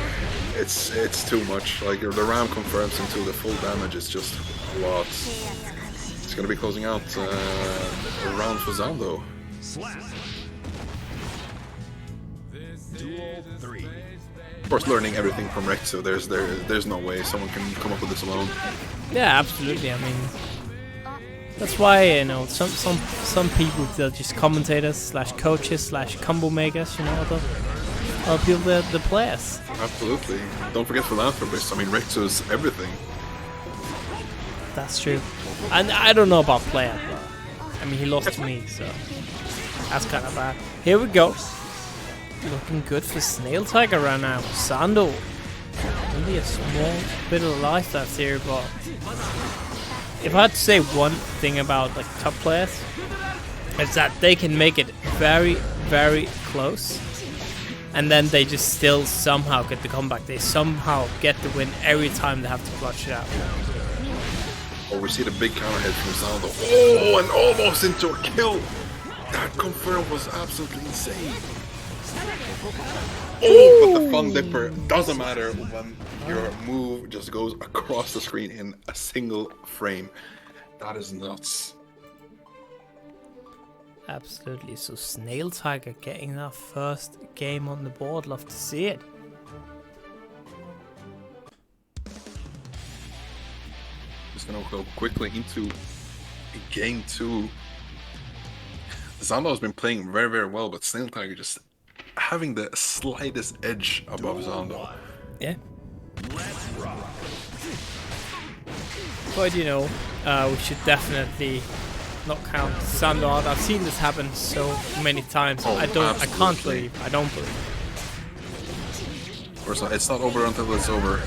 It's too much. Like the Ram confirms until the full damage is just a lot. It's gonna be closing out a round for Zando.
Duel 3.
Of course, learning everything from Rex, so there's no way someone can come up with this alone.
Yeah, absolutely. I mean, that's why some people, they're just commentators / coaches / combo makers. Other people, the players.
Absolutely. Don't forget Philanthropist. I mean, Rex is everything.
That's true. And I don't know about player, but I mean, he lost to me, so that's kind of bad. Here we go. Looking good for Snailtiger right now. Zando. Only a small bit of life left here, but if I had to say one thing about like top players, it's that they can make it very, very close, and then they just still somehow get the comeback. They somehow get the win every time they have to clutch it out.
Oh, we see the big counter hit from Zando. Oh, and almost into a kill. That confirm was absolutely insane. Oh, but the Fun Dipper doesn't matter when your move just goes across the screen in a single frame. That is nuts.
Absolutely. So Snailtiger getting that first game on the board. Love to see it.
Just gonna go quickly into game 2. Zando has been playing very, very well, but Snailtiger just having the slightest edge above Zando.
Yeah. But we should definitely not count Zando out. I've seen this happen so many times.
Oh,
I don't believe.
Of course not. It's not over until it's over.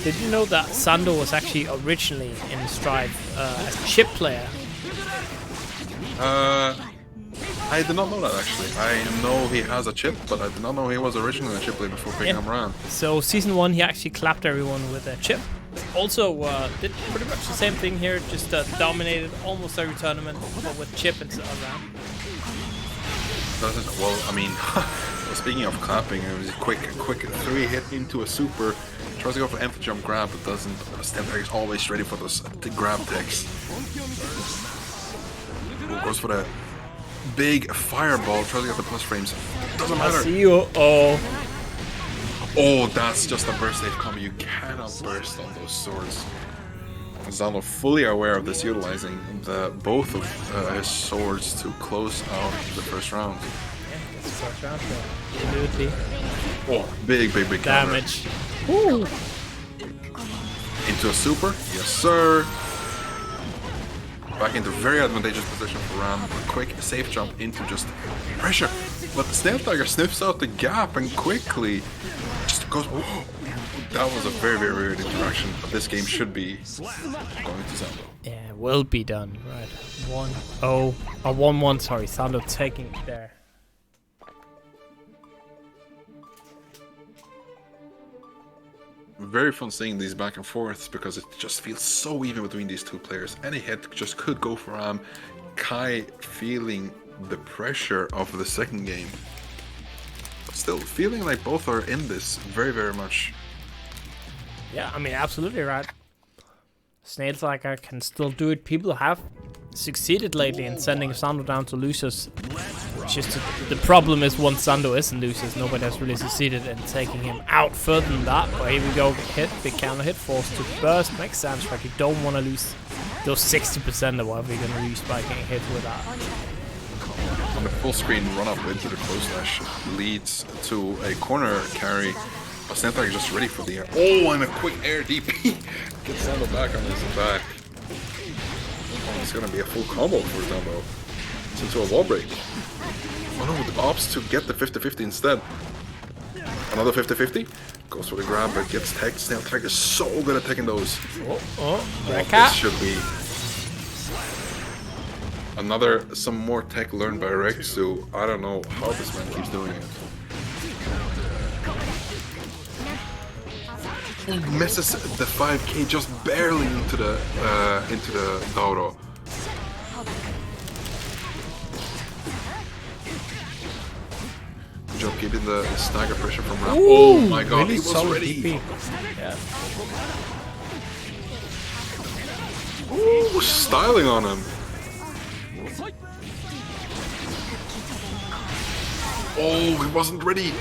Did you know that Zando was actually originally in Strive as a Chipp player?
I did not know that actually. I know he has a Chipp, but I did not know he was originally a Chipp player before picking up Ram.
So season 1 he actually clapped everyone with a Chipp. Also did pretty much the same thing here, just dominated almost every tournament, but with Chipp instead of Ram.
Well, I mean, speaking of clapping, it was a quick 3 hit into a super. Tries to go for empty jump grab, but doesn't. Snailtiger is always ready for those grab techs. Goes for the big fireball. Tries to get the plus frames. Doesn't matter.
I see you. Oh.
Oh, that's just a burst save combo. You cannot burst on those swords. Zando fully aware of this, utilizing both of his swords to close out the first round.
Absolutely.
Oh, big
Damage.
Counter. Into a super. Yes, sir. Back into very advantageous position for Ram. A quick safe jump into just pressure. But Snailtiger sniffs out the gap and quickly just goes. Oh, that was a very weird interaction. But this game should be going to Zando.
Yeah, will be done. Right. 1-0. 1-1, sorry. Zando taking it there.
Very fun seeing these back and forths because it just feels so even between these two players. Any hit just could go for Ram. Kai feeling the pressure of the second game. But still feeling like both are in this very much.
Yeah, I mean, absolutely right. Snailtiger can still do it. People have succeeded lately in sending Zando down to losers. Just the problem is once Zando is in losers, nobody has really succeeded in taking him out further than that. But here we go, hit, big counter hit, forced to burst. Makes sense, like you don't want to lose those 60% of whatever you're going to lose by getting hit with that.
On the full screen run up into the close slash leads to a corner carry. But Snailtiger just ready for the air. Oh, and a quick air DP. Gets Zando back on his back. Oh, it's going to be a full combo for Zando. It's into a wall break. Oh no, the ops to get the 50-50 instead. Another 50-50. Goes for the grab, but gets tech. Snailtiger is so good at taking those.
This
should be some more tech learned by Rexu. I don't know how this man keeps doing it. He misses the 5k just barely into the Dauro. Good job keeping the stagger pressure from Ram. Oh my god,
really
he was ready.
Yeah.
Ooh, styling on him. Oh, he wasn't ready.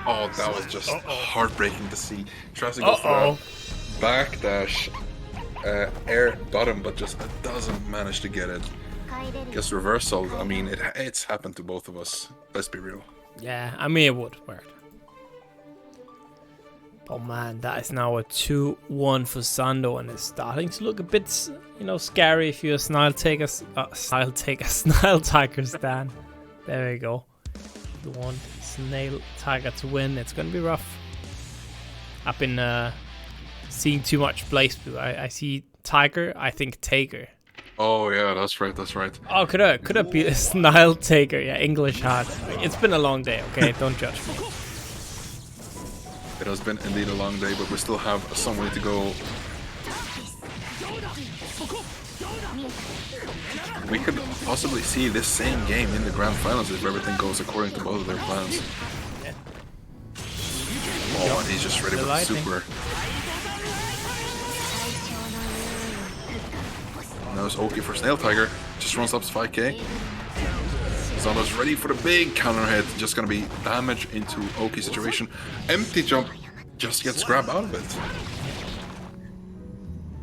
Oh, that was just heartbreaking to see. Tries to go for a backdash air bottom, but just doesn't manage to get it. Gets reversal. I mean, it's happened to both of us. Let's be real.
Yeah, I mean it would work. Oh man, that is now a 2-1 for Zando, and it's starting to look a bit, scary if you're a Snailtiger stan. There we go. The one Snailtiger to win. It's gonna be rough. I've been seeing too much Blaze Blue. I see Tiger. I think Taker.
Oh yeah, that's right.
Oh, could I be a Snailtiger? Yeah, English hard. It's been a long day. Okay, don't judge me.
It has been indeed a long day, but we still have some way to go. We could possibly see this same game in the grand finals if everything goes according to both of their plans. Oh, and he's just ready with the super. Now it's okay for Snailtiger. Just runs up to 5k. Zando's ready for the big counter hit. Just gonna be damage into Oki situation. Empty jump just gets grabbed out of it.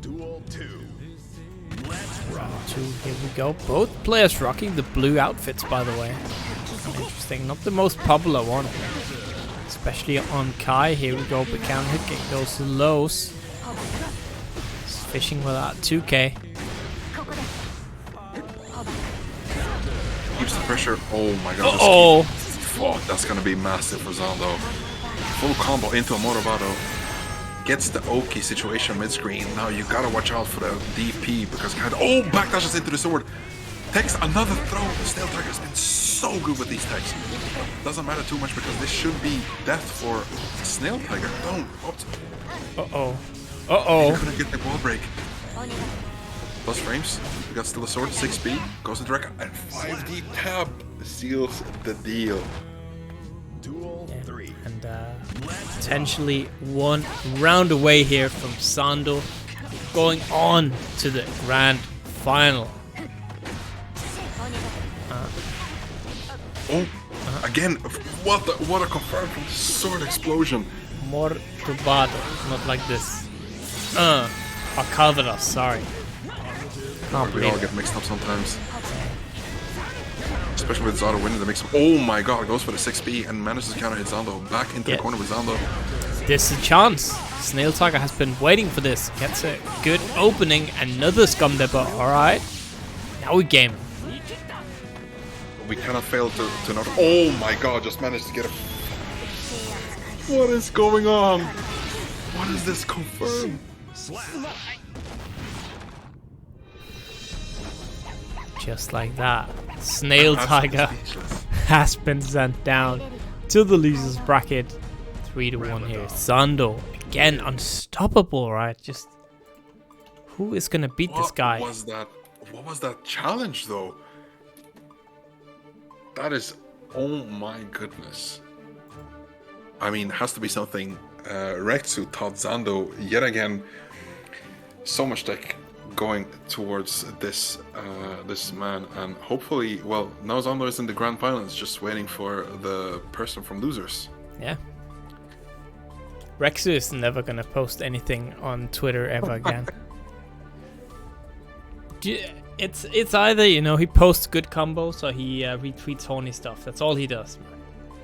Duel 2.
Round 2, here we go. Both players rocking the blue outfits, by the way. Interesting, not the most popular one. Especially on Kai. Here we go, big counter hit, getting those lows. He's fishing without 2k.
Keeps the pressure. Oh my god.
Oh,
that's gonna be massive for Zando. Full combo into a Morobado. Gets the Oki situation mid-screen. Now you gotta watch out for the DP because backdashes into the sword. Takes another throw. The Snailtiger has been so good with these techs. Doesn't matter too much because this should be death for Snailtiger. Don't. He couldn't get the wall break. Plus frames. We got still a sword. 6 speed. Goes into Rygand. And 5D tab seals the deal.
Duel 3.
And potentially one round away here from Zando, going on to the grand final.
Again, what a confirmed sword explosion.
More turbado, not like this. Calvados, sorry. Can't
We
believe
all
it.
get mixed up sometimes. Especially with Zato winning the mix. Oh my god, goes for the 6B and manages to counter hit Zando. Back into the corner with Zando.
This is a chance. Snailtiger has been waiting for this. Gets a good opening. Another scum dipper. Alright. Now we game.
We cannot fail to not. Oh my god, just managed to get a. What is going on? What is this confirmed?
Just like that. Snailtiger has been sent down to the losers bracket. 3-1 here. Zando again unstoppable, right? Just who is gonna beat this guy?
What was that challenge though? That is, oh my goodness. I mean, has to be something. Rexu taught Zando yet again. So much tech going towards this this man, and hopefully, well, now Zando is in the grand finals, just waiting for the person from losers.
Yeah. Rexu is never gonna post anything on Twitter ever again. It's either, you know, he posts good combos or he retweets horny stuff. That's all he does, man.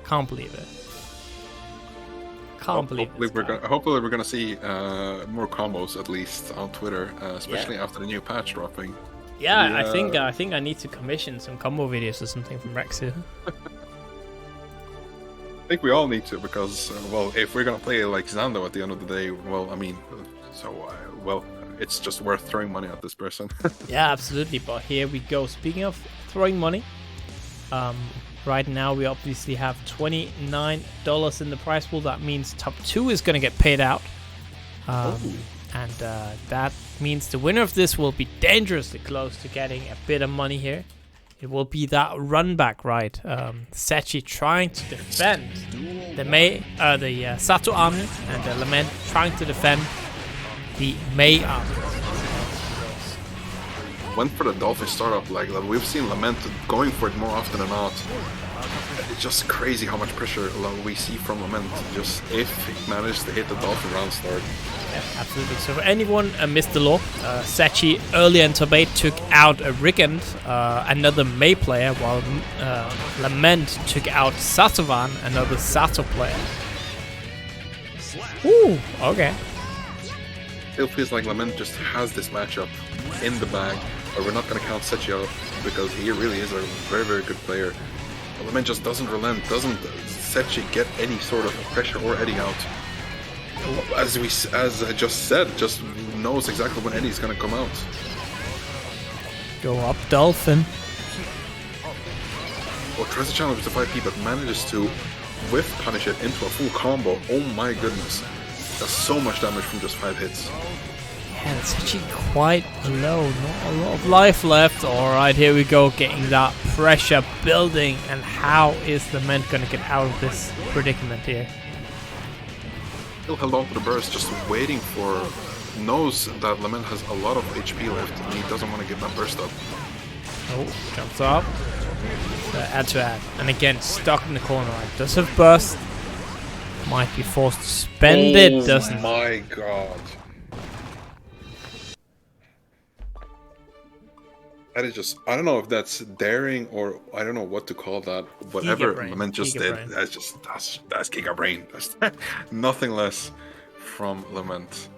Can't believe it. Can't believe it.
Hopefully we're gonna see more combos at least on Twitter, especially after the new patch dropping.
Yeah, I think I need to commission some combo videos or something from Rexu.
I think we all need to, because well, if we're gonna play like Zando at the end of the day, well, I mean, well, it's just worth throwing money at this person.
Yeah, absolutely. But here we go. Speaking of throwing money, right now we obviously have $29 in the prize pool. That means top 2 is going to get paid out. And that means the winner of this will be dangerously close to getting a bit of money here. It will be that run back, right? Setchi trying to defend the Sato army, and the Lament trying to defend the Mei army.
Went for the Dolphin startup, like we've seen Lament going for it more often than not. It's just crazy how much pressure we see from Lament, just if he manages to hit the Dolphin round start.
Yeah, absolutely. So for anyone missed the law, Setchi earlier in top 8 took out a Rygand, another Mei player, while Lament took out Zato-VaN, another Zato player. Ooh, okay.
Still feels like Lament just has this matchup in the bag, but we're not going to count Setchi out because he really is a very, very good player. But Lament just doesn't relent, doesn't Setchi get any sort of pressure or Eddie out. As I just said, just knows exactly when Eddie's going to come out.
Go up, Dolphin.
Well, tries to challenge the 5P, but manages to whiff punish it into a full combo. Oh my goodness. That's so much damage from just 5 hits.
Yeah, it's actually quite low. Not a lot of life left. Alright, here we go. Getting that pressure building. And how is the Lament going to get out of this predicament here?
Still held on to the burst, just waiting for... Knows that Lament has a lot of HP left, and he doesn't want to give that burst up.
Oh, jumps up. Add to add. And again, stuck in the corner. Right? Does have burst. Might be forced to spend it, doesn't.
Oh my god. That is just, I don't know if that's daring or I don't know what to call that. Whatever Lament just did, that's Giga Brain. That's nothing less from Lament.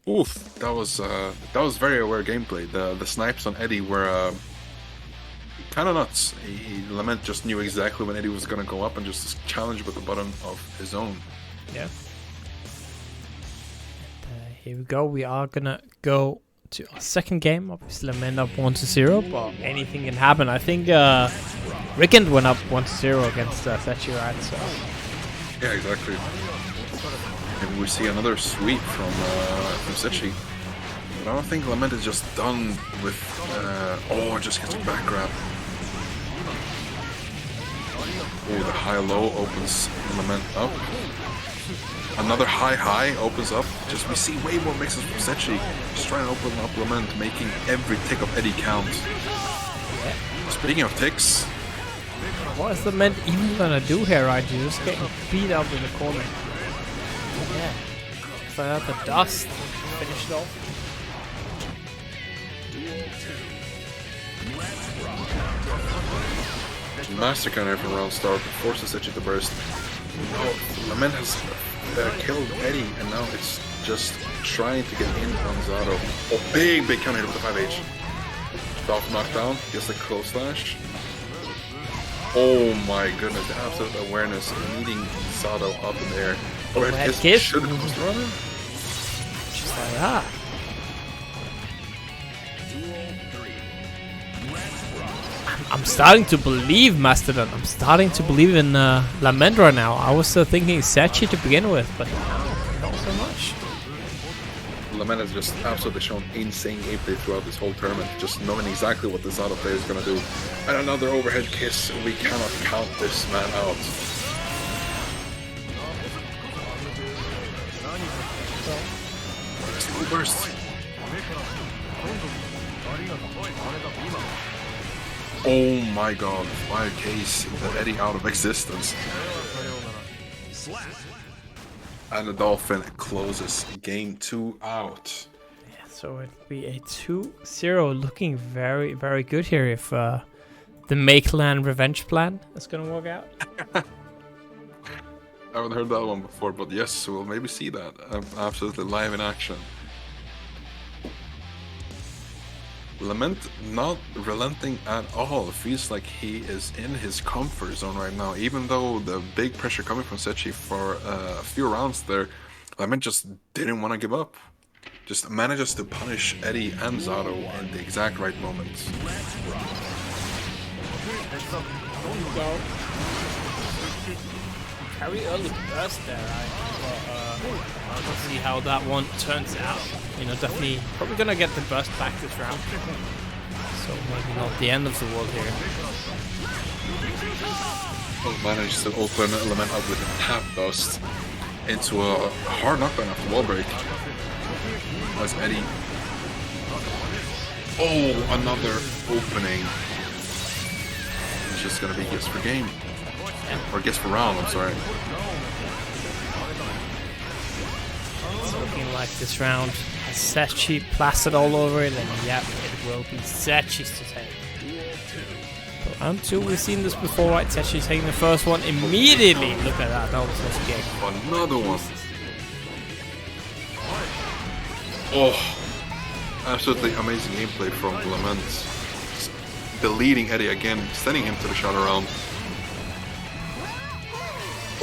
Oof, that was very aware gameplay. The snipes on Eddie were kind of nuts. Lament just knew exactly when Eddie was gonna go up and just challenge with the button of his own.
Yeah. Here we go. We are gonna go to our second game. Obviously, Lament up 1-0, but anything can happen. I think Rygand went up 1-0 against Setchi, right? So.
Yeah, exactly. And we see another sweep from Setchi. But I don't think Lament is just done with... just gets a back grab. Oh, the high-low opens Lament up. Another high opens up. Just we see way more mixes from Setchi. Just trying to open up Lament, making every tick of Eddie count. Speaking of ticks,
What is Lament even gonna do here, right? You're just getting beat up in the corner. Yeah. Fire out the dust. Finish it off.
Master here from round start forces Setchi to burst. Oh, Lament has killed Eddie, and now it's just trying to get in on Zato. Oh, big counter hit with the 5H. Stop knockdown, gets the close slash. Oh my goodness, the absolute awareness meeting Zato up in the air. Overhead kiss should have closed runner.
Just like that. I'm starting to believe Mastodon. I'm starting to believe in Lament right now. I was still thinking Setchi to begin with, but not so much.
Lament has just absolutely shown insane gameplay throughout this whole tournament, just knowing exactly what the Zato player is going to do. And another overhead kiss, we cannot count this man out. Still burst. Oh my god, 5Ks, the Eddie out of existence. And the Dolphin closes game 2 out.
Yeah, so it'd be a 2-0, looking very, very good here if the Makeland revenge plan is going to work out.
I haven't heard that one before, but yes, we'll maybe see that absolutely live in action. Lament not relenting at all. It feels like he is in his comfort zone right now. Even though the big pressure coming from Setchi for a few rounds there, Lament just didn't want to give up. Just manages to punish Eddie and Zato in the exact right moments.
Carry early burst there, I'll see how that one turns out. You know, definitely probably gonna get the burst back this round. So maybe not the end of the world here.
Oh, managed to open Lament up with a tap dust into a hard knockdown after wall break. As Eddie. Oh, another opening. It's just gonna be gifts for game. Or gifts for round, I'm sorry.
It's looking like this round has Setchi plastered all over it, and yep, it will be Setchi's to take. But round 2, we've seen this before, right? Setchi taking the first one immediately. Look at that, that was such a game.
Another one. Oh, absolutely amazing gameplay from Lament. Deleting Eddie again, sending him to the shot round.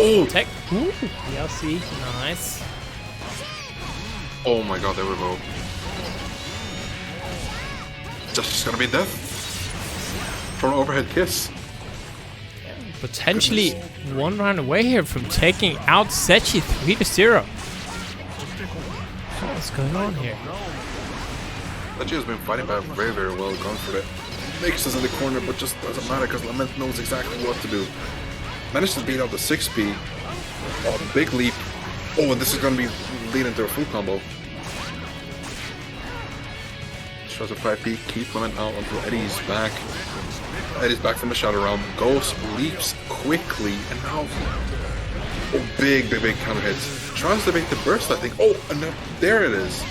Oh!
Tech. Ooh, DLC. Nice.
Oh my god, there we go. Just gonna be death. From an overhead kiss.
Potentially one round away here from taking out Setchi 3-0. What's going on here?
Setchi has been fighting back very, very well, going for the mixes in the corner, but just doesn't matter because Lament knows exactly what to do. Managed to beat out the 6P. Oh, big leap. Oh, and this is going to be leading to a full combo. Shows a 5P, keep Lament out until Eddie's back. Eddie's back from the shadow round. Goes, leaps quickly, and now... Oh, big counter hit. Tries to make the burst, I think. Oh, and now, there it is.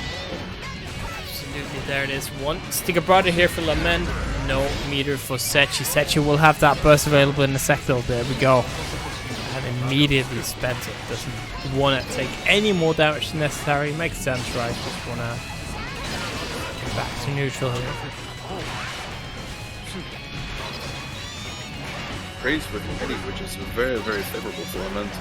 Absolutely, there it is. One sticker brother here for Lament. No meter for Setchi. Setchi will have that burst available in a sec though. There we go. And immediately spent it. Doesn't want to take any more damage than necessary. Makes sense, right? Just want to get back to neutral here.
Praise with Eddie, which is very, very favorable for Lament.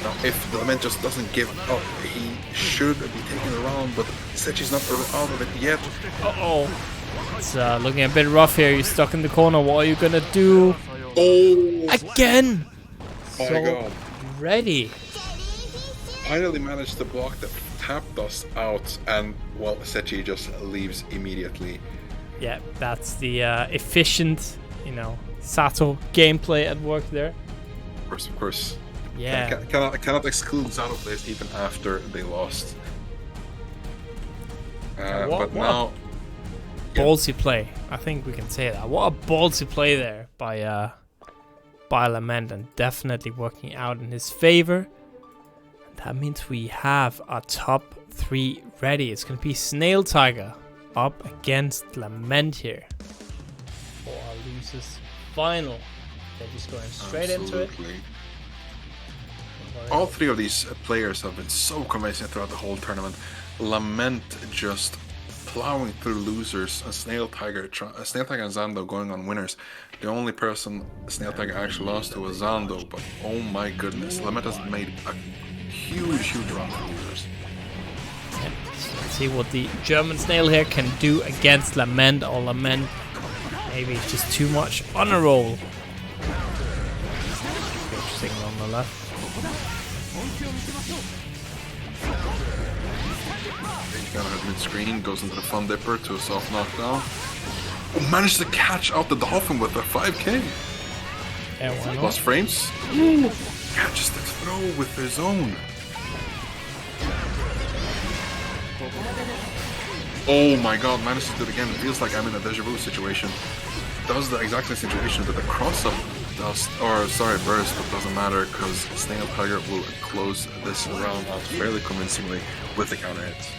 Now, if the Lament just doesn't give up, he should be taking the round, but Setchi's not out of it yet.
Uh-oh. It's looking a bit rough here. You're stuck in the corner. What are you gonna do?
Oh!
Again!
Oh my god.
Ready.
Finally managed to block the tap dust out, and, well, Setchi just leaves immediately.
Yeah, that's the efficient, you know, Zato gameplay at work there.
Of course.
Yeah.
Cannot exclude Zato players even after they lost. But now...
Ballsy play. I think we can say that. What a ballsy play there by Lament, and definitely working out in his favor. And that means we have our top 3 ready. It's going to be Snailtiger up against Lament here for our losers final. They're just going straight into it.
All 3 of these players have been so convincing throughout the whole tournament. Lament just plowing through losers, and Snailtiger and Zando going on winners. The only person Snailtiger actually lost to was Zando, but oh my goodness, Lament has made a huge run for losers.
Yeah, so let's see what the German Snail here can do against Lament, or Lament maybe just too much on a roll. Signal on the left.
Mid-screen, goes into the Fun Dipper to a soft knockdown. Oh, managed to catch out the Dolphin with a 5k.
Yeah, why not?
Plus frames. Ooh, catches the throw with their zone. Oh my god, managed to do it again. It feels like I'm in a deja vu situation. Does the exact same situation that the cross-up does, or sorry, burst, but doesn't matter because Snailtiger will close this round out fairly convincingly with the counter hit.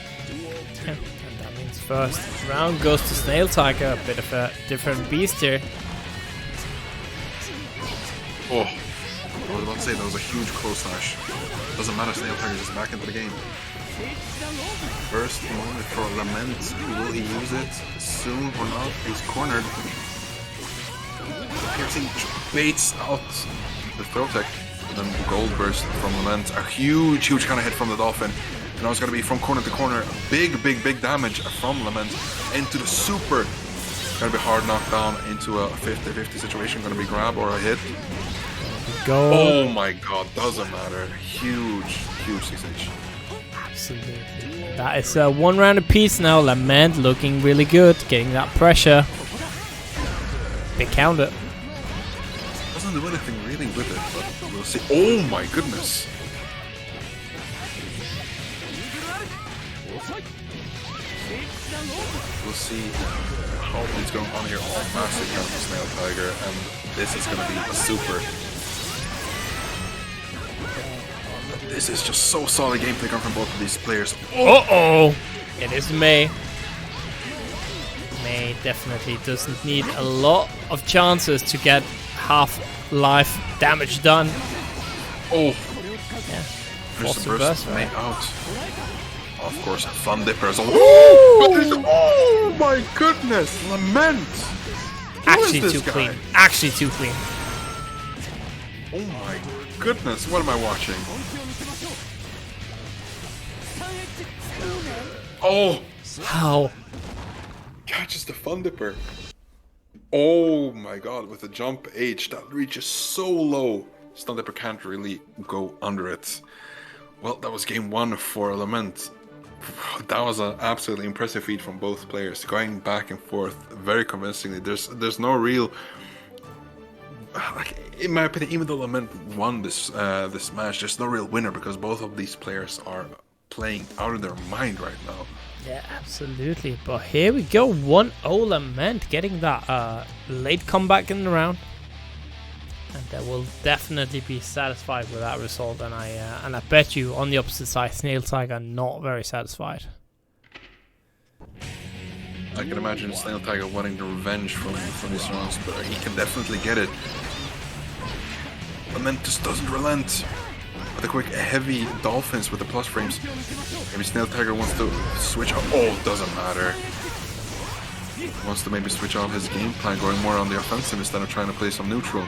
Yeah, and that means first round goes to Snailtiger, a bit of a different beast here.
Oh, I was about to say that was a huge close slash. Doesn't matter, Snailtiger is back into the game. First moment for Lament. Will he use it soon or not? He's cornered. Piercing baits out the throw tech. And then gold burst from Lament. A huge kind of hit from the Dolphin. And now it's going to be from corner to corner. Big damage from Lament into the super. Going to be hard knockdown into a 50-50 situation. Going to be grab or a hit.
Go.
Oh my god, doesn't matter. Huge CSH.
Absolutely. That is 1 round apiece now. Lament looking really good. Getting that pressure. Big counter.
Doesn't do anything really with it, but we'll see. Oh my goodness. We'll see how it's going on here. Oh, massive count for Snailtiger, and this is going to be a super. This is just so solid gameplay coming from both of these players.
Uh-oh! It is May. May definitely doesn't need a lot of chances to get half-life damage done.
Oh!
Yeah.
There's the burst May out. Of course, Fun Dipper is all. Oh my goodness! Lament!
Actually too clean. Actually too clean.
Oh my goodness, what am I watching? Oh!
How?
Catches the Fun Dipper. Oh my god, with the jump H that reaches so low, Fun Dipper can't really go under it. Well, that was game 1 for Lament. That was an absolutely impressive feat from both players, going back and forth very convincingly. There's no real, like, in my opinion, even though Lament won this match, there's no real winner because both of these players are playing out of their mind right now.
Yeah, absolutely. But here we go, 1-0 Lament, getting that late comeback in the round. And they will definitely be satisfied with that result, and I bet you on the opposite side, Snailtiger not very satisfied.
I can imagine Snailtiger wanting the revenge from these rounds, but he can definitely get it. Lament just doesn't relent. With the quick, heavy Dolphins with the plus frames. Maybe Snailtiger wants to switch up. Oh, doesn't matter. Wants to maybe switch off his game plan, going more on the offensive instead of trying to play some neutral.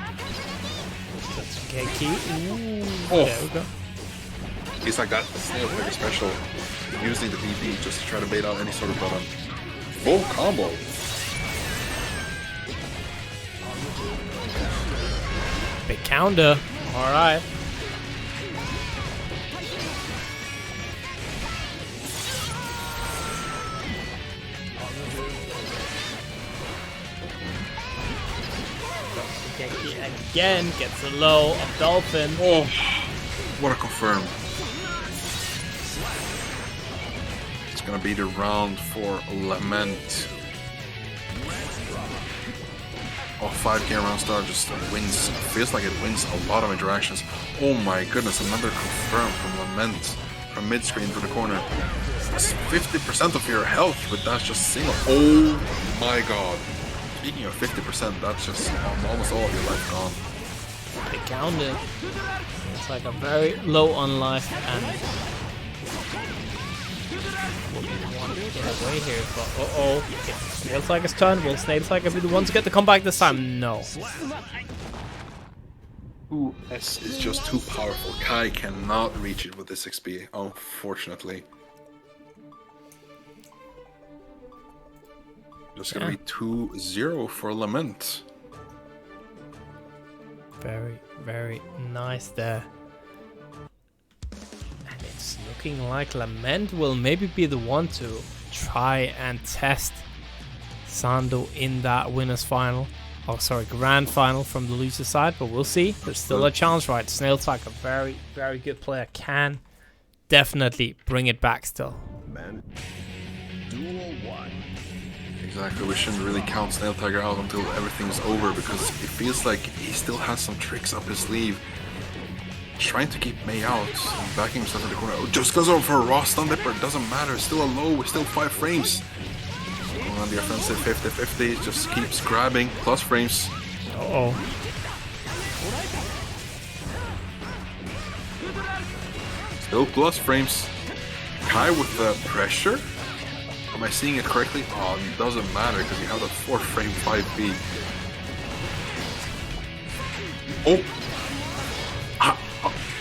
Okay, Ooh,
oh.
There we go.
He's like that Snailtiger special, using the DP just to try to bait out any sort of button. Full combo.
Big counter. Alright. again. Gets a low of Dolphin.
Oh, what a confirm. It's gonna be the round for Lament. Oh, 5k round star just wins. Feels like it wins a lot of interactions. Oh my goodness, another confirm from Lament. From mid-screen to the corner. That's 50% of your health, but that's just single. Oh my god. Speaking of 50%, that's just almost all of your life gone.
They counted. It's like a very low on life and one get away here, but uh-oh. Snailtiger's turn. Will Snailtiger be the one to get the comeback this time? No.
2S is just too powerful. Kai cannot reach it with this XP, unfortunately. Just gonna be 2-0 for Lament.
Very, very nice there. And it's looking like Lament will maybe be the one to try and test Zando in that winners final. Oh, sorry, grand final from the loser side, but we'll see. There's still a chance, right? Snailtiger, very, very good player, can definitely bring it back still.
Man. Duel 1.
Exactly, we shouldn't really count Snailtiger out until everything's over because it feels like he still has some tricks up his sleeve. Trying to keep Mei out, backing himself in the corner. Oh, just goes over for a raw stun dipper, doesn't matter, still a low, still 5 frames. Going on the offensive 50-50, just keeps grabbing, plus frames.
Uh-oh.
Still plus frames. Kai with the pressure. Am I seeing it correctly? Oh, it doesn't matter because you have that 4-frame 5B. Oh!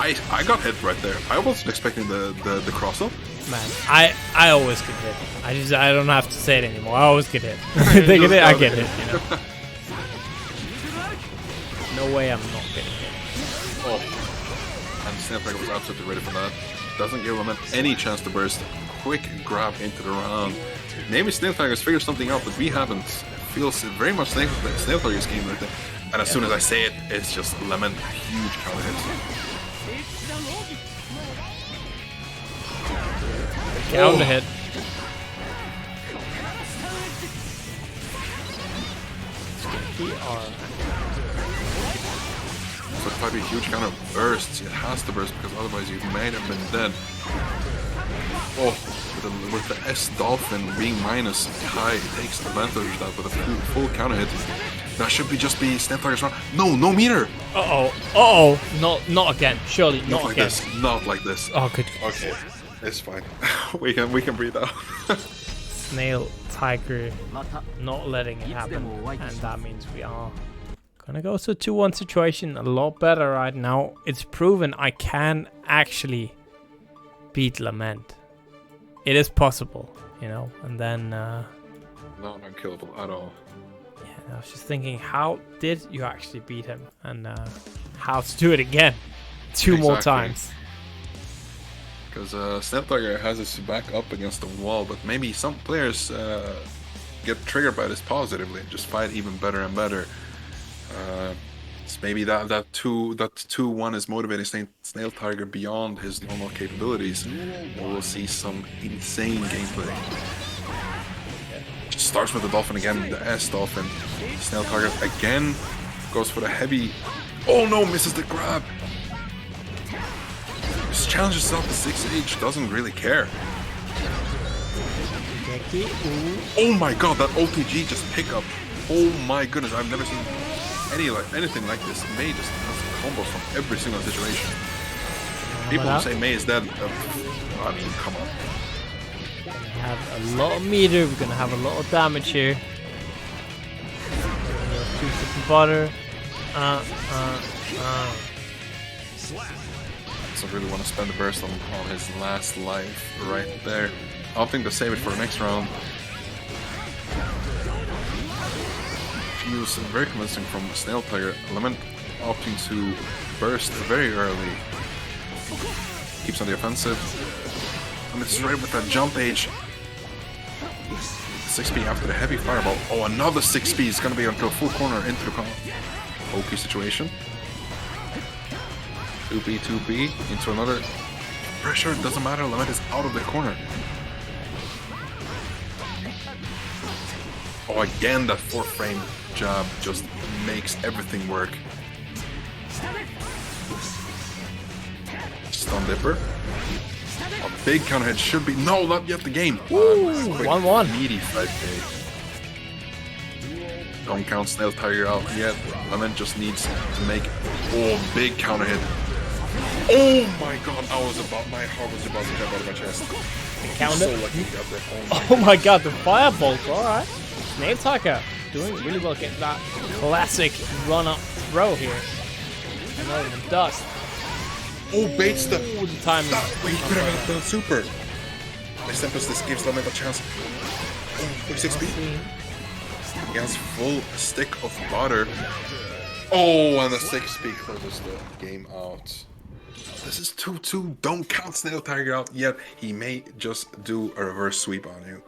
I got hit right there. I wasn't expecting the cross-up.
Man, I always get hit. I don't have to say it anymore. I always get hit. They get hit, I get hit, you know. No way I'm not getting hit.
Oh. And Snailtiger was absolutely ready for that. Doesn't give Lament any chance to burst. Quick grab into the round. Maybe Snailtiger's figured something out that we haven't. It feels very much like Snailtiger's game right there. And as soon as I say it, it's just Lament. Huge counter hit.
Counter hit.
So it might be a huge counter bursts. It has to burst because otherwise you might have been dead. Oh, with the S Dolphin being minus high, it takes advantage of that with a full counter hit. That should just be Snailtiger's round. No meter! Not
again. Surely not
like
again.
This. Not like this.
Oh, good.
Okay, it's fine. we can breathe out.
Snailtiger not letting it happen, and that means we are gonna go to a 2-1 situation a lot better right now. It's proven I can actually beat Lament. It is possible, you know, and then
not unkillable at all.
Yeah, I was just thinking, how did you actually beat him, and how to do it again 2 more times?
Because Snailtiger has his back up against the wall, but maybe some players get triggered by this positively and just fight even better and better. Maybe that 2-1 is motivating Snailtiger beyond his normal capabilities. We'll see some insane gameplay. Just starts with the Dolphin again, the S Dolphin. Snailtiger again goes for the heavy. Oh no, misses the grab. Just challenges out the 6H, doesn't really care. Oh my god, that OTG just pickup. Oh my goodness, I've never seen anything like this. Mei just has combos from every single situation. People who say Mei is dead, I mean, come on.
We're gonna have a lot of meter, we're gonna have a lot of damage here. Butter.
So really want to spend the burst on his last life right there. I think to save it for the next round. Feels very convincing from Snailtiger. Lament opting to burst very early. Keeps on the offensive. And it's right with that jump age. 6B after the heavy fireball. Oh, another 6B is going to be onto a full corner into the corner. Oki situation. 2B, 2B into another pressure. It doesn't matter. Lament is out of the corner. Oh, again, that 4th frame jab just makes everything work. Stun Dipper. A big counter hit should be. No, not yet the game.
Ooh, 1-1.
Meaty 5K. Don't count Snailtiger out yet. Lament just needs to make. Oh, big counter hit. Oh my god, my heart was about to jump out of my chest.
Counter.
So lucky he got that.
Oh my god, the firebolt. Alright. Snailtiger doing really well. Getting that classic run up throw here. And not even dust.
Oh, baits the.
Ooh, the timing.
Wait, he could have done super. This Tempest, this gives Lament a chance. Oh, 46 speed. He has full stick of butter. Oh, and the 6 speed closes the game out. This is 2-2. Don't count Snailtiger out yet. He may just do a reverse sweep on you.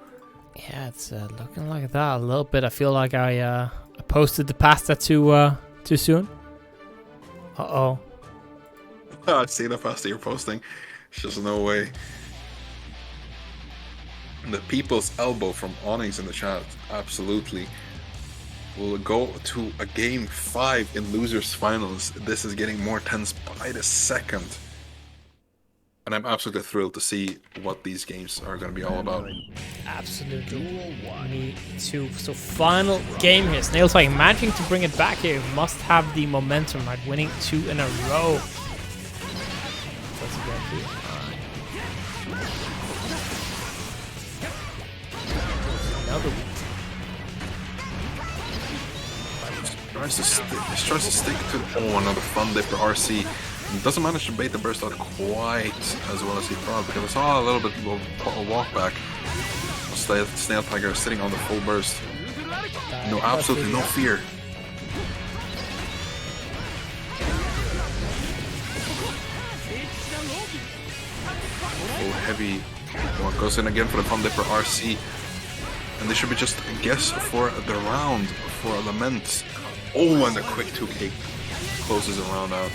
Yeah, it's looking like that a little bit. I feel like I posted the pasta too soon. Uh-oh.
I've seen the pasta you're posting. There's just no way. The people's elbow from Onyx in the chat, absolutely. We'll go to a game 5 in losers finals. This is getting more tense by the second. And I'm absolutely thrilled to see what these games are going to be all about.
Absolutely. Me too. So final game here. Snailtiger managing to bring it back here. Must have the momentum, right? Winning 2 in a row. What's he going to do? Another one.
Tries to stick to another fun dipper RC. Doesn't manage to bait the burst out quite as well as he thought, because I saw a little bit of a walk back. Snailtiger sitting on the full burst. No, absolutely no fear. Full heavy one goes in again for the fun dipper RC. And they should be just a guess for the round for Lament. Oh, and the quick 2K closes the round out.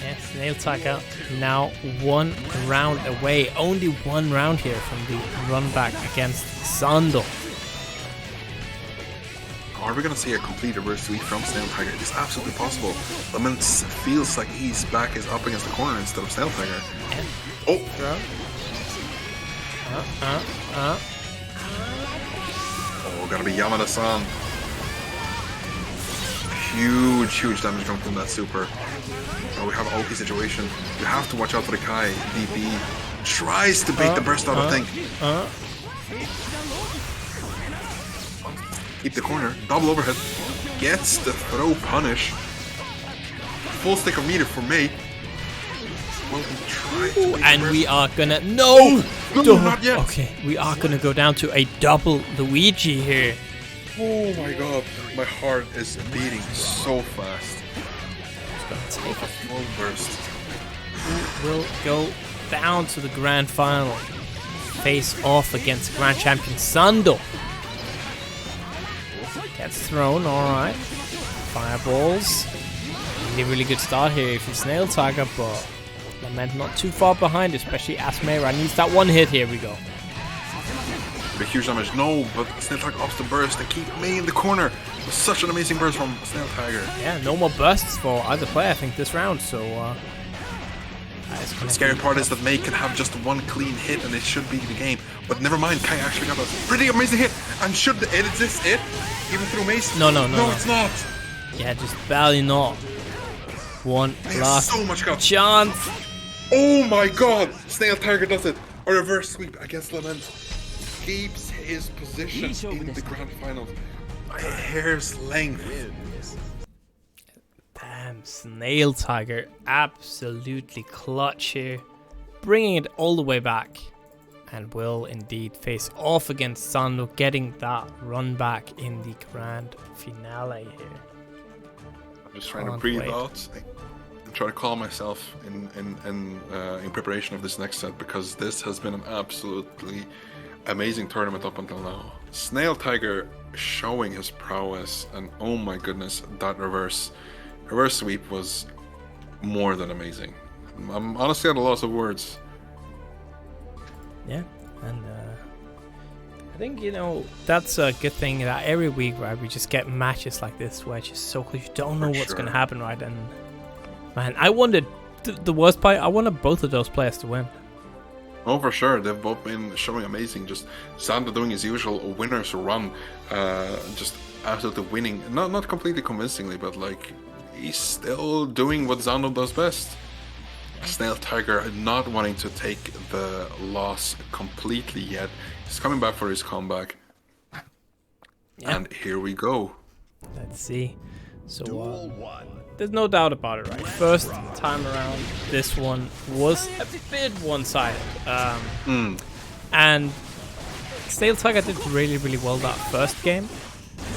Yeah, Snailtiger now 1 round away. Only 1 round here from the run back against Zando.
Are we going to see a complete reverse sweep from Snailtiger? It is absolutely possible. Lament feels like his back is up against the corner instead of Snailtiger. Oh! Oh, gotta be Yamada-san. Huge damage coming from that super. Oh, we have an Oki situation. You have to watch out for the Kai. DP tries to bait the burst out, I think. Keep the corner. Double overhead. Gets the throw punish. Full stick of meter for me. Well, he tried to bait
and
the
we are gonna... No!
Not yet.
Okay, we are gonna go down to a double Luigi here.
Oh my god, my heart is beating so fast.
Just gonna take
A full burst.
will go down to the grand final. Face off against grand champion Zando. Gets thrown, alright. Fireballs. Really good start here if you're Snailtiger, but Lament not too far behind, especially as Mayra needs that one hit. Here we go.
The huge damage, no, but Snailtiger opts to burst and keep me in the corner. Such an amazing burst from Snailtiger.
Yeah, no more bursts for either player, I think, this round, so
The scary part is that May can have just one clean hit and it should be the game. But never mind, Kai actually got a pretty amazing hit. And should the is this it? Even through Mace?
No,
it's not.
Yeah, just barely not. One last
so much got
chance.
Oh my god! Snailtiger does it. A reverse sweep against Lament. Keeps his position in the grand finals by a hair's length.
Damn, Snailtiger absolutely clutch here. Bringing it all the way back. And will indeed face off against Zando, getting that run back in the grand finale here.
I'm just trying to breathe out and try to calm myself in preparation of this next set, because this has been an absolutely amazing tournament up until now. Snailtiger showing his prowess, and oh my goodness, that reverse reverse sweep was more than amazing. I'm honestly at a loss of words.
Yeah, and I think, you know, that's a good thing that every week, right, we just get matches like this where it's just so close. You don't know what's going to happen, right? And man, I wanted the worst part. I wanted both of those players to win.
Oh, for sure. They've both been showing amazing. Just Zando doing his usual winner's run, just absolutely winning. Not completely convincingly, but like he's still doing what Zando does best. Snailtiger not wanting to take the loss completely yet. He's coming back for his comeback. Yeah. And here we go.
Let's see. So
Duel 1.
there's no doubt about it, right? First time around, this one was a bit one-sided. And Snailtiger did really, really well that first game.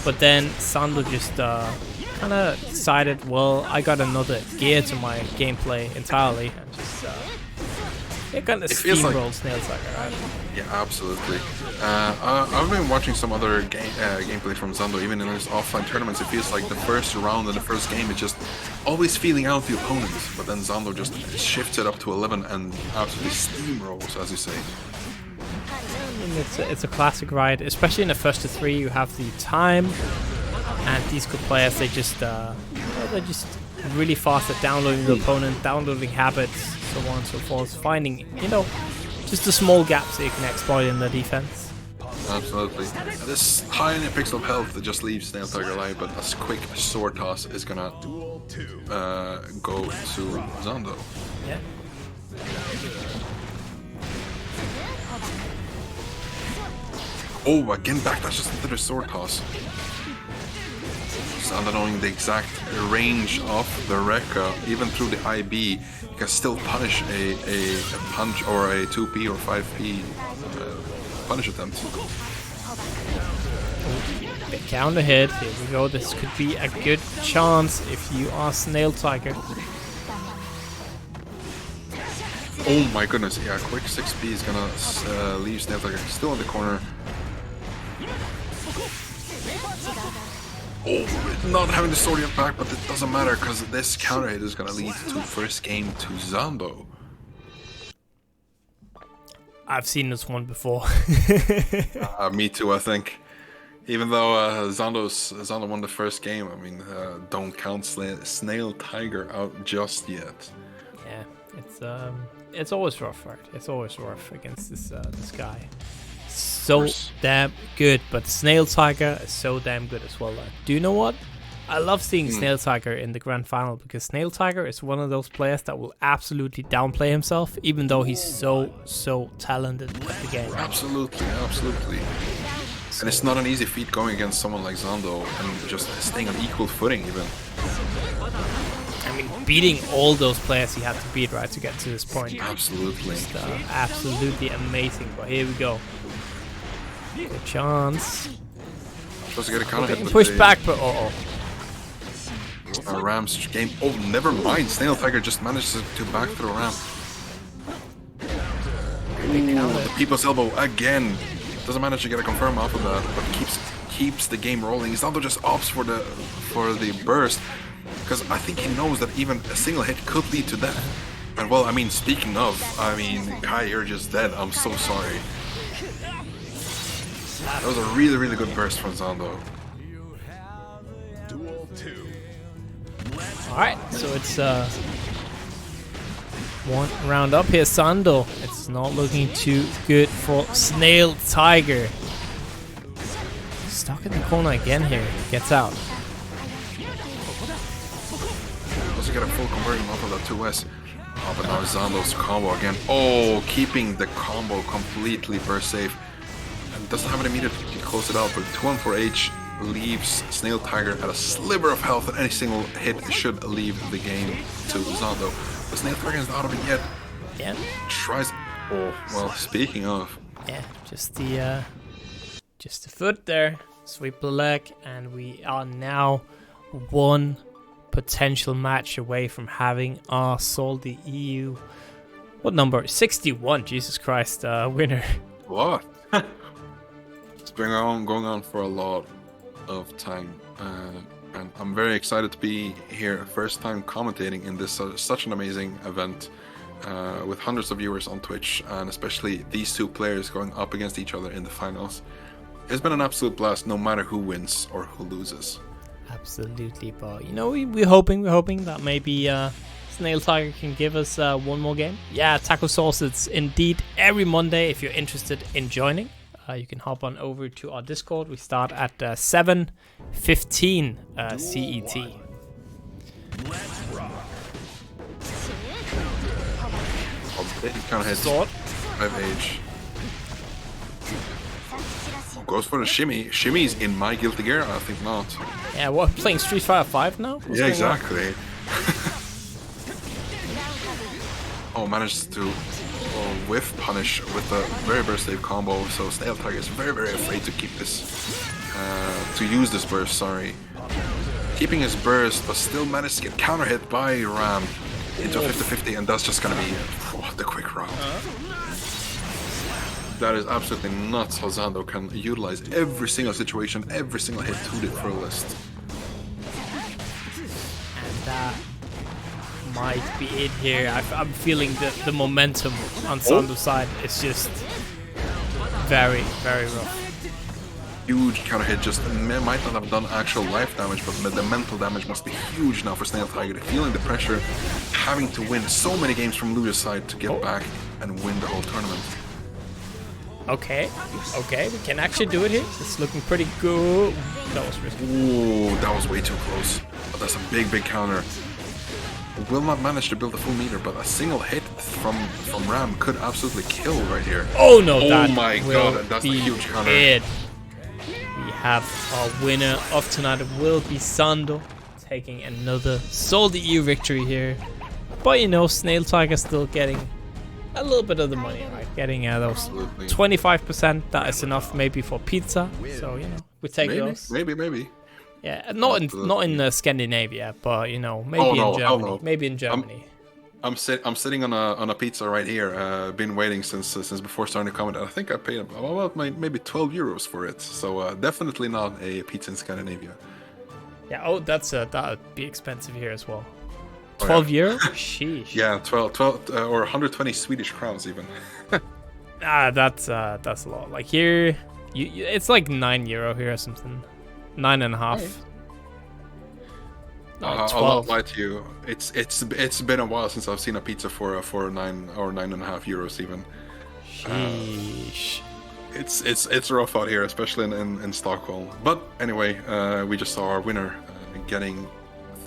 But then Zando just kind of decided, well, I got another gear to my gameplay entirely. And just it kind of steamrolled Snailtiger, right?
Yeah, absolutely. I've been watching some other gameplay from Zando, even in his offline tournaments. It feels like the first round and the first game is just always feeling out the opponents, but then Zando just shifts it up to 11 and absolutely steamrolls, as you say.
I mean, it's a classic ride, especially in the first to three. You have the time, and these good players, they just they're just really fast at downloading the opponent, downloading habits, so on and so forth, finding, you know, just the small gaps that you can exploit in the defense.
Absolutely. This high in pixel health that just leaves Snailtiger alive, but a quick sword toss is gonna go to Zando.
Yeah.
Oh, again back, that's just another sword toss. Zando knowing the exact range of the Rekka, even through the IB, he can still punish a punch or a 2P or 5P punish attempt.
The counter hit, here we go, this could be a good chance if you are Snailtiger.
Oh my goodness, yeah, quick 6P is gonna leave Snailtiger still in the corner. Oh, not having the sword yet back, but it doesn't matter because this counter hit is gonna lead to first game to Zando.
I've seen this one before.
Me too, I think. Even though Zando won the first game, I mean, don't count Snailtiger out just yet.
Yeah, it's always rough, right? It's always rough against this guy. So damn good, but Snailtiger is so damn good as well. Do you know what? I love seeing Snailtiger in the grand final because Snailtiger is one of those players that will absolutely downplay himself, even though he's so talented at the game.
Absolutely, absolutely. And it's not an easy feat going against someone like Zando and just staying on equal footing even.
I mean, beating all those players he had to beat, right, to get to this point.
Absolutely.
Just, absolutely amazing. But here we go. Good chance.
Supposed to get a counter hit.
Push back, but
Ram's game. Oh, never mind. Snailtiger just manages to back through Ram. The people's elbow again. Doesn't manage to get a confirm off of that, but keeps the game rolling. Zando just opts for the burst because I think he knows that even a single hit could lead to death. And well, I mean, speaking of, I mean, Kai, you're just dead. I'm so sorry. That was a really, really good burst from Zando.
Duel 2.
alright, so it's one round up here. Zando, it's not looking too good for Snailtiger. Stuck in the corner again here. Gets out.
Doesn't get a full conversion off of that 2S. Oh, but now Zando's combo again. Oh, keeping the combo completely burst safe. And doesn't have an immediate to close it out, but 2-1-4H leaves Snailtiger at a sliver of health, and any single hit should leave the game to Zando. But Snailtiger is not out of it yet.
Yeah.
Tries. Oh, well, speaking of.
Yeah, just the foot there. Sweep the leg, and we are now one potential match away from having our SaltyEU. What number? 61. Jesus Christ, winner.
What? It's been going on for a lot of time. And I'm very excited to be here, first time commentating in this such an amazing event with hundreds of viewers on Twitch, and especially these two players going up against each other in the finals. It's been an absolute blast, no matter who wins or who loses.
Absolutely, but you know, we're hoping that maybe Snailtiger can give us one more game. Yeah, Taco Sauce, it's indeed every Monday. If you're interested in joining, you can hop on over to our Discord. We start at 7:15 CET.
Let's rock.
Kind of hits
Sword.
5H. Goes for the shimmy. Shimmy's in my Guilty Gear? I think not.
Yeah, what, playing Street Fighter 5 now? What's
Yeah,
going on?
exactly. Oh, managed to whiff punish with a very, very safe combo. So Snailtiger is very, very afraid to keep this, to use this burst, sorry. Keeping his burst, but still managed to get counter hit by Ram into a 50-50, and that's just gonna be the quick round. That is absolutely nuts how Zando can utilize every single situation, every single hit to the fullest.
And that might be it here. I'm feeling the momentum on Sando's side. It's just very, very rough.
Huge counter hit, just might not have done actual life damage, but the mental damage must be huge now for Snailtiger. Feeling the pressure, having to win so many games from Luda's side to get back and win the whole tournament.
Okay, we can actually do it here. It's looking pretty good. That was risky.
Ooh, that was way too close. But that's a big, big counter. Will not manage to build a full meter, but a single hit from Ram could absolutely kill right here.
Oh no, that
my god, that's a huge counter.
It. We have our winner of tonight. It will be Zando taking another SaltyEU victory here. But you know, Snailtiger still getting a little bit of the money, right? Getting those 25%. That is enough maybe for pizza. So you know, we take those.
Maybe.
Yeah, not in Scandinavia, but you know, maybe in Germany.
No.
Maybe in Germany.
I'm sitting on a pizza right here. Been waiting since before starting to comment. I think I paid about maybe 12 euros for it. So definitely not a pizza in Scandinavia.
Yeah. Oh, that'd be expensive here as well. 12 euro? Sheesh.
Yeah, 12 or 120 Swedish crowns even.
That's a lot. Like here, it's like €9 here or something. 9.5.
I'll not lie to you. It's been a while since I've seen a pizza for 9 or 9.5 euros even.
Sheesh.
It's rough out here, especially in Stockholm. But anyway, we just saw our winner getting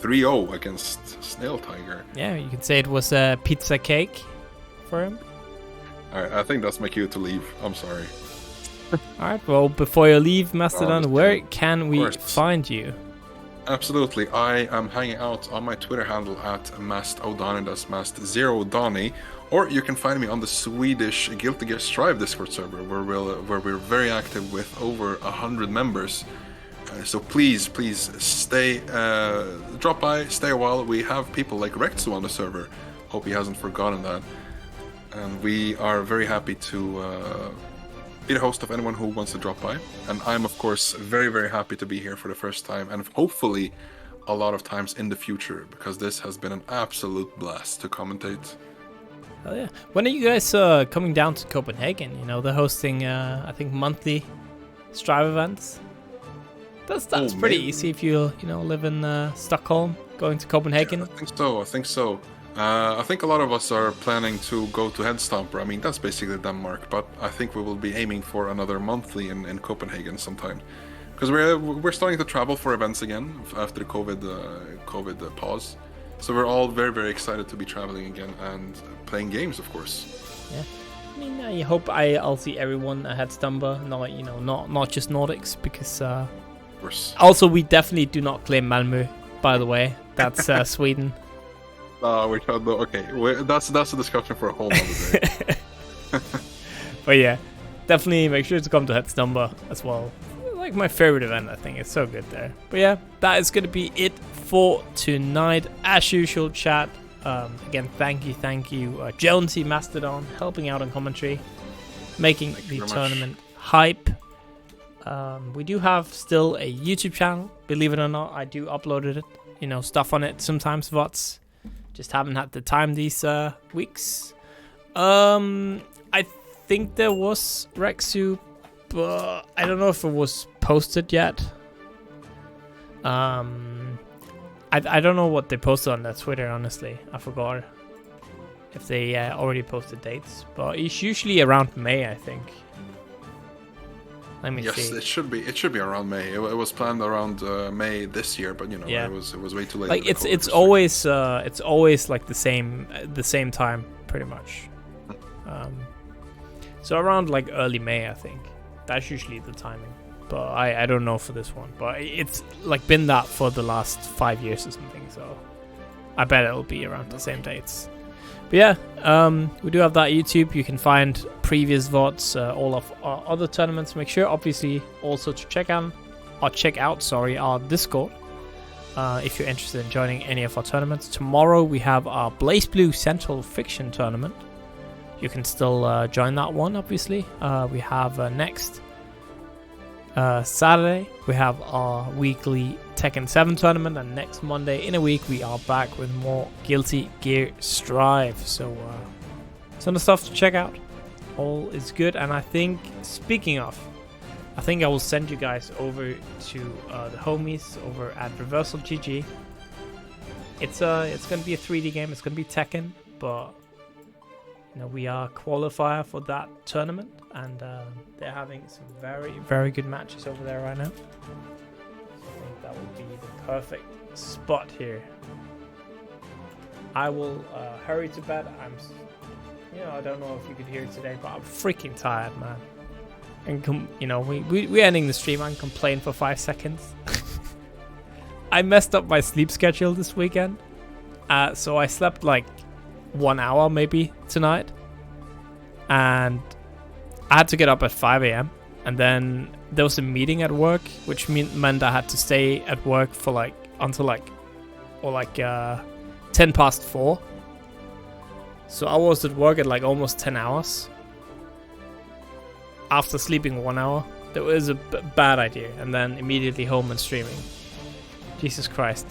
3-0 against Snailtiger.
Yeah, you could say it was a pizza cake for him.
Alright, I think that's my cue to leave. I'm sorry.
Alright, well, before you leave, Mastodon, where can we find you?
Absolutely. I am hanging out on my Twitter handle at MastO'Donny, that's Mast0Donny, or you can find me on the Swedish Guilty Gear Strive Discord server, where we're very active with over 100 members. So please stay, drop by, stay a while. We have people like Rexu on the server. Hope he hasn't forgotten that. And we are very happy to be the host of anyone who wants to drop by. And I'm of course very, very happy to be here for the first time, and hopefully a lot of times in the future, because this has been an absolute blast to commentate.
Oh yeah. When are you guys coming down to Copenhagen? You know, they're hosting I think monthly Strive events. That's pretty easy if you live in Stockholm, going to Copenhagen.
Yeah, I think so. I think a lot of us are planning to go to Headstomper. I mean, that's basically Denmark, but I think we will be aiming for another monthly in Copenhagen sometime, because we're starting to travel for events again after the COVID pause. So we're all very, very excited to be traveling again and playing games, of course.
Yeah. I mean, I hope I'll see everyone at Headstomper, not just Nordics, because also we definitely do not claim Malmö, by the way. That's Sweden. That's a discussion for a whole other day. But yeah, definitely make sure to come to Headstomper as well. Like my favorite event, I think. It's so good there. But yeah, that is going to be it for tonight. As usual, chat. Again, thank you, Jonesy Mastodon, helping out on commentary, making the tournament hype. We do have still a YouTube channel. Believe it or not, I do upload it. You know, stuff on it sometimes. VODs. Just haven't had the time these weeks. I think there was Rexu, but I don't know if it was posted yet. I don't know what they posted on their Twitter, honestly. I forgot if they already posted dates. But it's usually around May, I think. Let me see.
Yes, it should be. It should be around May. It was planned around May this year, but you know,
Yeah.
it was way too late.
Like
with the COVID
it's always like the same time, pretty much. So around like early May, I think. That's usually the timing. But I don't know for this one. But it's like been that for the last 5 years or something. So I bet it'll be around the same dates. But yeah, we do have that YouTube. You can find previous VODs, all of our other tournaments. Make sure, obviously, also to check out our Discord if you're interested in joining any of our tournaments. Tomorrow we have our Blaze Blue Central Fiction tournament. You can still join that one, obviously. We have next Saturday, we have our weekly Tekken 7 tournament, and next Monday in a week we are back with more Guilty Gear Strive. So some of the stuff to check out. All is good, and I think, speaking of, I think I will send you guys over to the homies over at Reversal GG. It's gonna be a 3D game. It's gonna be Tekken, but you know, we are qualifier for that tournament, and they're having some very, very good matches over there right now. So I think that would be the perfect spot here. I will hurry to bed. I don't know if you could hear it today, but I'm freaking tired, man. And we're ending the stream. I can complain for 5 seconds. I messed up my sleep schedule this weekend, so I slept like 1 hour maybe tonight, and I had to get up at 5 a.m. and then there was a meeting at work, which meant I had to stay at work for until 10 past 4. So I was at work at almost 10 hours after sleeping 1 hour. That was a bad idea, and then immediately home and streaming. Jesus Christ,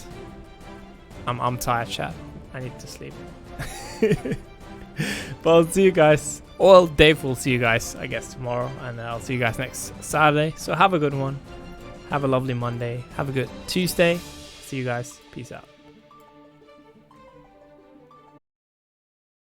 I'm tired, chat. I need to sleep. But I'll see you guys. Well, Dave will see you guys, I guess, tomorrow, and I'll see you guys next Saturday. So have a good one. Have a lovely Monday. Have a good Tuesday. See you guys. Peace out.